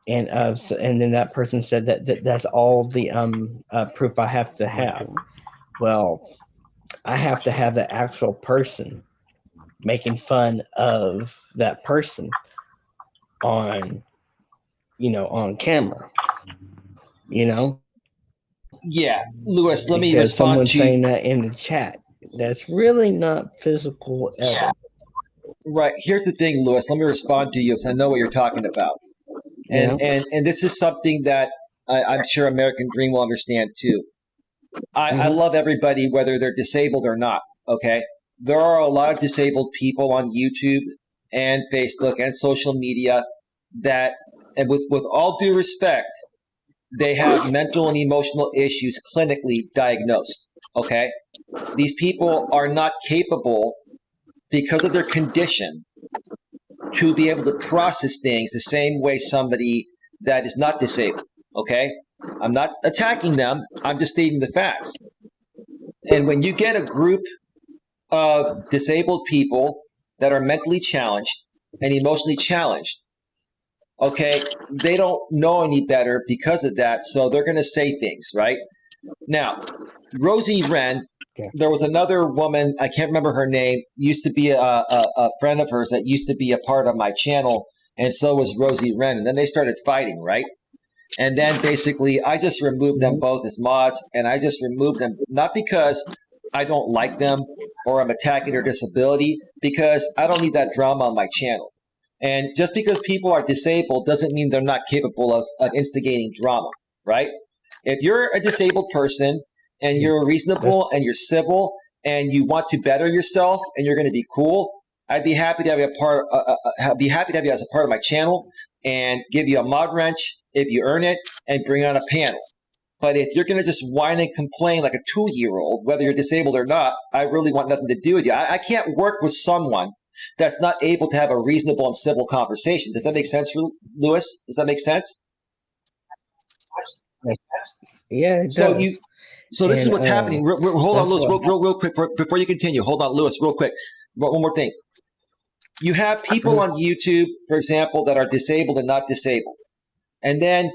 And then that person said that's all the proof I have to have. Well, I have to have the actual person making fun of that person on camera. Yeah, Lewis, let me because respond someone to saying that in the chat. That's really not physical evidence. Right. Here's the thing, Lewis. Let me respond to you, because I know what you're talking about. And this is something that I'm sure American Dream will understand too. I love everybody, whether they're disabled or not, okay? There are a lot of disabled people on YouTube and Facebook and social media that, and with all due respect, they have mental and emotional issues clinically diagnosed, okay? These people are not capable, because of their condition, to be able to process things the same way somebody that is not disabled, okay? I'm not attacking them. I'm just stating the facts. And when you get a group of disabled people that are mentally challenged and emotionally challenged, okay, they don't know any better because of that, so they're going to say things, right? Now, Rosie Wren, there was another woman, I can't remember her name, used to be a friend of hers that used to be a part of my channel, and so was Rosie Wren. And then they started fighting, right? And then basically I just removed them both as mods, and I just removed them not because I don't like them or I'm attacking their disability, because I don't need that drama on my channel. And just because people are disabled doesn't mean they're not capable of instigating drama, right? If you're a disabled person and you're reasonable and you're civil and you want to better yourself and you're going to be cool, I'd be happy to have you as a part of my channel and give you a mod wrench if you earn it and bring on a panel. But if you're going to just whine and complain like a 2-year-old, whether you're disabled or not, I really want nothing to do with you. I can't work with someone that's not able to have a reasonable and civil conversation. Does that make sense, Lewis? Does that make sense? Yeah, it does. So this is what's happening. Hold on, Lewis, real quick before you continue. Hold on, Lewis, real quick. One more thing. You have people on YouTube, for example, that are disabled and not disabled, and then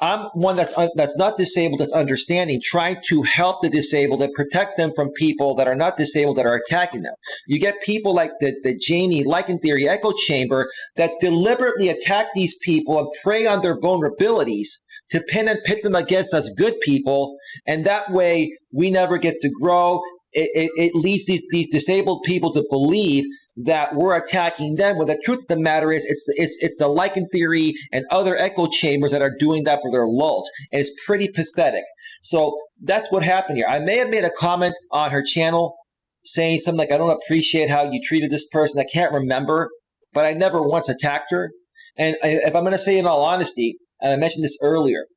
I'm one that's not disabled, that's understanding, trying to help the disabled and protect them from people that are not disabled that are attacking them. You get people like the Jamie Lycan Theory echo chamber that deliberately attack these people and prey on their vulnerabilities to pin and pit them against us good people, and that way we never get to grow. It leads these disabled people to believe that we're attacking them, when the truth of the matter is it's the Lycan Theory and other echo chambers that are doing that for their lulz, and it's pretty pathetic. So that's what happened here. I may have made a comment on her channel saying something like, I don't appreciate how you treated this person. I can't remember, but I never once attacked her. And if I'm going to say in all honesty, and I mentioned this earlier,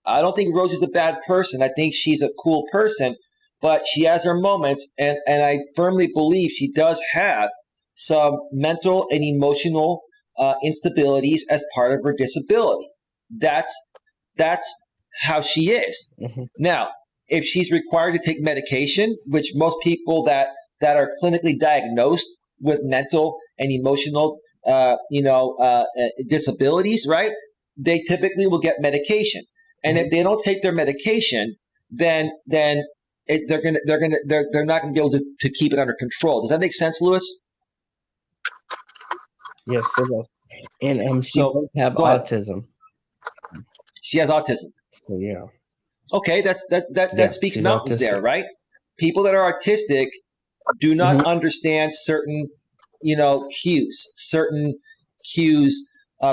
I don't think Rosie's a bad person. I think she's a cool person, but she has her moments, and I firmly believe she does have some mental and emotional instabilities as part of her disability. That's how she is. Mm-hmm. Now, if she's required to take medication, which most people that are clinically diagnosed with mental and emotional disabilities, right? They typically will get medication, and if they don't take their medication, then they're not going to be able to keep it under control. Does that make sense, Lewis? Yes, it does. And she does have autism. She has autism. So, yeah. Okay, that speaks mountains autistic. There, right? People that are artistic do not understand certain, cues,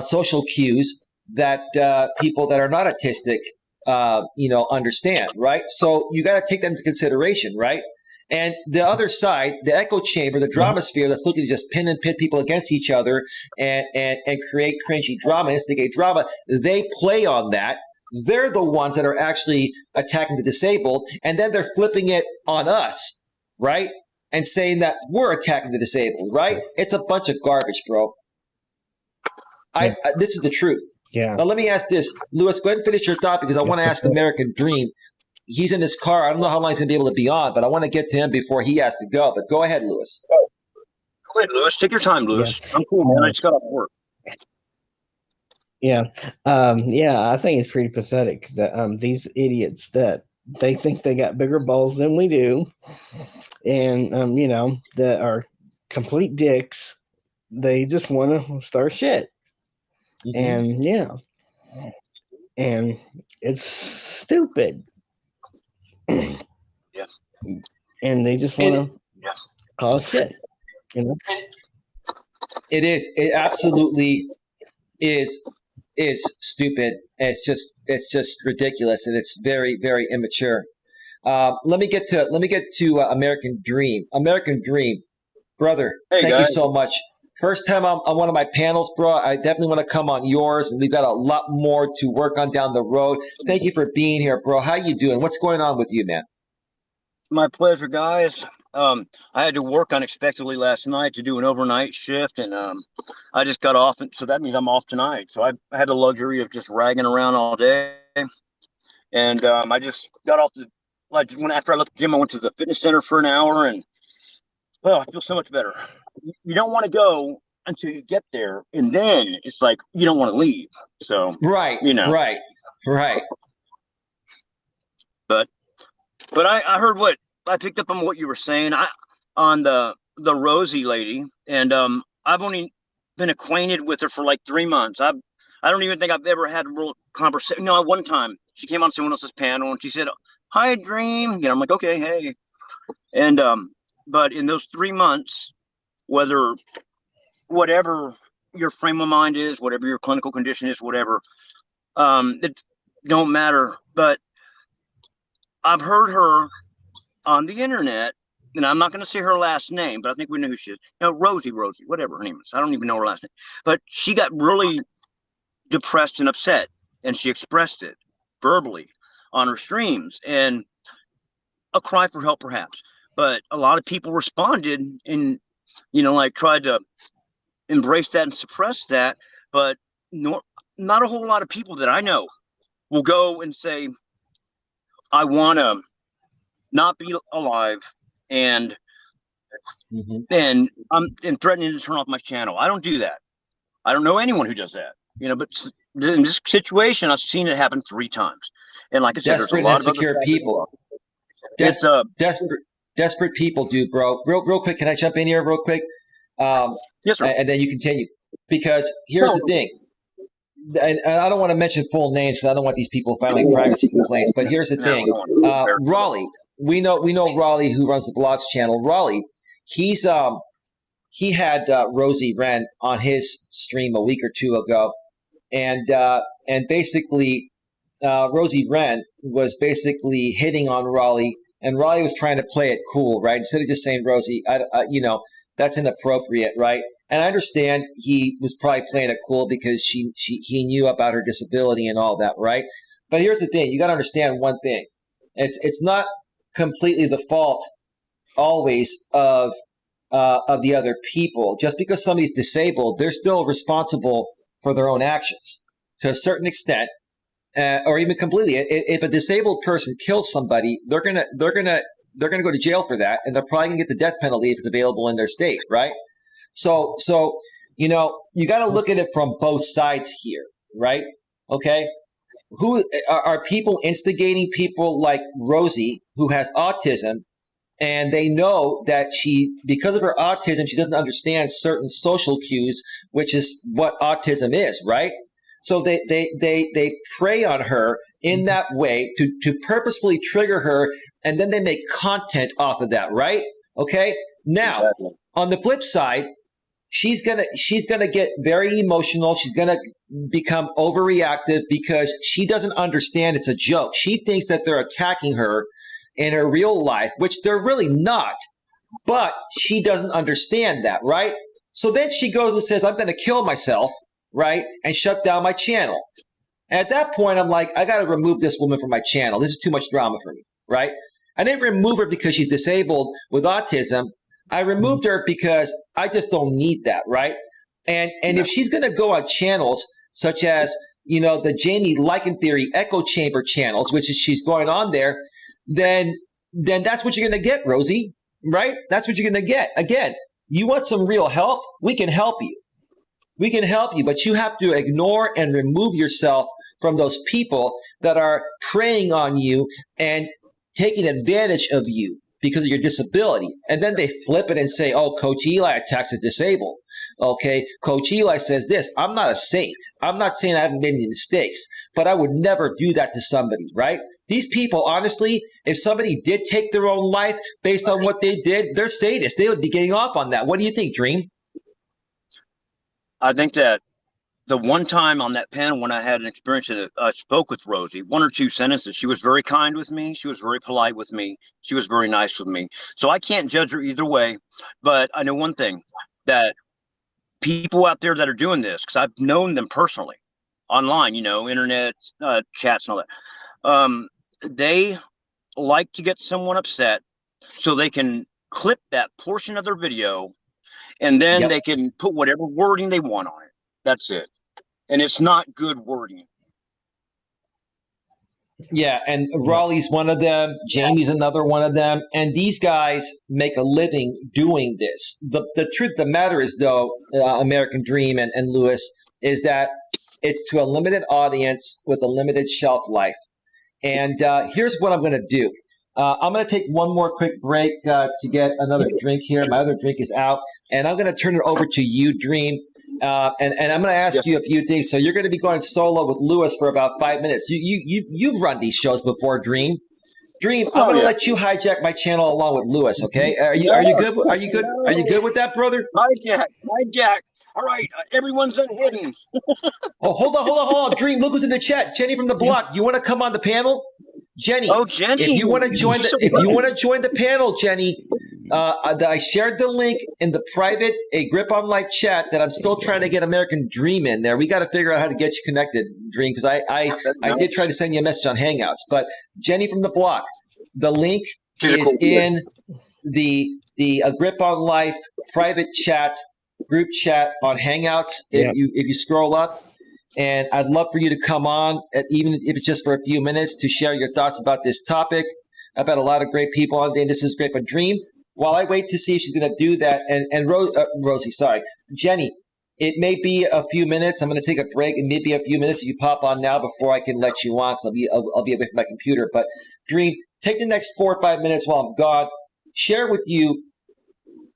social cues that people that are not autistic, understand, right? So you got to take that into consideration, right? And the other side, the echo chamber, the drama sphere that's looking to just pin and pit people against each other and create cringy drama, instigate drama, they play on that. They're the ones that are actually attacking the disabled, and then they're flipping it on us, right? And saying that we're attacking the disabled, right? It's a bunch of garbage, bro. This is the truth. Yeah. Now, let me ask this. Lewis, go ahead and finish your thought, because I want to ask American Dream. He's in his car. I don't know how long he's going to be able to be on, but I want to get to him before he has to go. But go ahead, Lewis. Go ahead, Lewis. Take your time, Lewis. Yeah. I'm cool, man. I just got off work. Yeah. I think it's pretty pathetic that these idiots that they think they got bigger balls than we do, and, that are complete dicks. They just want to start shit. Mm-hmm. And it's stupid. Yeah. And they just want to cause shit. It is. It absolutely is stupid. It's just ridiculous, and it's very, very immature. Let me get to American Dream. American Dream, brother. Hey, thank guys. you so much. First time on one of my panels, bro. I definitely want to come on yours, and we've got a lot more to work on down the road. Thank you for being here, bro. How you doing? What's going on with you, man? My pleasure, guys. I had to work unexpectedly last night to do an overnight shift, and I just got off, so that means I'm off tonight. So I had the luxury of just ragging around all day, and I just got off after I left the gym, I went to the fitness center for an hour, and I feel so much better. You don't want to go until you get there, and then it's like you don't want to leave. So right. But I heard what I picked up on what you were saying. On the Rosie lady, and I've only been acquainted with her for like 3 months. I don't even think I've ever had a real conversation. No, one time she came on someone else's panel and she said, "Hi, Dream." I'm like, okay, hey. And but in those 3 months, whatever your frame of mind is, whatever your clinical condition is, whatever, it don't matter. But I've heard her on the internet, and I'm not going to say her last name, but I think we know who she is. Rosie, whatever her name is. I don't even know her last name. But she got really depressed and upset, and she expressed it verbally. on her streams, and a cry for help perhaps. But a lot of people responded and, like tried to embrace that and suppress that. But not a whole lot of people that I know will go and say, I want to not be alive and and threatening to turn off my channel. I don't do that. I don't know anyone who does that. But in this situation, I've seen it happen 3 times. And like I said, desperate there's a lot and insecure of people. It's Desperate people, dude, bro. Real quick, can I jump in here real quick? Yes, sir. And then you continue. Because here's the thing. And I don't want to mention full names because I don't want these people filing privacy complaints. But here's the thing. Raleigh, we know Raleigh, who runs the blogs channel. Raleigh, he had Rosie Wren on his stream a week or 2 ago, and basically Rosie Wren was basically hitting on Raleigh, and Raleigh was trying to play it cool, right? Instead of just saying, Rosie, that's inappropriate, right? And I understand he was probably playing it cool because he knew about her disability and all that, right? But here's the thing: you got to understand one thing. It's not completely the fault always of the other people. Just because somebody's disabled, they're still responsible for their own actions to a certain extent, or even completely. If a disabled person kills somebody, they're gonna go to jail for that, and they're probably gonna get the death penalty if it's available in their state, right? So you got to look at it from both sides here, right? Okay. Who are people instigating people like Rosie, who has autism, and they know that because of her autism, she doesn't understand certain social cues, which is what autism is, right? So they prey on her in that way to purposefully trigger her, and then they make content off of that, right? Okay. Now, on the flip side, she's gonna get very emotional. She's gonna become overreactive because she doesn't understand it's a joke. She thinks that they're attacking her in her real life, which they're really not. But she doesn't understand that, right? So then she goes and says, I'm going to kill myself, right? And shut down my channel. And at that point, I'm like, I got to remove this woman from my channel. This is too much drama for me, right? I didn't remove her because she's disabled with autism. I removed her because I just don't need that, right? And if she's going to go on channels such as, the Jamie Lycan Theory echo chamber channels, which is she's going on there, then that's what you're going to get, Rosie, right? That's what you're going to get. Again, you want some real help? We can help you. We can help you, but you have to ignore and remove yourself from those people that are preying on you and taking advantage of you because of your disability. And then they flip it and say, oh, Coach Eli attacks the disabled. Okay, Coach Eli says this. I'm not a saint. I'm not saying I haven't made any mistakes, but I would never do that to somebody, right? These people, honestly, if somebody did take their own life based on what they did, they're sadists. They would be getting off on that. What do you think, Dream? I think that the one time on that panel when I had an experience that I spoke with Rosie, 1 or 2 sentences, she was very kind with me. She was very polite with me. She was very nice with me. So I can't judge her either way. But I know one thing, that people out there that are doing this, because I've known them personally, online, internet chats and all that. They like to get someone upset so they can clip that portion of their video, and then they can put whatever wording they want on it. That's it. And it's not good wording. Yeah, and Raleigh's one of them. Jamie's another one of them. And these guys make a living doing this. The truth of the matter is, though, American Dream and Lewis, is that it's to a limited audience with a limited shelf life. And here's what I'm going to do. I'm going to take one more quick break to get another drink here. My other drink is out. And I'm going to turn it over to you, Dream. And I'm going to ask you a few things. So you're going to be going solo with Lewis for about 5 minutes. You've run these shows before, Dream. Dream, I'm going to let you hijack my channol along with Lewis. Okay? Are you good? Are you good? Are you good with that, brother? Hijack. All right, everyone's unhidden. Oh, hold on. Dream, look who's in the chat. Jenny from the block. You want to come on the panel? Jenny. Oh, Jenny. If you want to join the panel, Jenny, I shared the link in the private A Grip on Life chat that I'm still trying to get American Dream in there. We got to figure out how to get you connected, Dream, because I did try to send you a message on Hangouts. But Jenny from the block, the link is in the A Grip on Life private chat, group chat on Hangouts. If you scroll up. And I'd love for you to come on, even if it's just for a few minutes, to share your thoughts about this topic. I've had a lot of great people on there, and this is great. But Dream, while I wait to see if she's going to do that, and Rosie, sorry, Jenny, it may be a few minutes. I'm going to take a break. It may be a few minutes if you pop on now before I can let you on, because I'll be away from my computer. But Dream, take the next 4 or 5 minutes while I'm gone. Share with you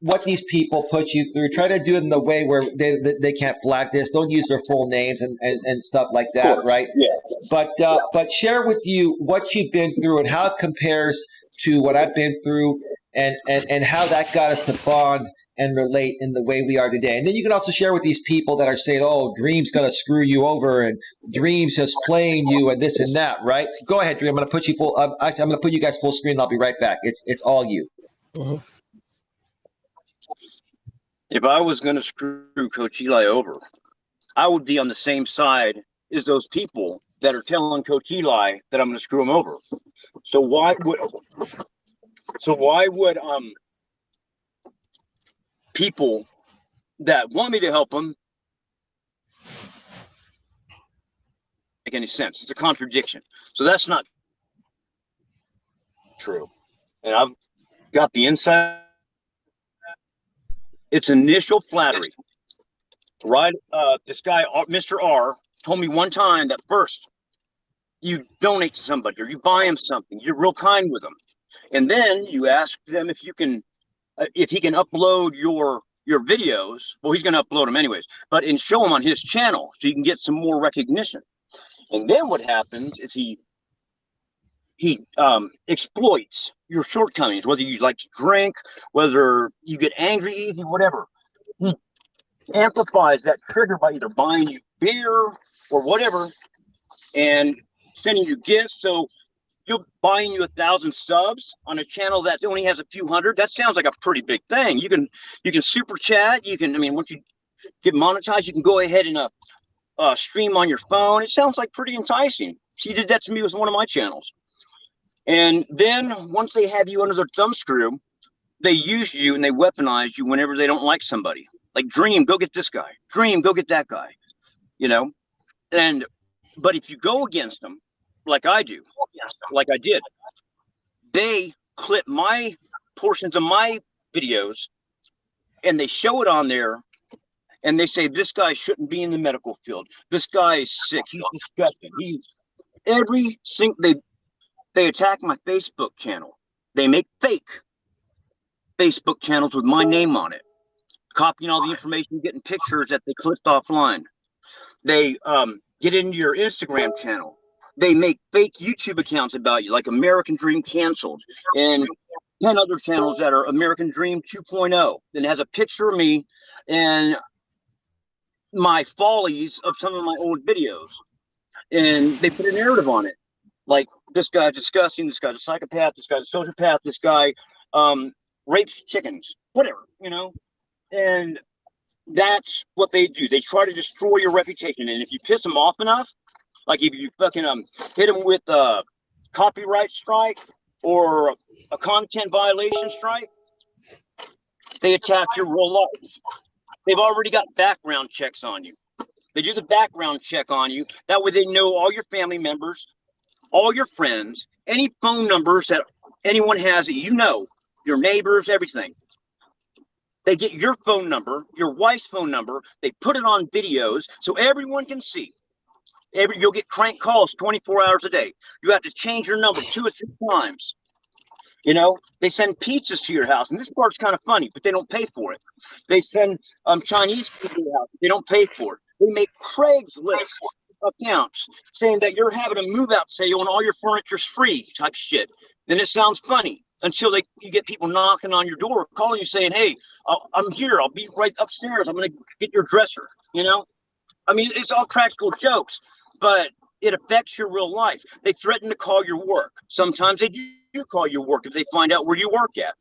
what these people put you through. Try to do it in the way where they can't flag this. Don't use their full names and stuff like that, right? Yeah. But share with you what you've been through and how it compares to what I've been through and how that got us to bond and relate in the way we are today. And then you can also share with these people that are saying, oh, Dream's going to screw you over and Dream's just playing you and this and that, right? Go ahead, Dream. I'm going to put you full. I'm going to put you guys full screen. And I'll be right back. It's all you. Mm-hmm. If I was going to screw Coach Eli over, I would be on the same side as those people that are telling Coach Eli that I'm going to screw him over. So why would people that want me to help them make any sense? It's a contradiction. So that's not true. And I've got the inside. It's initial flattery, right? This guy, Mr. R, told me one time that first you donate to somebody or you buy him something. You're real kind with them, and then you ask them if you can, if he can upload your videos. Well, he's going to upload them anyways, but and show them on his channel so you can get some more recognition. And then what happens is he exploits your shortcomings, whether you like to drink, whether you get angry easy, whatever. He amplifies that trigger by either buying you beer or whatever and sending you gifts. So you're buying you 1,000 subs on a channel that only has a few hundred. That sounds like a pretty big thing. You can super chat. You can, I mean, once you get monetized, you can go ahead and stream on your phone. It sounds like pretty enticing. She did that to me with one of my channels. And then once they have you under their thumb screw, they use you and they weaponize you whenever they don't like somebody. Like, Dream, go get this guy. Dream, go get that guy. You know? But if you go against them, like I do, like I did, they clip my portions of my videos and they show it on there and they say, this guy shouldn't be in the medical field. This guy is sick. He's disgusting. They attack my Facebook channel. They make fake Facebook channels with my name on it, copying all the information, getting pictures that they clipped offline. They get into your Instagram channel. They make fake YouTube accounts about you, like American Dream Canceled, and 10 other channels that are American Dream 2.0. Then has a picture of me and my follies of some of my old videos. And they put a narrative on it. Like, this guy's disgusting, this guy's a psychopath, this guy's a sociopath, this guy rapes chickens, whatever, you know? And that's what they do. They try to destroy your reputation. And if you piss them off enough, like if you fucking hit them with a copyright strike or a content violation strike, they attack your real life. They've already got background checks on you. They do the background check on you. That way they know all your family members, all your friends, any phone numbers that anyone has that you know, your neighbors, everything. They get your phone number, your wife's phone number. They put it on videos so everyone can see. You'll get crank calls 24 hours a day. You have to change your number 2 or 3 times. You know, they send pizzas to your house, and this part's kind of funny, but they don't pay for it. They send Chinese food to your house. They don't pay for it. They make Craigslist accounts saying that you're having a move-out sale and all your furniture's free type shit. Then it sounds funny until you get people knocking on your door, calling you saying, hey, I'm here. I'll be right upstairs. I'm going to get your dresser, you know? I mean, it's all practical jokes, but it affects your real life. They threaten to call your work. Sometimes they do call your work if they find out where you work at.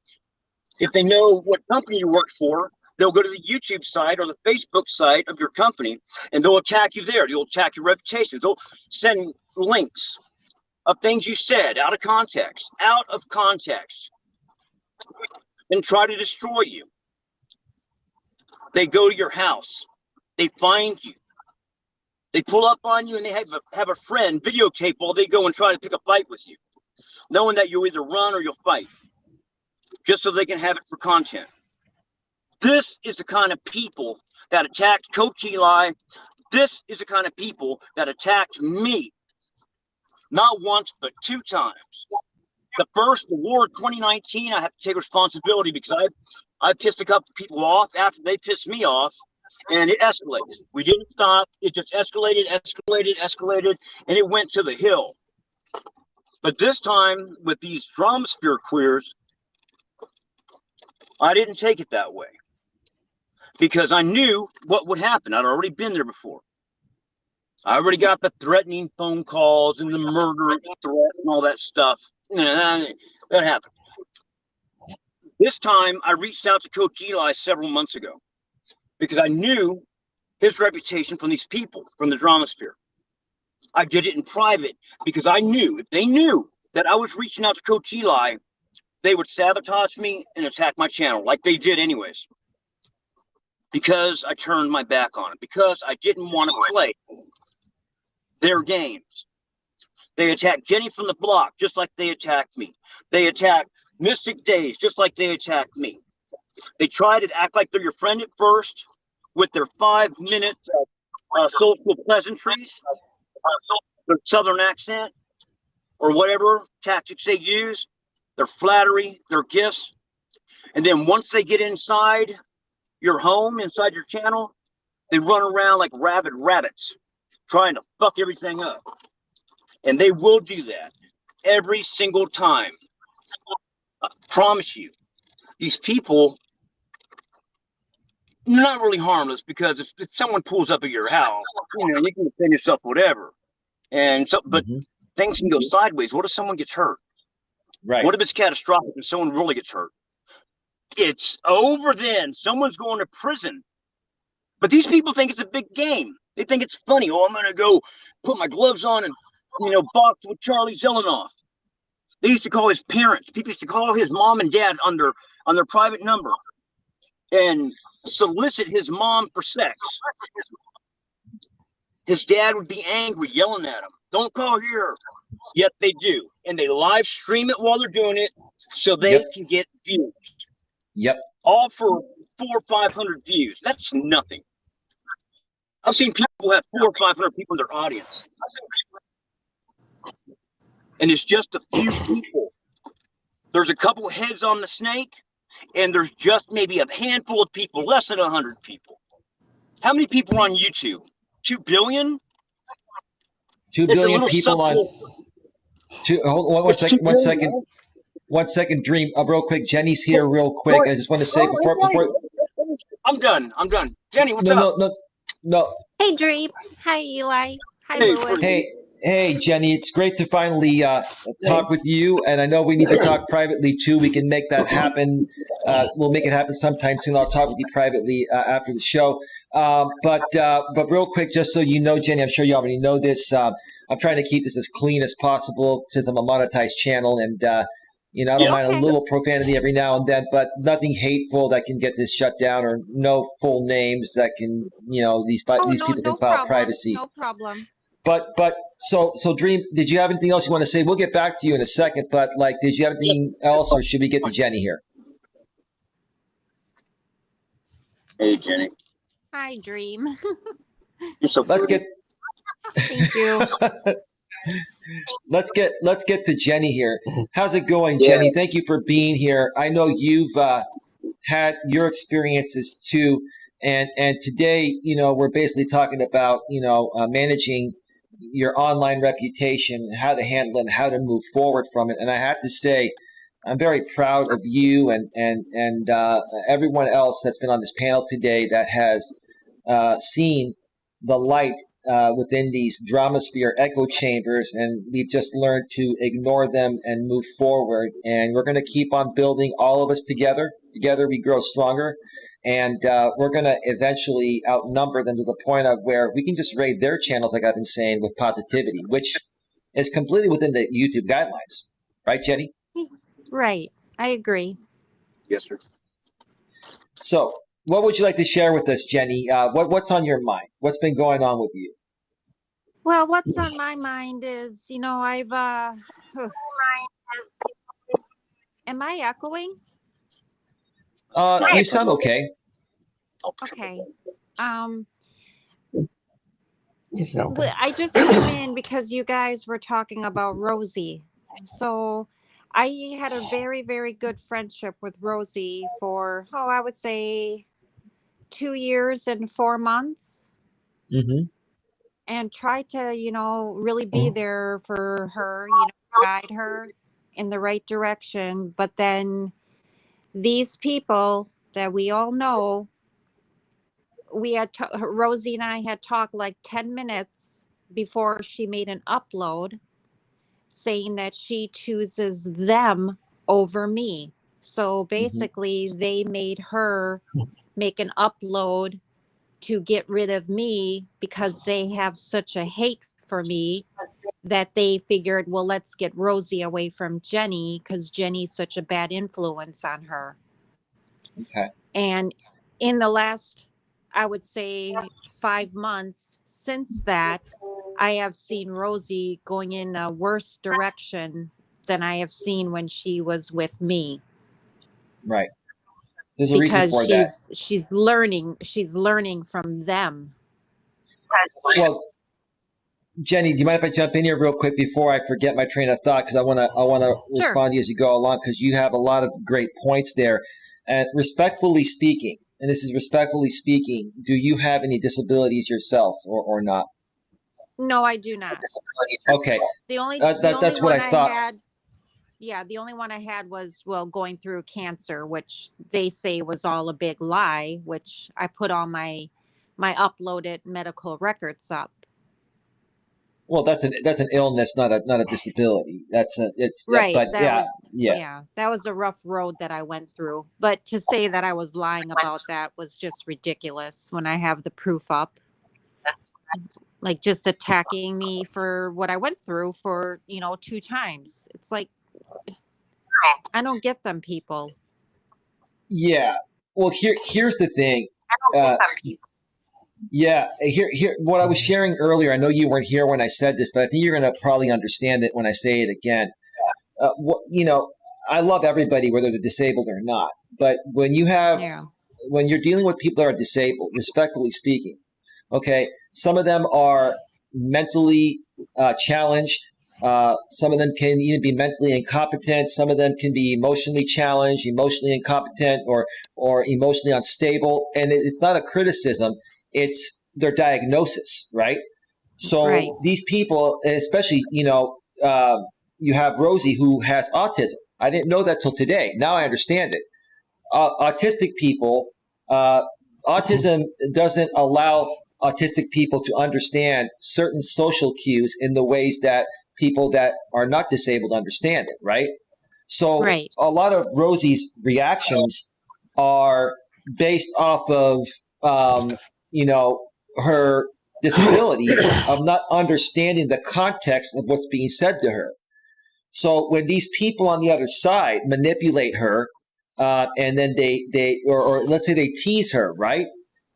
If they know what company you work for, they'll go to the YouTube site or the Facebook site of your company, and they'll attack you there. They'll attack your reputation. They'll send links of things you said out of context, and try to destroy you. They go to your house. They find you. They pull up on you, and they have a friend videotape while they go and try to pick a fight with you, knowing that you'll either run or you'll fight, just so they can have it for content. This is the kind of people that attacked Coach Eli. This is the kind of people that attacked me, not once, but 2 times. The first award 2019, I have to take responsibility because I pissed a couple people off after they pissed me off, and it escalated. We didn't stop. It just escalated, and it went to the hill. But this time, with these drama spear queers, I didn't take it that way because I knew what would happen. I'd already been there before. I already got the threatening phone calls and the murder threat and all that stuff. That happened. This time, I reached out to Coach Eli several months ago because I knew his reputation from these people, from the drama sphere. I did it in private because I knew if they knew that I was reaching out to Coach Eli, they would sabotage me and attack my channel like they did anyways. Because I turned my back on it, because I didn't want to play their games. They attacked Jenny from the block just like they attacked me. They attacked Mystic Days just like they attacked me. They try to act like they're your friend at first with their 5 minutes of social pleasantries, their southern accent, or whatever tactics they use, their flattery, their gifts. And then once they get inside your home, inside your channel, they run around like rabid rabbits trying to fuck everything up. And they will do that every single time. I promise you. These people, they're not really harmless because if someone pulls up at your house, you can defend yourself, whatever. And so, but things can go sideways. What if someone gets hurt? Right. What if it's catastrophic and someone really gets hurt? It's over then. Someone's going to prison. But these people think it's a big game. They think it's funny. Oh, I'm going to go put my gloves on and, box with Charlie Zelenoff. They used to call his parents. People used to call his mom and dad on their private number and solicit his mom for sex. His dad would be angry, yelling at him. Don't call here. Yet they do. And they live stream it while they're doing it so they can get views. Yep. All for 400 or 500 views. That's nothing. I've seen people have 400 or 500 people in their audience. And it's just a few people. There's a couple heads on the snake, and there's just maybe a handful of people, less than 100 people. How many people are on YouTube? 2 billion? 2 billion people on. Hold on, one second, Dream. Real quick, Jenny's here. Real quick, I just want to say before. I'm done. Jenny, what's up? No. Hey, Dream. Hi, Eli. Hi, Lewis. Hey, Jenny. It's great to finally talk with you. And I know we need to talk privately too. We can make that happen. We'll make it happen sometime soon. I'll talk with you privately after the show. But real quick, just so you know, Jenny, I'm sure you already know this. I'm trying to keep this as clean as possible since I'm a monetized channel, and I don't mind a little profanity every now and then, but nothing hateful that can get this shut down, or no full names that can, these people can file privacy. No problem. But so Dream, did you have anything else you want to say? We'll get back to you in a second, but did you have anything else, or should we get to Jenny here? Hey, Jenny. Hi, Dream. You're so Let's pretty. Thank you. Let's get to Jenny here. How's it going, Jenny? Thank you for being here. I know you've had your experiences too, and today, we're basically talking about managing your online reputation, how to handle it, and how to move forward from it. And I have to say, I'm very proud of you and everyone else that's been on this panel today that has seen the light within these drama sphere echo chambers, and we've just learned to ignore them and move forward. And we're going to keep on building, all of us together, Together we grow stronger, and we're going to eventually outnumber them to the point of where we can just raid their channels, like I've been saying, with positivity, which is completely within the YouTube guidelines. Right, Jenny? Right. I agree. Yes, sir. So what would you like to share with us, Jenny? What's on your mind? What's been going on with you? Well, what's on my mind is, I've am I echoing? You sound okay. Okay. It's okay. I just came in because you guys were talking about Rosie. So I had a very, very good friendship with Rosie for, I would say 2 years and 4 months, Mm-hmm. and tried to, really be there for her, guide her in the right direction. But then these people that we all know, Rosie and I had talked like 10 minutes before she made an upload saying that she chooses them over me. So basically, they made her make an upload to get rid of me because they have such a hate for me that they figured, well, let's get Rosie away from Jenny because Jenny's such a bad influence on her. Okay. And in the last, I would say, 5 months since that, I have seen Rosie going in a worse direction than I have seen when she was with me. Right. There's a reason Because for that. she's learning from them. Well, Jenny, do you mind if I jump in here real quick before I forget my train of thought? Because I want to Sure. respond to you as you go along, because you have a lot of great points there. And respectfully speaking, and this is respectfully speaking, do you have any disabilities yourself or not? No, I do not. Okay. The only That's what one I thought. had, the only one I had was, going through cancer, which they say was all a big lie, which I put all my uploaded medical records up. Well, that's an illness, not a disability. Right. But yeah. That was a rough road that I went through. But to say that I was lying about that was just ridiculous when I have the proof up. Like just attacking me for what I went through for, 2 times. It's like, I don't get them, people. Yeah. Well, here's the thing. Yeah, here. What I was sharing earlier, I know you weren't here when I said this, but I think you're going to probably understand it when I say it again. I love everybody, whether they're disabled or not. But when you're dealing with people that are disabled, respectfully speaking, okay, some of them are mentally challenged. Some of them can even be mentally incompetent. Some of them can be emotionally challenged, emotionally incompetent, or emotionally unstable. And it's not a criticism. It's their diagnosis, right? So Right. these people, especially, you have Rosie who has autism. I didn't know that till today. Now I understand it. Autistic people, autism doesn't allow autistic people to understand certain social cues in the ways that people that are not disabled understand it, right? So Right. a lot of Rosie's reactions are based off of, her disability of not understanding the context of what's being said to her. So when these people on the other side manipulate her, and then or let's say they tease her, right?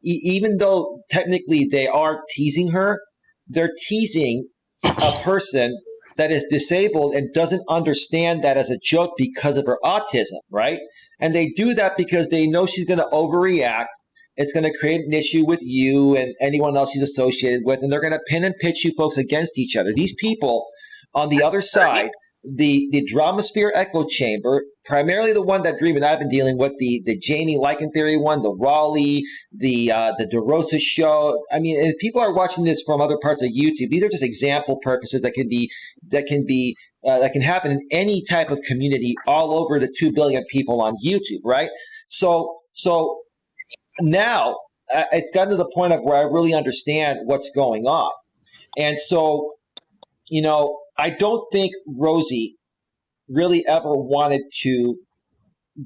Even though technically they are teasing her, they're teasing a person that is disabled and doesn't understand that as a joke because of her autism, right? And they do that because they know she's going to overreact. It's going to create an issue with you and anyone else she's associated with, and they're going to pin and pitch you folks against each other. These people on the other side, the drama sphere echo chamber, primarily the one that Dream and I've been dealing with, the Jamie Lycan theory one, the Raleigh, the DeRosa show. I mean, if people are watching this from other parts of YouTube, these are just example purposes that can happen in any type of community all over the 2 billion people on YouTube, right? So now it's gotten to the point of where I really understand what's going on. And so, I don't think Rosie really ever wanted to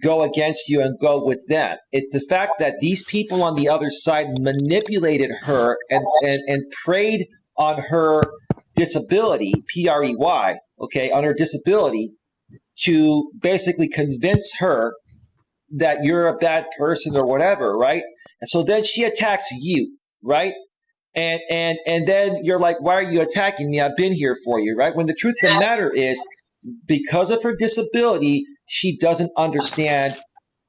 go against you and go with them. It's the fact that these people on the other side manipulated her and preyed on her disability, Prey, okay, on her disability, to basically convince her that you're a bad person or whatever, right? And so then she attacks you, right? And then you're like, why are you attacking me? I've been here for you, right? When the truth of the matter is, because of her disability, she doesn't understand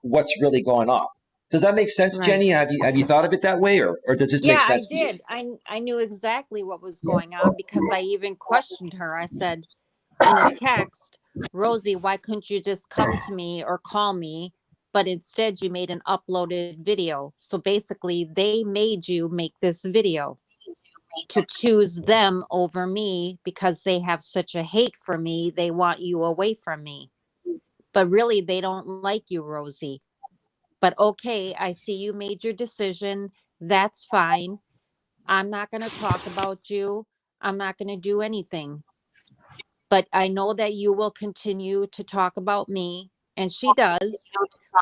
what's really going on. Does that make sense, Right. Jenny? Have you thought of it that way, or does this make sense to you? Yeah, I did. I knew exactly what was going on because I even questioned her. I said in a text, Rosie, why couldn't you just come to me or call me? But instead you made an uploaded video. So basically they made you make this video to choose them over me because they have such a hate for me. They want you away from me. But really, they don't like you, Rosie. But okay, I see you made your decision. That's fine. I'm not going to talk about you. I'm not going to do anything. But I know that you will continue to talk about me. And she does.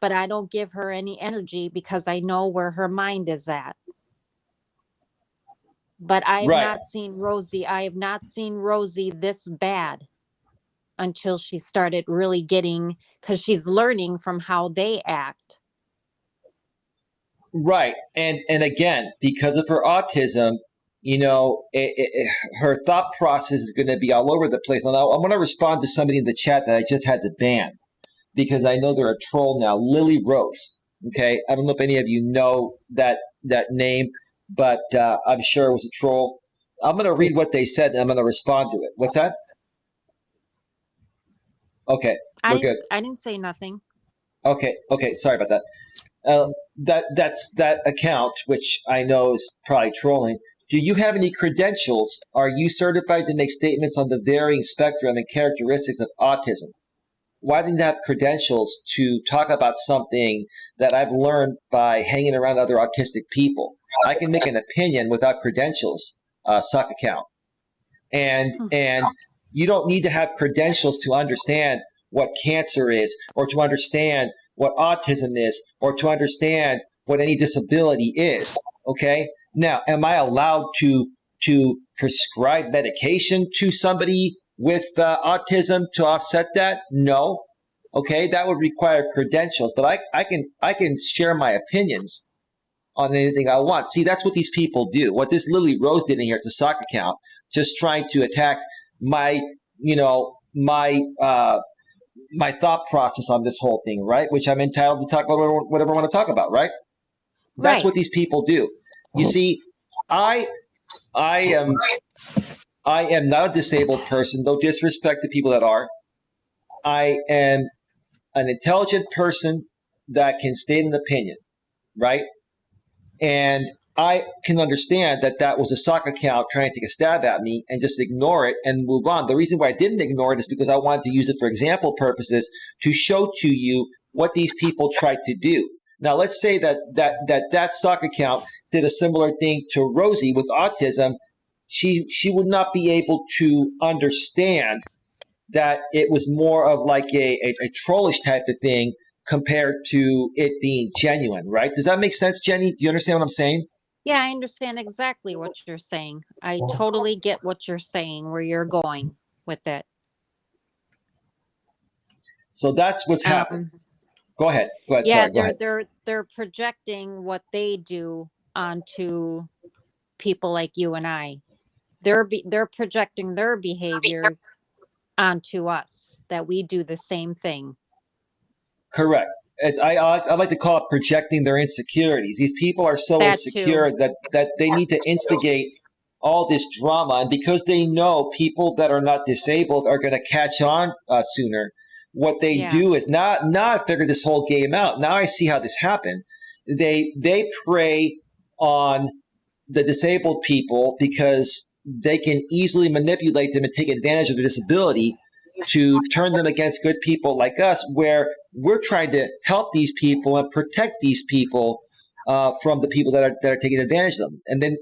But I don't give her any energy because I know where her mind is at. But I have Right. not seen Rosie. I have not seen Rosie this bad until she started really getting, because she's learning from how they act. Right. And again, because of her autism, her thought process is going to be all over the place. And I want to respond to somebody in the chat that I just had to ban because I know they're a troll now. Lily Rose. Okay. I don't know if any of you know that name, but I'm sure it was a troll. I'm going to read what they said and I'm going to respond to it. What's that? Okay. We're good. I didn't say nothing. Okay. Sorry about that. That's that account, which I know is probably trolling. Do you have any credentials? Are you certified to make statements on the varying spectrum and characteristics of autism? Why didn't you have credentials to talk about something that I've learned by hanging around other autistic people? I can make an opinion without credentials, suck account. And you don't need to have credentials to understand what cancer is or to understand what autism is or to understand what any disability is. Okay. Now, am I allowed to prescribe medication to somebody with autism to offset that? No. Okay. That would require credentials, but I can share my opinions on anything I want. See, that's what these people do. What this Lily Rose did in here, it's a sock account, just trying to attack my thought process on this whole thing, right? Which I'm entitled to talk about whatever I want to talk about, right? That's what these people do. You see, I am not a disabled person, no disrespect to people that are. I am an intelligent person that can state an opinion, right? And I can understand that was a sock account trying to take a stab at me and just ignore it and move on. The reason why I didn't ignore it is because I wanted to use it for example purposes to show to you what these people tried to do. Now, let's say that sock account did a similar thing to Rosie with autism. She would not be able to understand that it was more of like a trollish type of thing compared to it being genuine, right? Does that make sense, Jenny? Do you understand what I'm saying? Yeah, I understand exactly what you're saying. I totally get what you're saying, where you're going with it. So that's what's happened. Go ahead. Yeah, Sorry, go ahead. They're projecting what they do onto people like you and I. They're projecting their behaviors onto us, that we do the same thing. Correct. I like to call it projecting their insecurities. These people are so insecure that they need to instigate all this drama. And because they know people that are not disabled are going to catch on sooner, what they do is now I figured this whole game out. Now I see how this happened. They prey on the disabled people because they can easily manipulate them and take advantage of their disability to turn them against good people like us, where we're trying to help these people and protect these people from the people that are taking advantage of them. And then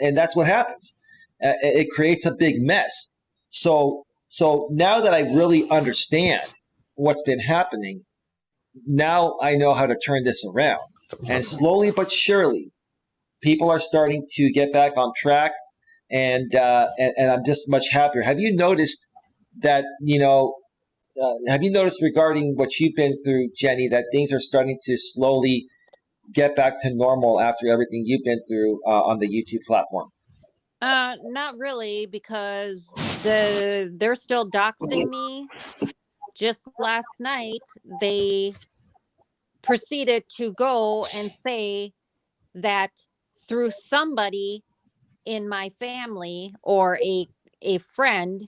and that's what happens. It creates a big mess. So now that I really understand what's been happening, now I know how to turn this around. And slowly but surely, people are starting to get back on track, and I'm just much happier. Have you noticed that, have you noticed regarding what you've been through, Jenny, that things are starting to slowly get back to normal after everything you've been through on the YouTube platform? Not really, because they're still doxing me. Just last night, they proceeded to go and say that through somebody in my family or a friend,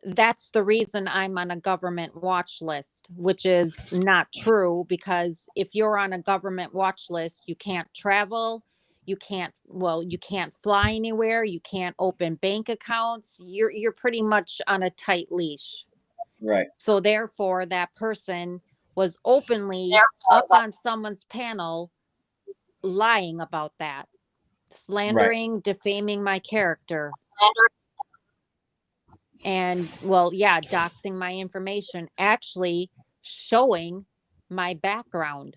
that's the reason I'm on a government watch list, which is not true, because if you're on a government watch list, you can't travel, you can't fly anywhere, you can't open bank accounts, you're pretty much on a tight leash. Right. So therefore that person was openly up on someone's panel lying about that, slandering, defaming my character. And doxing my information, actually showing my background,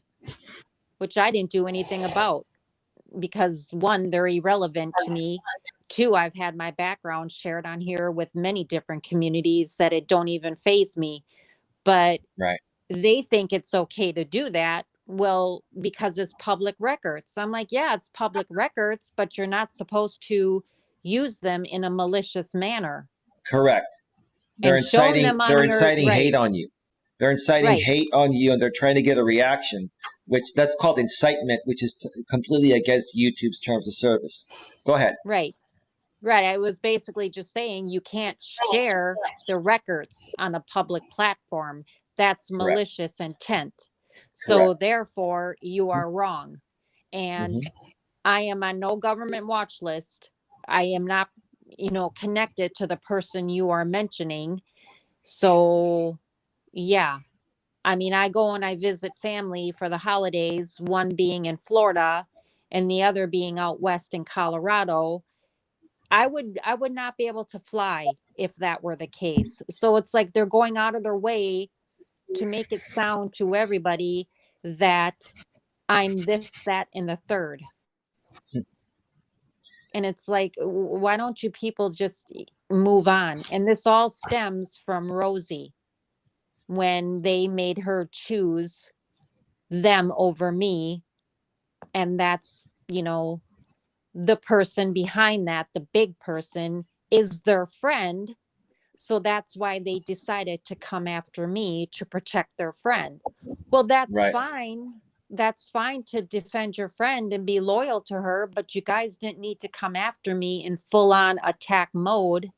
which I didn't do anything about, because one, they're irrelevant to me. Two, I've had my background shared on here with many different communities that it don't even faze me. But they think it's okay to do that. Well, because it's public records. I'm like, yeah, it's public records, but you're not supposed to use them in a malicious manner. Correct. They're inciting hate on you. They're inciting hate on you, and they're trying to get a reaction, which that's called incitement, which is completely against YouTube's terms of service. Go ahead. Right. I was basically just saying you can't share the records on a public platform. That's malicious intent. So therefore you are wrong. And I am on no government watch list. I am not, connected to the person you are mentioning. So, yeah. I mean, I go and I visit family for the holidays, one being in Florida and the other being out west in Colorado. I would not be able to fly if that were the case. So it's like they're going out of their way to make it sound to everybody that I'm this, that, and the third. And it's like, why don't you people just move on? And this all stems from Rosie, when they made her choose them over me. And that's, the person behind that, the big person, is their friend. So that's why they decided to come after me to protect their friend. Well, that's fine. That's fine to defend your friend and be loyal to her, but you guys didn't need to come after me in full on attack mode,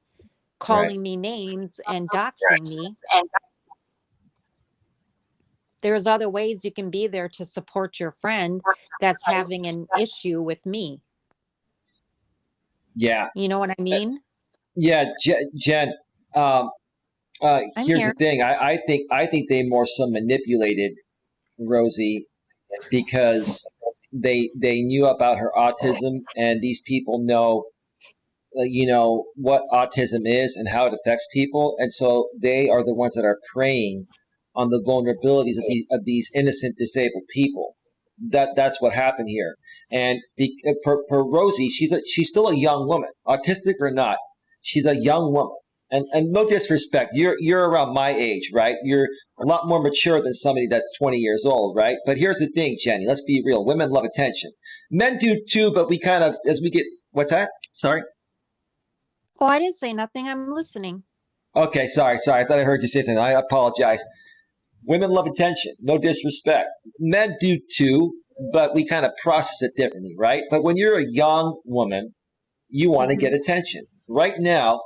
calling me names and doxing me. There's other ways you can be there to support your friend that's having an issue with me. Yeah. You know what I mean? Yeah, Jen, here's the thing. I think they more so manipulated Rosie because they knew about her autism, and these people know what autism is and how it affects people, and so they are the ones that are preying on the vulnerabilities of these innocent disabled people. That's what happened here. And for Rosie, she's still a young woman, autistic or not. She's a young woman. And no disrespect, you're around my age, right? You're a lot more mature than somebody that's 20 years old, right? But here's the thing, Jenny, let's be real. Women love attention. Men do too, but we kind of, as we get, what's that? Sorry? Oh, I didn't say nothing. I'm listening. Okay, sorry. I thought I heard you say something. I apologize. Women love attention. No disrespect. Men do too, but we kind of process it differently, right? But when you're a young woman, you want to get attention. Right now,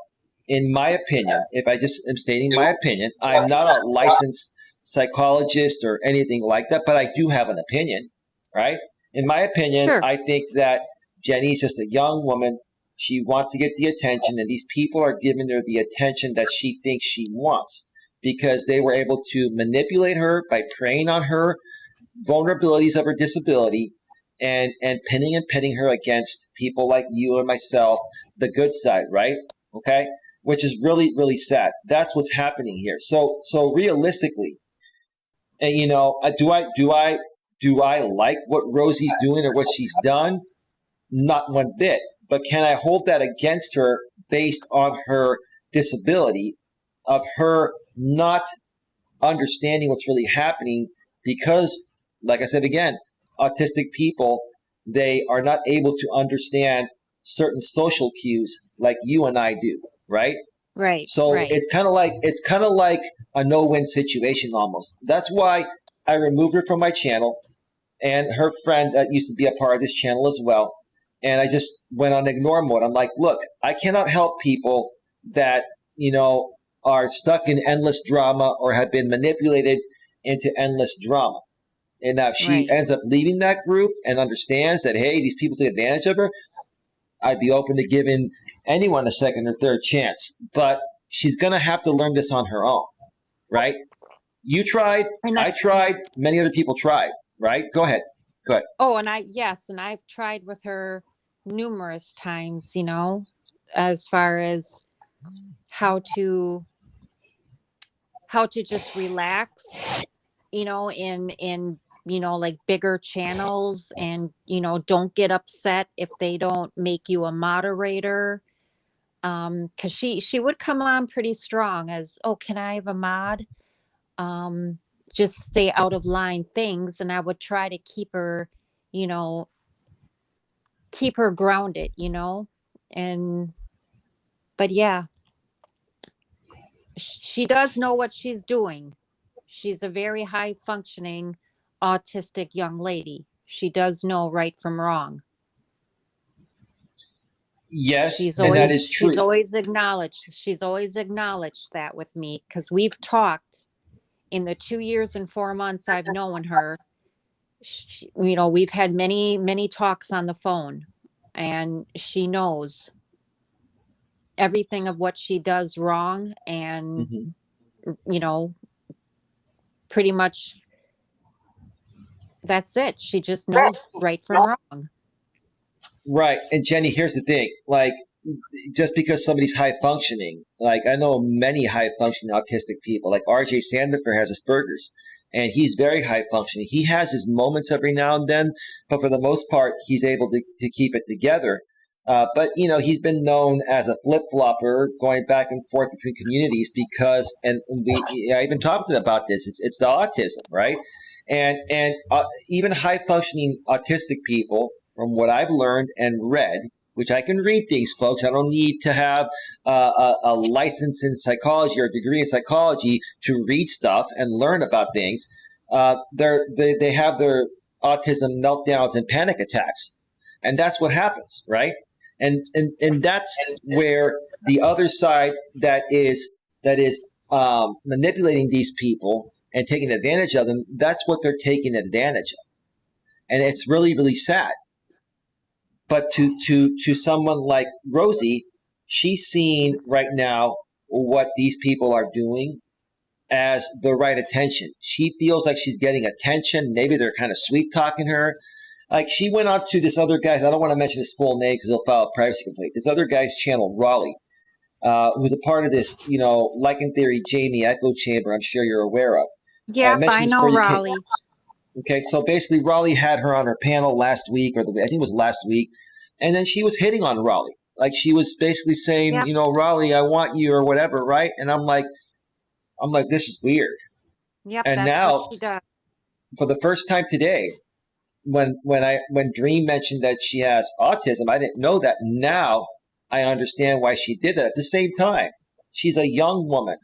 in my opinion, if I just am stating my opinion, I'm not a licensed psychologist or anything like that, but I do have an opinion, right? In my opinion, I think that Jenny's just a young woman. She wants to get the attention, and these people are giving her the attention that she thinks she wants because they were able to manipulate her by preying on her vulnerabilities of her disability and pitting her against people like you and myself, the good side, right? Okay? Which is really, really sad. That's what's happening here. So realistically, And do I like what Rosie's doing or what she's done? Not one bit. But can I hold that against her based on her disability, of her not understanding what's really happening? Because, like I said again, autistic people, they are not able to understand certain social cues like you and I do, right? Right. So Right. it's kind of like a no-win situation almost. That's why I removed her from my channel, and her friend that used to be a part of this channel as well. And I just went on ignore mode. I'm like, look, I cannot help people that, are stuck in endless drama or have been manipulated into endless drama. And now if she Right. ends up leaving that group and understands that, hey, these people took advantage of her, I'd be open to giving anyone a second or third chance. But she's going to have to learn this on her own, right? You tried, And I tried, many other people tried, right? Go ahead. Oh, and I've tried with her numerous times, as far as how to just relax, in like bigger channels, and don't get upset if they don't make you a moderator. Because she would come on pretty strong as, oh, can I have a mod? Just stay out of line things, and I would try to keep her, you know, grounded, and but yeah, she does know what she's doing. She's a very high functioning autistic young lady. She does know right from wrong. Yes, and that is true. She's always acknowledged that with me, because we've talked in the 2 years and 4 months I've known her. We've had many talks on the phone, and she knows everything of what she does wrong, and pretty much that's it. She just knows right from wrong. Right. And Jenny, here's the thing. Like, just because somebody's high functioning, like I know many high functioning autistic people, like RJ Sandifer has Asperger's, and he's very high functioning. He has his moments every now and then, but for the most part, he's able to keep it together. But he's been known as a flip flopper, going back and forth between communities because, and I even talked to them about this. It's the autism, right? And even high functioning autistic people, from what I've learned and read, which I can read things, folks. I don't need to have a license in psychology or a degree in psychology to read stuff and learn about things. They have their autism meltdowns and panic attacks, and that's what happens, right? And that's where the other side that is manipulating these people and taking advantage of them. That's what they're taking advantage of, and it's really, really sad. But to someone like Rosie, she's seeing right now what these people are doing as the right attention. She feels like she's getting attention. Maybe they're kind of sweet talking her. Like, she went on to this other guy. I don't want to mention his full name because he'll file a privacy complaint. This other guy's channel, Raleigh, who's a part of this, like in theory, Jamie echo chamber. I'm sure you're aware of. Yep, I know Raleigh. Okay, so basically Raleigh had her on her panel last week, I think it was last week, and then she was hitting on Raleigh. Like, she was basically saying, Yep. Raleigh, I want you or whatever, right? And I'm like, this is weird. Yep, And that's now, what she does. for the first time today, when Dream mentioned that she has autism, I didn't know that. Now I understand why she did that. At the same time, she's a young woman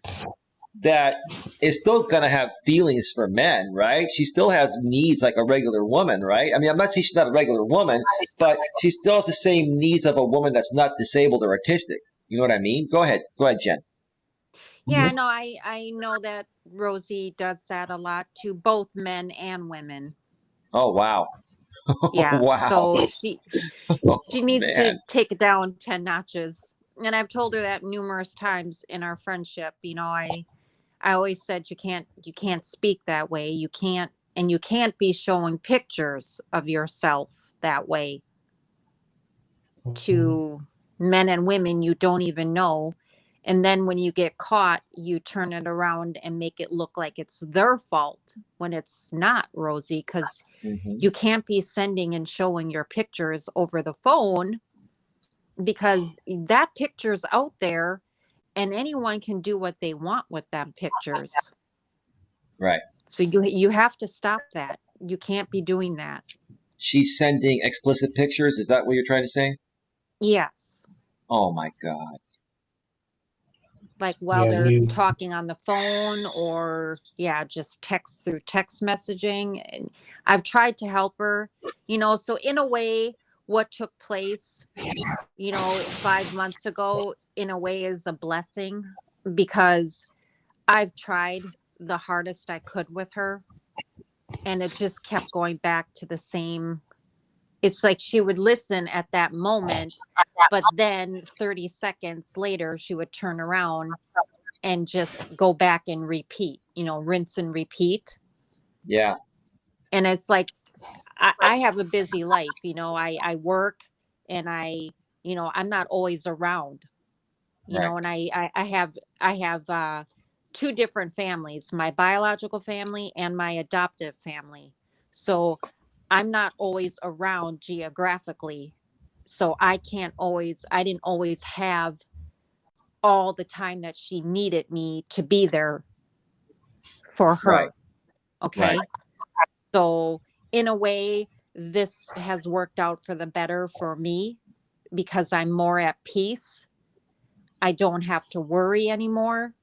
that is still going to have feelings for men, right? She still has needs like a regular woman, right? I mean, I'm not saying she's not a regular woman, but she still has the same needs of a woman that's not disabled or autistic. You know what I mean? Go ahead, Jen. Yeah, no, I know that Rosie does that a lot to both men and women. Oh, wow. Yeah, wow. So she needs man. to take it down 10 notches. And I've told her that numerous times in our friendship. I always said you can't speak that way. You can't be showing pictures of yourself that way to men and women you don't even know. And then when you get caught, you turn it around and make it look like it's their fault when it's not, Rosie, because you can't be sending and showing your pictures over the phone, because that picture's out there and anyone can do what they want with them pictures. Right. So you have to stop that. You can't be doing that. She's sending explicit pictures. Is that what you're trying to say? Yes. Oh my God. Like while they're talking on the phone, or just text through text messaging. And I've tried to help her, so in a way, what took place, 5 months ago, in a way is a blessing, because I've tried the hardest I could with her, and it just kept going back to the same. It's like she would listen at that moment, but then 30 seconds later, she would turn around and just go back and repeat, rinse and repeat. Yeah. And it's like, I have a busy life, I work, and I'm not always around, and I have 2 different families, my biological family and my adoptive family. So I'm not always around geographically. So I didn't always have all the time that she needed me to be there for her. Right. Okay. Right. So in a way, this has worked out for the better for me, because I'm more at peace. I don't have to worry anymore.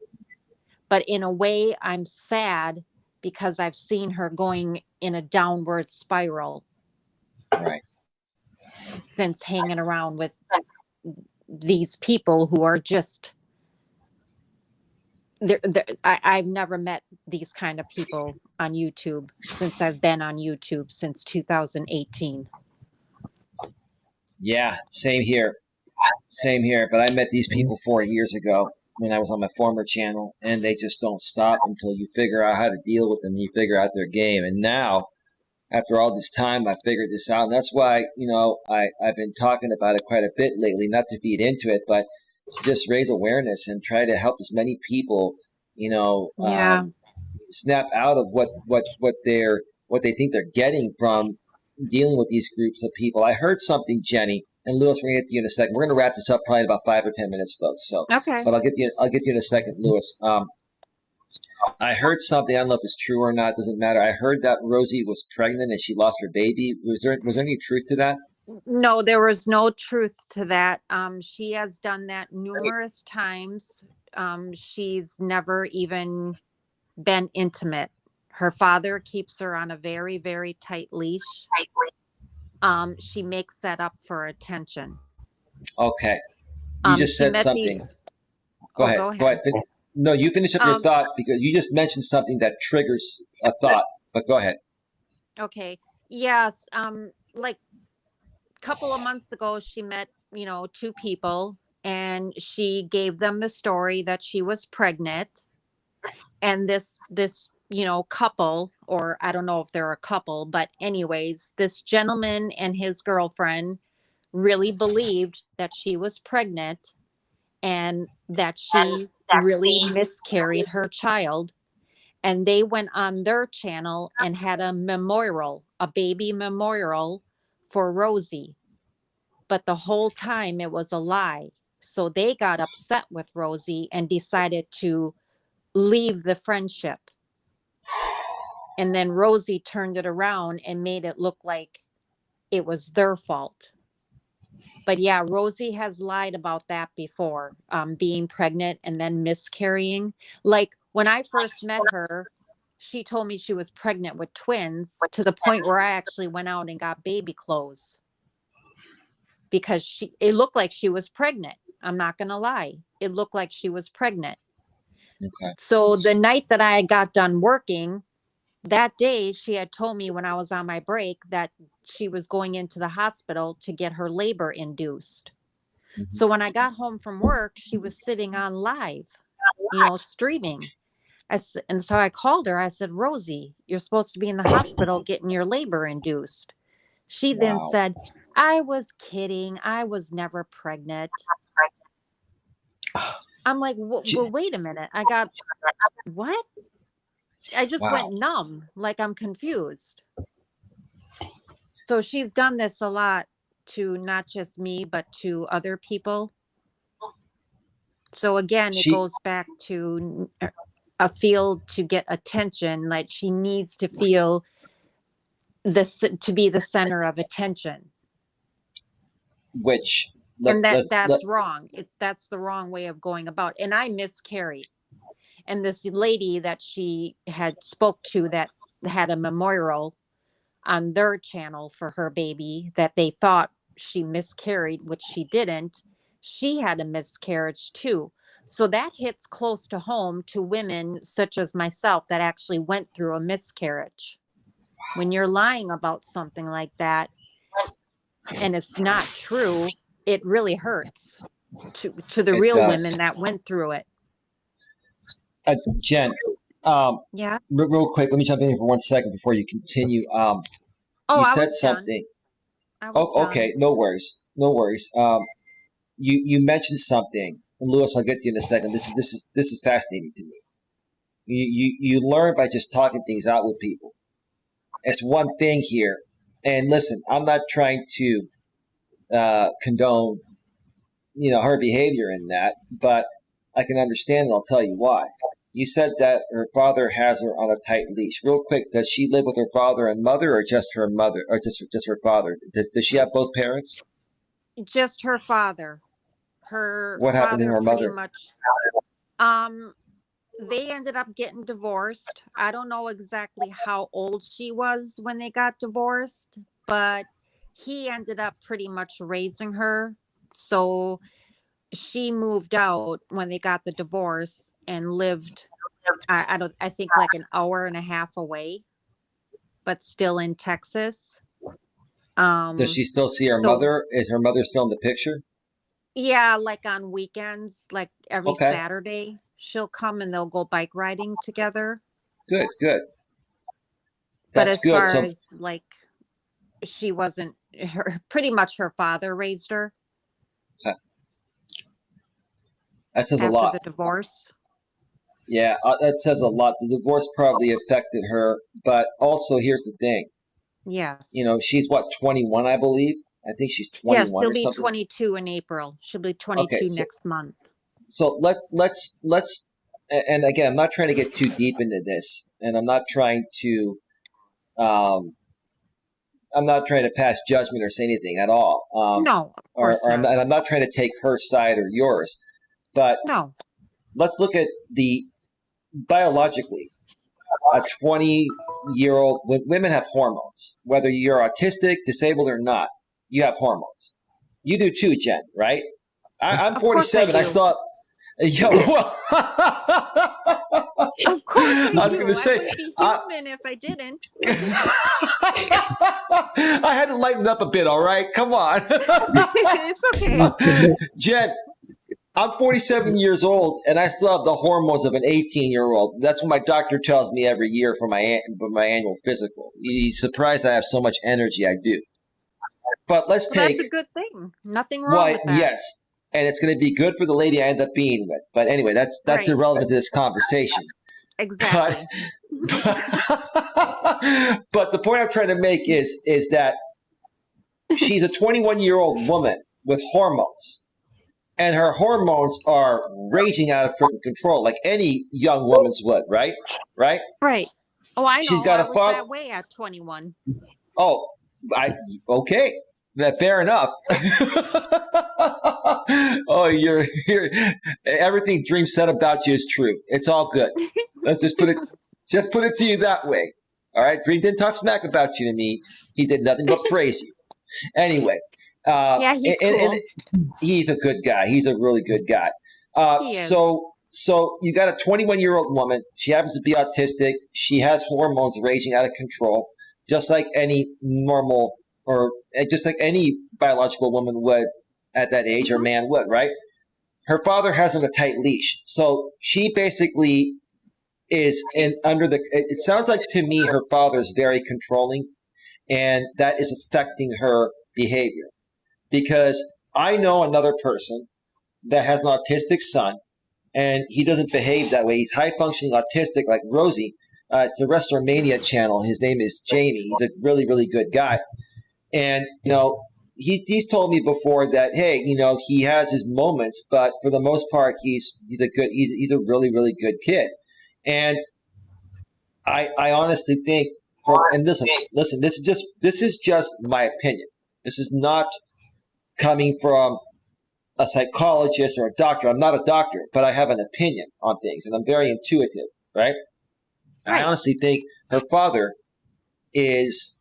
But in a way, I'm sad because I've seen her going in a downward spiral. Right. Since hanging around with these people who are just, I've never met these kind of people on YouTube since I've been on YouTube since 2018. Yeah, same here. Same here. But I met these people 4 years ago when I was on my former channel, and they just don't stop until you figure out how to deal with them and you figure out their game. And now, after all this time, I figured this out. And that's why, I've been talking about it quite a bit lately, not to feed into it, but to just raise awareness and try to help as many people, snap out of what they think they're getting from dealing with these groups of people. I heard something, Jenny, and Lewis, we're gonna get to you in a second. We're gonna wrap this up probably in about 5 or 10 minutes, folks. So, okay. But I'll get you in a second, Lewis. I heard something. I don't know if it's true or not. Doesn't matter. I heard that Rosie was pregnant and she lost her baby. Was there any truth to that? No, there was no truth to that. She has done that numerous times. She's never even been intimate. Her father keeps her on a very, very tight leash. She makes that up for attention. Okay. You just said something. Go ahead. No, you finish up your thought, because you just mentioned something that triggers a thought, but go ahead. Okay. Yes. Like a couple of months ago, she met, 2 people, and she gave them the story that she was pregnant. And this, couple, or I don't know if they're a couple, but anyways, this gentleman and his girlfriend really believed that she was pregnant and that she really miscarried her child. And they went on their channel and had a baby memorial for Rosie. But the whole time it was a lie. So they got upset with Rosie and decided to leave the friendship. And then Rosie turned it around and made it look like it was their fault. But yeah, Rosie has lied about that before, being pregnant and then miscarrying. Like when I first met her, she told me she was pregnant with twins, to the point where I actually went out and got baby clothes, because it looked like she was pregnant. I'm not going to lie. It looked like she was pregnant. Okay. So the night that I got done working, that day, she had told me when I was on my break that she was going into the hospital to get her labor induced. Mm-hmm. So when I got home from work, she was sitting on live, streaming. And so I called her. I said, Rosie, you're supposed to be in the hospital getting your labor induced. She then said, I was kidding. I was never pregnant. I'm like, well, wait a minute. I got what? I just Wow. went numb, like I'm confused. So she's done this a lot to not just me, but to other people. So again, it goes back to a field to get attention. Like she needs to feel this to be the center of attention. Which that's wrong. That's the wrong way of going about. And I miscarried. And this lady that she had spoke to that had a memorial on their channel for her baby that they thought she miscarried, which she didn't. She had a miscarriage too. So that hits close to home to women such as myself that actually went through a miscarriage. When you're lying about something like that and it's not true, it really hurts to the real women that went through it. Jen, yeah. Real quick, let me jump in here for 1 second before you continue. You said something. Okay, no worries. You mentioned something, and Lewis, I'll get to you in a second. This is fascinating to me. You learn by just talking things out with people. It's one thing here, and listen, I'm not trying to condone, her behavior in that, but I can understand, and I'll tell you why. You said that her father has her on a tight leash. Real quick, does she live with her father and mother, or just her mother, or just her father? Does she have both parents? Just her father. What happened to her mother? Much. They ended up getting divorced. I don't know exactly how old she was when they got divorced, but he ended up pretty much raising her. So she moved out when they got the divorce and lived I think like an hour and a half away, but still in Texas. Does she still see her mother? Is her mother still in the picture? Yeah, like on weekends, like every Saturday, she'll come and they'll go bike riding together. Good. But as far as like, she wasn't pretty much her father raised her. Okay. That says a lot. After the divorce. Yeah, that says a lot. The divorce probably affected her, but also here's the thing. Yes. She's 21, I believe. I think she's 21. Yes, she'll be 22 in April. She'll be 22 next month. So let's and again, I'm not trying to get too deep into this, and I'm not trying to pass judgment or say anything at all. No, of course not. I'm not trying to take her side or yours, but no. Let's look at the biologically. A 20-year-old, women have hormones. Whether you're autistic, disabled, or not, you have hormones. You do too, Jen, right? I'm 47. I still have. Well, of course I was going to say, I would be human if I didn't. I had to lighten up a bit, all right? Come on. It's okay. Jen, I'm 47 years old, and I still have the hormones of an 18-year-old. That's what my doctor tells me every year for my annual physical. He's surprised I have so much energy. I do. But let's take. That's a good thing. Nothing wrong with that. Yes, and it's going to be good for the lady I end up being with. But anyway, that's right. Irrelevant to this conversation. Exactly. But the point I'm trying to make is that she's a 21-year-old woman with hormones. And her hormones are raging out of freaking control, like any young woman's would, right? Right. Oh, I know. She's got I was that way at 21. Oh, okay. Fair enough. Oh, you're everything Dream said about you is true. It's all good. Let's just put it to you that way. All right. Dream didn't talk smack about you to me. He did nothing but praise you. Anyway. Yeah, he's cool. And he's a good guy. He's a really good guy. He is. So you got a 21-year-old woman. She happens to be autistic. She has hormones raging out of control, just like any normal or just like any biological woman would at that age, or man would, right? Her father has her on a tight leash. So she basically is under the. It sounds like to me her father is very controlling, and that is affecting her behavior. Because I know another person that has an autistic son, and he doesn't behave that way. He's high functioning autistic like Rosie. It's a WrestleMania channel. His name is Jamie. He's a really, really good guy. And, he's told me before that, hey, he has his moments, but for the most part, he's a really, really good kid. And I honestly think, and listen, this is just my opinion. This is not coming from a psychologist or a doctor. I'm not a doctor, but I have an opinion on things, and I'm very intuitive, right? I honestly think her father is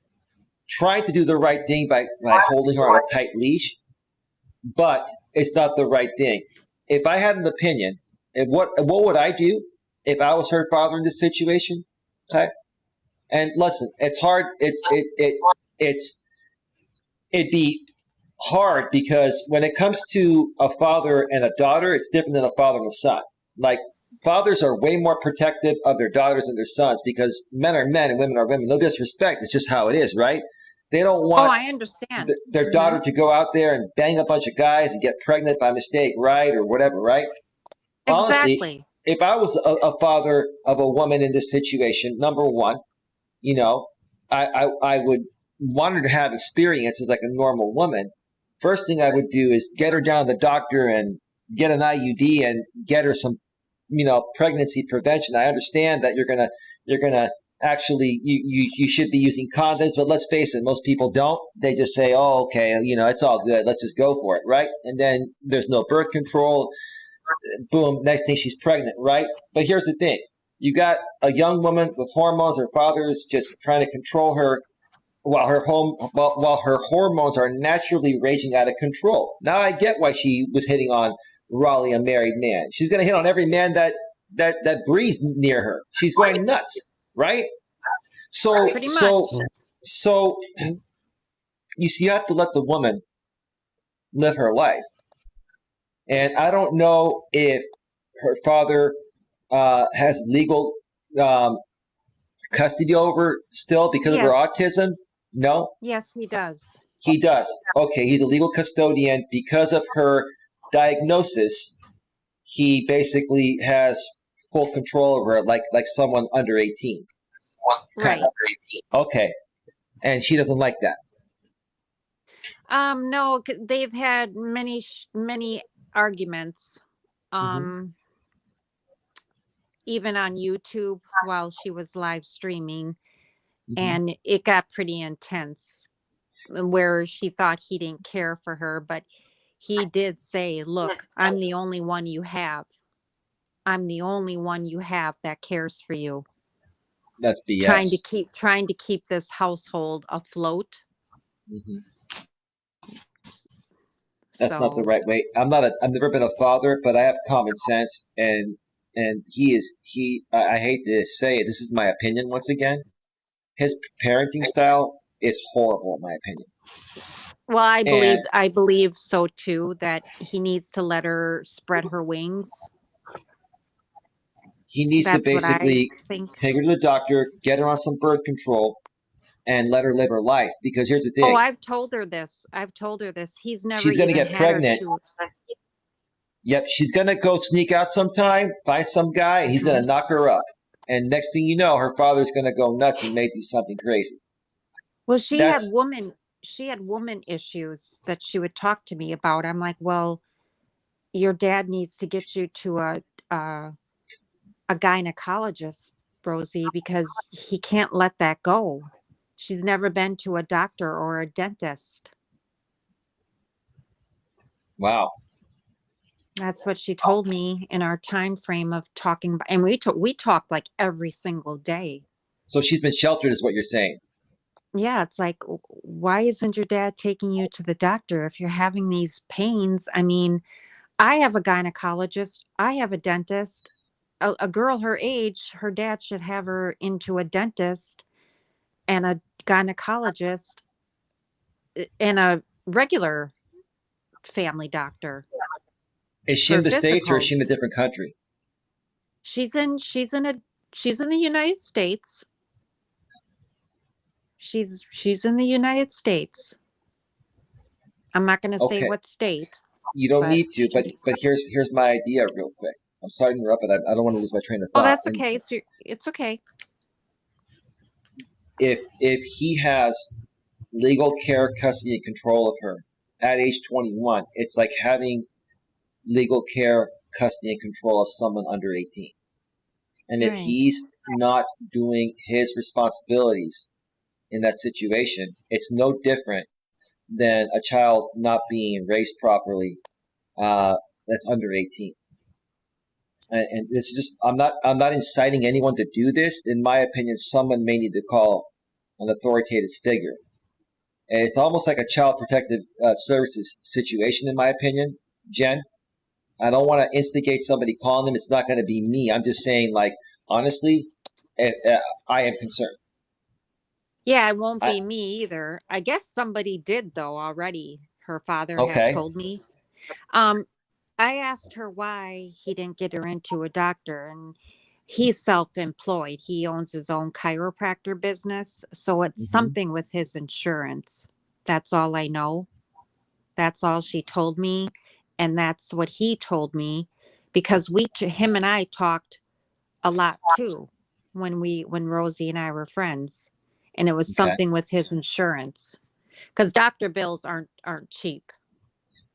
trying to do the right thing by holding her on a tight leash, but it's not the right thing. If I had an opinion, what would I do if I was her father in this situation? Okay, and listen, it's hard. It'd be hard because when it comes to a father and a daughter, it's different than a father and a son. Like, fathers are way more protective of their daughters and their sons because men are men and women are women. No disrespect. It's just how it is, right? They don't want I understand. their daughter to go out there and bang a bunch of guys and get pregnant by mistake, right? Or whatever, right? Exactly. Honestly, if I was a father of a woman in this situation, number one, I would want her to have experiences like a normal woman. First thing I would do is get her down to the doctor and get an IUD and get her some, pregnancy prevention. I understand that you're gonna actually you should be using condoms, but let's face it, most people don't. They just say, oh, okay, it's all good. Let's just go for it, right? And then there's no birth control. Boom, next thing she's pregnant, right? But here's the thing. You got a young woman with hormones. Her father is just trying to control her while her hormones are naturally raging out of control. Now I get why she was hitting on Raleigh, a married man. She's going to hit on every man that breathes near her. She's going nuts, right? So Pretty much. so you have to let the woman live her life. And I don't know if her father has legal custody over still because of her autism. No? Yes, he does. He does. Okay, he's a legal custodian. Because of her diagnosis, he basically has full control over it, like someone under 18. Right. Okay. And she doesn't like that. No, they've had many arguments. Even on YouTube while she was live streaming, and it got pretty intense where she thought he didn't care for her, but he did say, look, I'm the only one you have. I'm the only one you have that cares for you. That's BS. Trying to keep this household afloat. That's not the right way. I've never been a father, but I have common sense, and I hate to say it, this is my opinion once again. His parenting style is horrible, in my opinion. Well, I believe so too, that he needs to let her spread her wings. He needs to basically take her to the doctor, get her on some birth control, and let her live her life. Because here's the thing. Oh, I've told her this. He's never. She's going to get pregnant. Yep, she's going to go sneak out sometime, find some guy, and he's going to knock her up. And next thing you know, her father's going to go nuts and may do something crazy. Well, she had woman issues that she would talk to me about. I'm like, well, your dad needs to get you to a gynecologist, Rosie, because he can't let that go. She's never been to a doctor or a dentist. Wow. That's what she told me in our time frame of talking. And we talked like every single day. So she's been sheltered is what you're saying. Yeah. It's like, why isn't your dad taking you to the doctor if you're having these pains? I mean, I have a gynecologist. I have a dentist. A girl her age, her dad should have her into a dentist and a gynecologist and a regular family doctor. Is she in the States or is she in a different country? She's in the United States. She's in the United States. I'm not going to say what state. You don't need to, but here's my idea real quick. I'm sorry to interrupt, but I don't want to lose my train of Oh, thought. that's okay. It's okay. If he has legal care, custody, and control of her at age 21, it's like having legal care, custody, and control of someone under 18. And if Right. he's not doing his responsibilities in that situation, it's no different than a child not being raised properly that's under 18. And this is just, I'm not inciting anyone to do this. In my opinion, someone may need to call an authoritative figure. And it's almost like a child protective services situation, in my opinion, Jen. I don't want to instigate somebody calling them. It's not going to be me. I'm just saying, like, honestly, I am concerned. Yeah, it won't be me either. I guess somebody did though already. Her father Okay. had told me. I asked her why he didn't get her into a doctor, and he's self-employed. He owns his own chiropractor business, so it's something with his insurance. That's all I know. That's all she told me, and that's what he told me, because him and I talked a lot too when Rosie and I were friends, and it was something with his insurance, because doctor bills aren't cheap.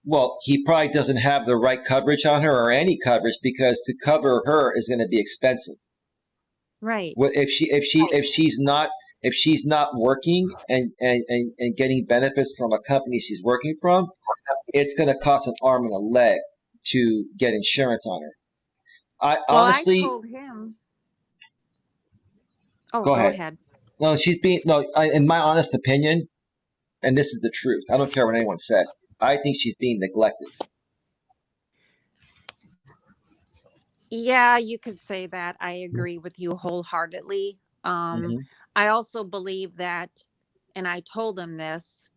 Well, he probably doesn't have the right coverage on her or any coverage, because to cover her is going to be expensive. Right. Well, if she's not working and getting benefits from a company she's working from, it's going to cost an arm and a leg to get insurance on her. Honestly, I told him. Oh, go ahead. No, in my honest opinion, and this is the truth, I don't care what anyone says, I think she's being neglected. Yeah, you could say that. I agree with you wholeheartedly. I also believe that, and I told him this,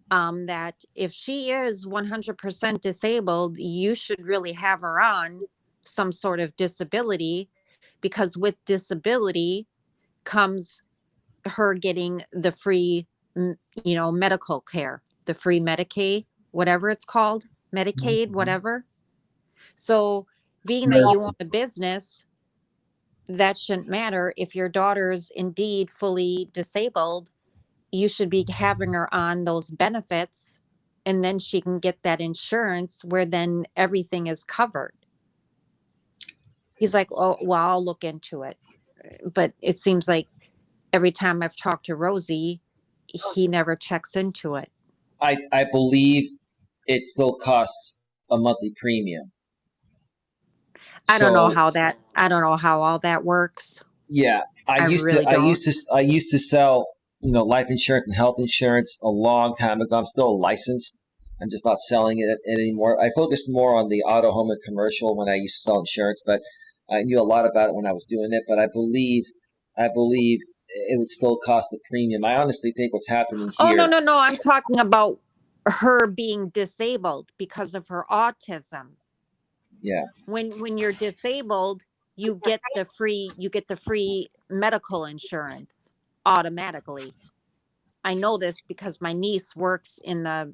that if she is 100% disabled, you should really have her on some sort of disability, because with disability comes her getting the free, medical care, the free Medicaid, whatever it's called, Medicaid, whatever. So being that you own a business, that shouldn't matter. If your daughter's indeed fully disabled, you should be having her on those benefits, and then she can get that insurance where then everything is covered. He's like, oh, well, I'll look into it. But it seems like every time I've talked to Rosie, he never checks into it. I believe it still costs a monthly premium. I don't know how all that works. Yeah, I used to sell, life insurance and health insurance a long time ago. I'm still licensed. I'm just not selling it anymore. I focused more on the auto, home, and commercial when I used to sell insurance, but I knew a lot about it when I was doing it. But I believe it would still cost a premium. I honestly think what's happening here. Oh, no. I'm talking about her being disabled because of her autism. Yeah. When you're disabled, you get the free medical insurance automatically. I know this because my niece works in the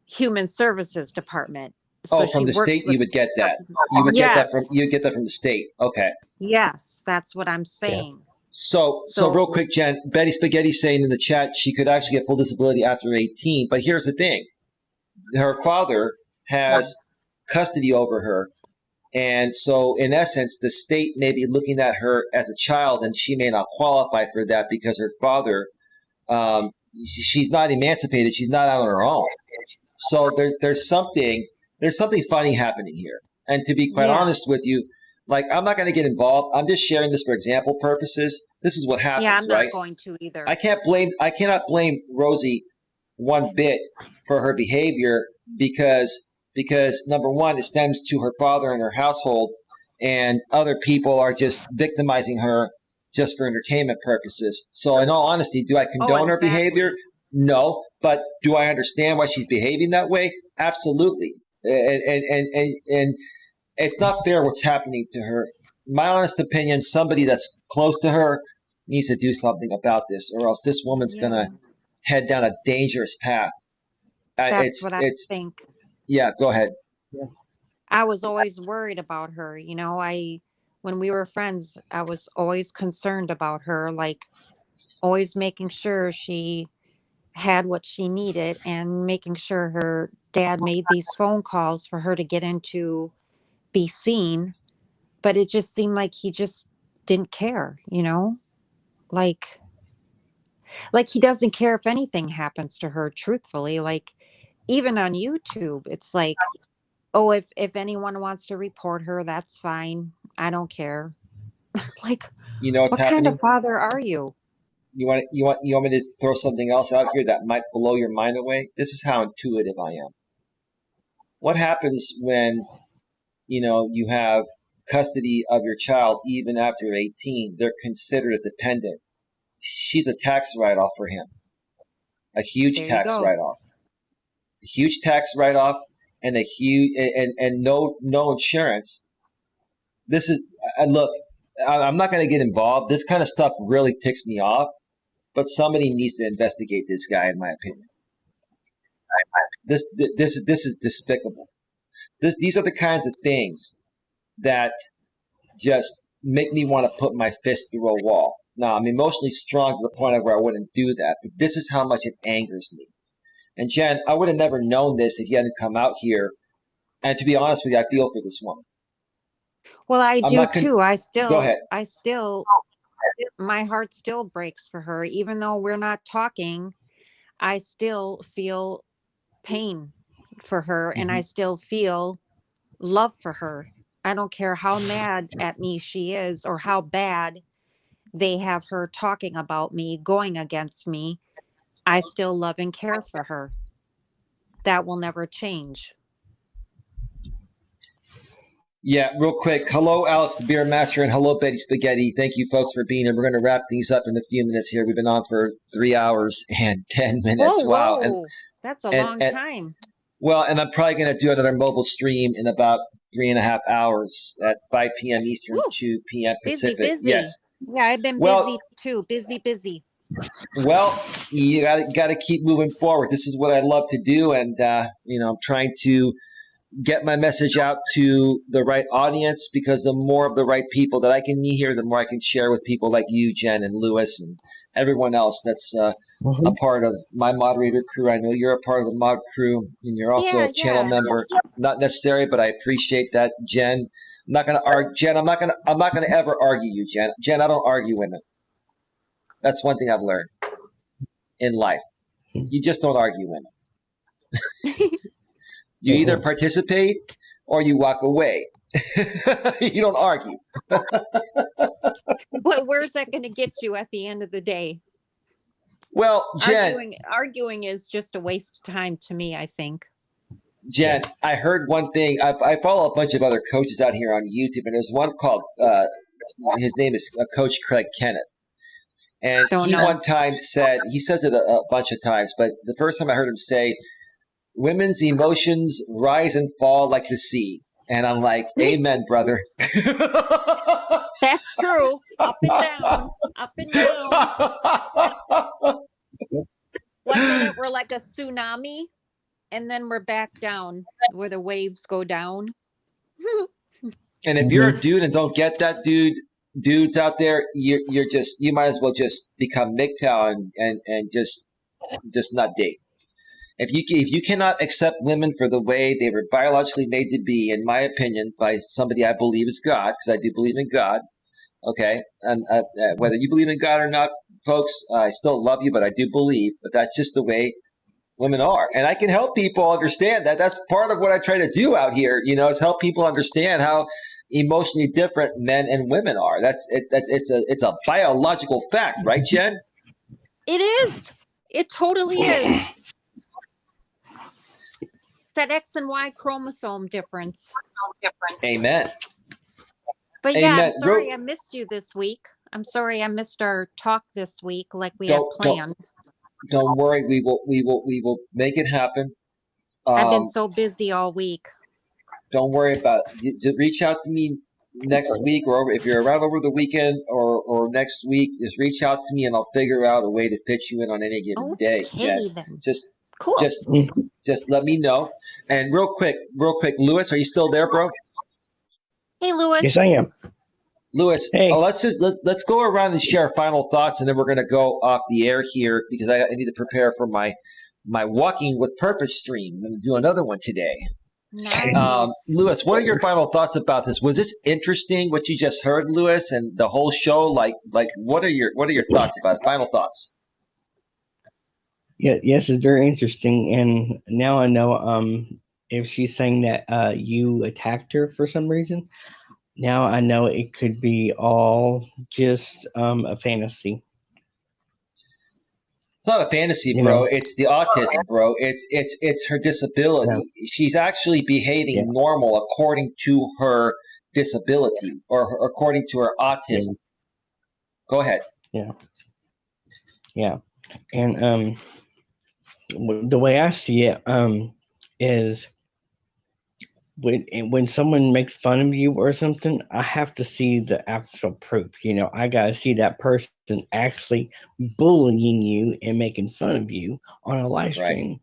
human services department. So from the state, you would get that. You would get that from the state. Okay. Yes, that's what I'm saying. Yeah. So real quick, Jen, Betty Spaghetti saying in the chat she could actually get full disability after 18. But here's the thing: her father has custody over her, and so in essence, the state may be looking at her as a child, and she may not qualify for that because her father, she's not emancipated. She's not out on her own. So there's something funny happening here. And to be quite honest with you, like, I'm not going to get involved. I'm just sharing this for example purposes. This is what happens, yeah, I'm not right? going to either. I cannot blame Rosie one bit for her behavior because number one, it stems to her father and her household, and other people are just victimizing her just for entertainment purposes. So in all honesty, do I condone her behavior? No. But do I understand why she's behaving that way? Absolutely. And it's not fair what's happening to her. In my honest opinion, somebody that's close to her needs to do something about this, or else this woman's going to head down a dangerous path. That's what I think. Yeah, go ahead. Yeah. I was always worried about her. When we were friends, I was always concerned about her, like always making sure she had what she needed and making sure her dad made these phone calls for her to get in to be seen. But it just seemed like he just didn't care, like he doesn't care if anything happens to her, truthfully. Like, even on YouTube, it's like, oh, if anyone wants to report her, that's fine, I don't care. Like, You know what's what kind of happening? father are you? You want me to throw something else out here that might blow your mind away? This is how intuitive I am. What happens when you have custody of your child even after 18? They're considered a dependent. She's a tax write-off for him. A huge There you tax go. write-off. A huge tax write-off and a huge and no insurance. This is look, I'm not going to get involved. This kind of stuff really ticks me off, but somebody needs to investigate this guy, in my opinion. This is despicable. These are the kinds of things that just make me want to put my fist through a wall. Now, I'm emotionally strong to the point of where I wouldn't do that, but this is how much it angers me. And Jen, I would have never known this if you hadn't come out here. And to be honest with you, I feel for this woman. Well, I I'm do not too. Go ahead. My heart still breaks for her. Even though we're not talking, I still feel pain for her, and I still feel love for her. I don't care how mad at me she is or how bad they have her talking about me, going against me. I still love and care for her. That will never change. Yeah, real quick. Hello, Alex the Beer Master, and hello, Betty Spaghetti. Thank you, folks, for being here. We're going to wrap things up in a few minutes here. We've been on for 3 hours and 10 minutes. Wow. Whoa. That's a long time. Well, and I'm probably going to do another mobile stream in about 3.5 hours at 5 p.m. Eastern, 2 p.m. Pacific. Busy. Yes. Yeah, I've been busy too. Busy. Well, you got to keep moving forward. This is what I love to do, and I'm trying to get my message out to the right audience, because the more of the right people that I can meet here, the more I can share with people like you, Jen, and Lewis, and everyone else that's a part of my moderator crew. I know you're a part of the mod crew, and you're also a channel member. Not necessary, but I appreciate that, Jen. I'm not going to argue, Jen. I'm not going to ever argue you, Jen. Jen, I don't argue women. That's one thing I've learned in life. You just don't argue women. You either participate or you walk away. You don't argue. Well, where's that going to get you at the end of the day? Well, Jen, arguing is just a waste of time to me, I think. Jen, I heard one thing. I follow a bunch of other coaches out here on YouTube, and there's one called, his name is Coach Craig Kenneth. And one time said, he says it a bunch of times, but the first time I heard him say, women's emotions rise and fall like the sea. And I'm like, amen, brother. That's true. Up and down. Up and down. 1 minute we're like a tsunami, and then we're back down where the waves go down. And if you're a dude and don't get that, dudes out there, you might as well just become MGTOW and just not date. If you cannot accept women for the way they were biologically made to be, in my opinion, by somebody I believe is God, because I do believe in God, okay? And whether you believe in God or not, folks, I still love you, but I do believe that that's just the way women are. And I can help people understand that. That's part of what I try to do out here, is help people understand how emotionally different men and women are. It's a biological fact, right, Jen? It is. It totally is. That X and Y chromosome difference. Amen. But yeah, I'm sorry I missed you this week. I'm sorry I missed our talk this week like we had planned. Don't worry, we will make it happen. I've been so busy all week. Don't worry about it. Just reach out to me next week, or if you're around over the weekend or next week, just reach out to me and I'll figure out a way to fit you in on any given day. Jen. Then. Cool. Just let me know. And real quick, Lewis, are you still there, bro? Hey, Lewis. Yes, I am. Lewis, Hey. let's go around and share final thoughts, and then we're going to go off the air here because I need to prepare for my Walking with Purpose stream. I'm going to do another one today. Nice. Lewis, what are your final thoughts about this? Was this interesting what you just heard, Lewis, and the whole show? Like what are your thoughts about it? Final thoughts? Yeah, yes, it's very interesting, and now I know if she's saying that you attacked her for some reason. Now I know it could be all just a fantasy. It's not a fantasy, bro. You know? It's the autism, bro. It's her disability. Yeah. She's actually behaving normal according to her disability or according to her autism. Yeah. Go ahead. Yeah, and the way I see it is when someone makes fun of you or something, I have to see the actual proof. I gotta see that person actually bullying you and making fun of you on a live stream,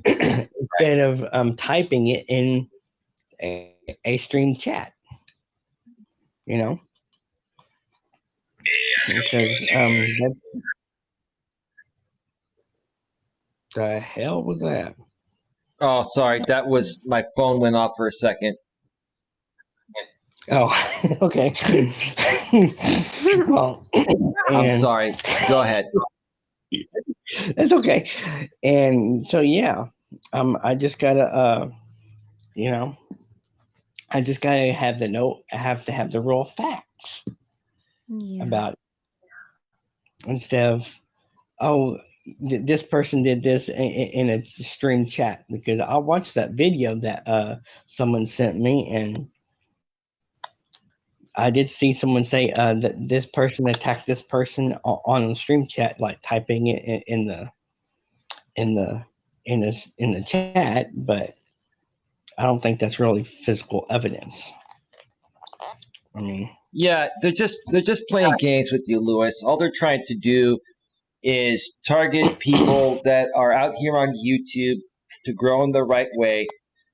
instead of typing it in a stream chat. Because the hell was that? Oh, sorry. That was my phone went off for a second. Oh, okay. Well, I'm sorry. Go ahead. That's okay. And so I just gotta I just gotta have the note. I have to have the raw facts about it. Instead of this person did this in a stream chat, because I watched that video that someone sent me, and I did see someone say that this person attacked this person on the stream chat, like typing it in the chat, but I don't think that's really physical evidence. I mean, yeah, they're just playing games with you, Lewis. All they're trying to do is target people that are out here on YouTube to grow in the right way.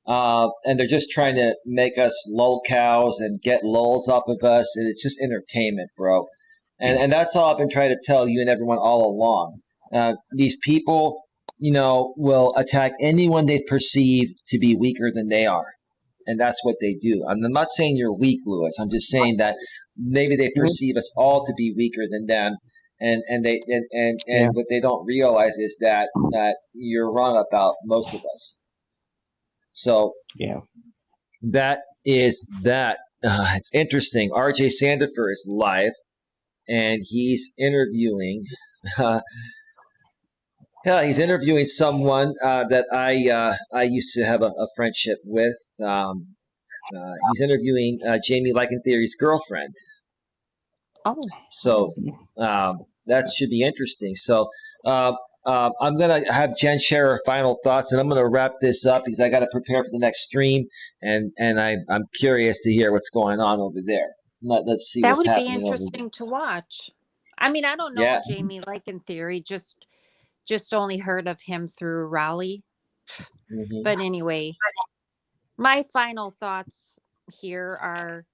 And they're just trying to make us lull cows and get lulls off of us. And it's just entertainment, bro. And that's all I've been trying to tell you and everyone all along. These people, will attack anyone they perceive to be weaker than they are. And that's what they do. I'm not saying you're weak, Lewis. I'm just saying that maybe they perceive us all to be weaker than them. And what they don't realize is that you're wrong about most of us. So that is that. It's interesting. RJ Sandifer is live, and he's interviewing. He's interviewing someone that I used to have a friendship with. He's interviewing Jamie Theory's girlfriend. Oh, so that should be interesting. So I'm going to have Jen share her final thoughts, and I'm going to wrap this up because I got to prepare for the next stream, and I'm curious to hear what's going on over there. Let's see that what's would be happening interesting to watch. I mean, I don't know Jamie Theory, just only heard of him through Raleigh. Mm-hmm. But anyway, my final thoughts here are: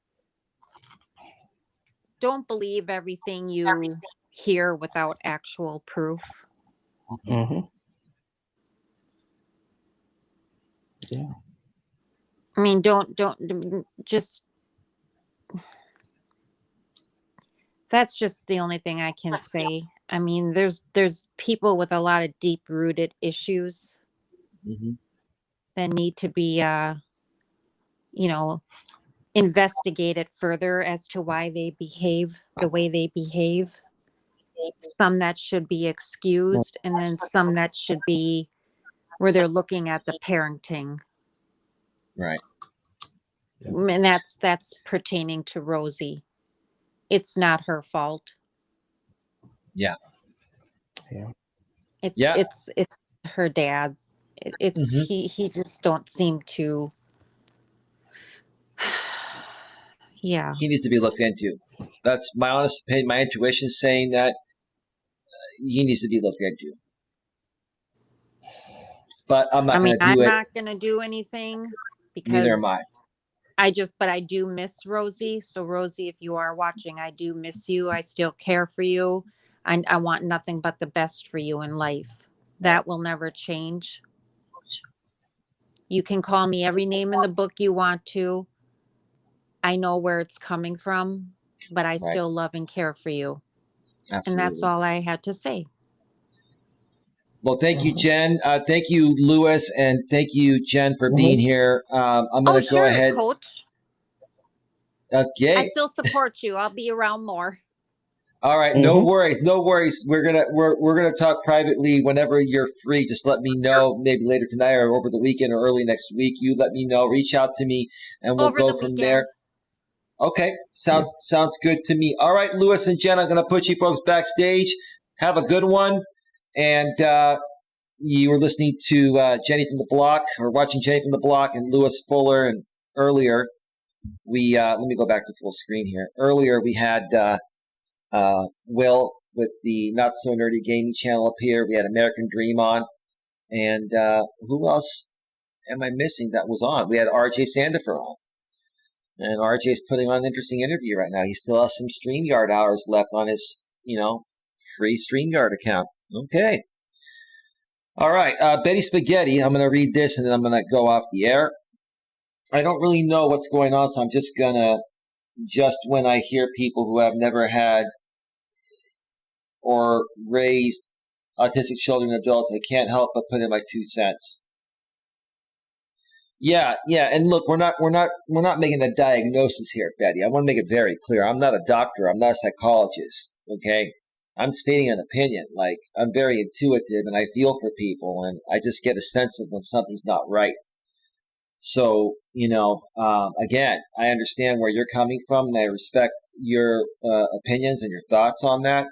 don't believe everything you hear without actual proof. Mm-hmm. Yeah. I mean, don't just. That's just the only thing I can say. I mean, there's people with a lot of deep-rooted issues that need to be, investigated further as to why they behave the way they behave. Some that should be excused, and then some that should be where they're looking at the parenting. Right. And that's pertaining to Rosie. It's not her fault. Yeah. It's her dad. It's he just don't seem to. Yeah. He needs to be looked into. That's my honest opinion. My intuition is saying that he needs to be looked into. but I'm not I going mean, to I'm do it. not going to do anything Neither am because I. but I do miss Rosie. So Rosie, if you are watching, I do miss you. I still care for you. I want nothing but the best for you in life. That will never change. You can call me every name in the book you want to. I know where it's coming from, but I still love and care for you. Absolutely. And that's all I had to say. Well, thank you, Jen. Thank you, Lewis, and thank you, Jen, for being here. I'm going to go ahead. Coach. Okay. I still support you. I'll be around more. All right. No worries. No worries. We're gonna talk privately whenever you're free. Just let me know, maybe later tonight or over the weekend or early next week. You let me know. Reach out to me, and we'll go from there. Okay. Sounds good to me. All right, Lewis and Jen, I'm going to put you folks backstage. Have a good one. And you were listening to Jenny from the Block, or watching Jenny from the Block and Lewis Fuller. And earlier, let me go back to full screen here. Earlier, we had Will with the Not So Nerdy Gaming channel up here. We had American Dream on. And who else am I missing that was on? We had RJ Sandifer on. And RJ's putting on an interesting interview right now. He still has some StreamYard hours left on his, free StreamYard account. Okay. All right. Betty Spaghetti. I'm going to read this and then I'm going to go off the air. I don't really know what's going on, so I'm just going to, when I hear people who have never had or raised autistic children and adults, I can't help but put in my 2 cents. Yeah, and look, we're not making a diagnosis here, Betty. I want to make it very clear. I'm not a doctor. I'm not a psychologist. Okay, I'm stating an opinion. Like, I'm very intuitive and I feel for people, and I just get a sense of when something's not right. So, again, I understand where you're coming from, and I respect your opinions and your thoughts on that.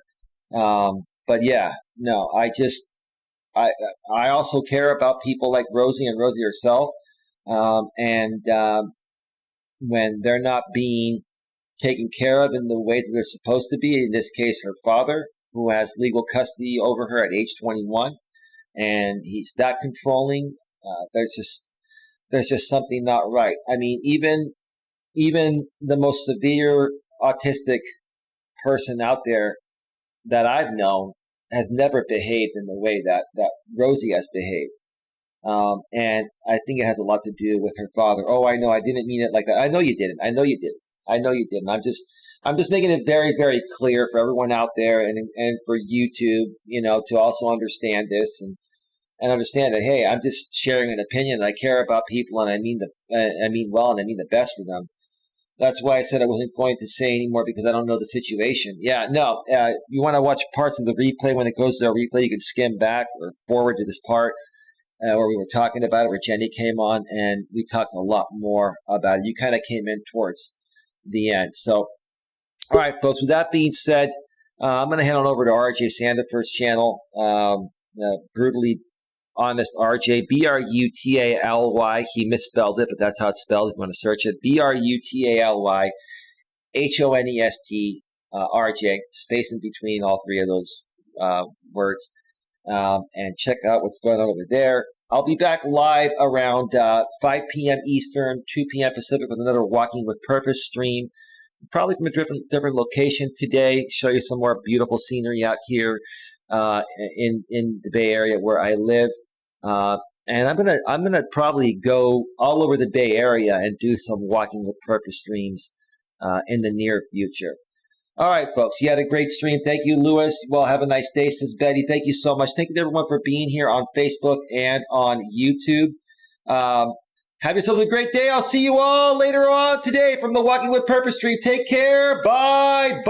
But yeah, no, I also care about people like Rosie and Rosie herself. When they're not being taken care of in the ways that they're supposed to be, in this case, her father, who has legal custody over her at age 21, and he's that controlling, there's just something not right. I mean, even the most severe autistic person out there that I've known has never behaved in the way that Rosie has behaved. And I think it has a lot to do with her father. Oh, I know. I didn't mean it like that. I know you didn't. I'm just making it very, very clear for everyone out there and for YouTube, to also understand this and understand that, hey, I'm just sharing an opinion. I care about people and I mean well and I mean the best for them. That's why I said I wasn't going to say anymore, because I don't know the situation. Yeah, no, you want to watch parts of the replay. When it goes to a replay, you can skim back or forward to this part. Where we were talking about it, where Jenny came on, and we talked a lot more about it. You kind of came in towards the end. So, all right, folks, with that being said, I'm going to head on over to RJ Sandifer's channel, Brutally Honest RJ, Brutaly. He misspelled it, but that's how it's spelled if you want to search it. Brutaly, Honest RJ, space in between all three of those words. And check out what's going on over there. I'll be back live around 5 p.m. Eastern, 2 p.m. Pacific with another Walking with Purpose stream, probably from a different location today. Show you some more beautiful scenery out here in the Bay Area where I live. And I'm gonna probably go all over the Bay Area and do some Walking with Purpose streams in the near future. All right, folks, you had a great stream. Thank you, Lewis. Well, have a nice day, says Betty. Thank you so much. Thank you to everyone for being here on Facebook and on YouTube. Have yourself a great day. I'll see you all later on today from the Walking with Purpose stream. Take care. Bye.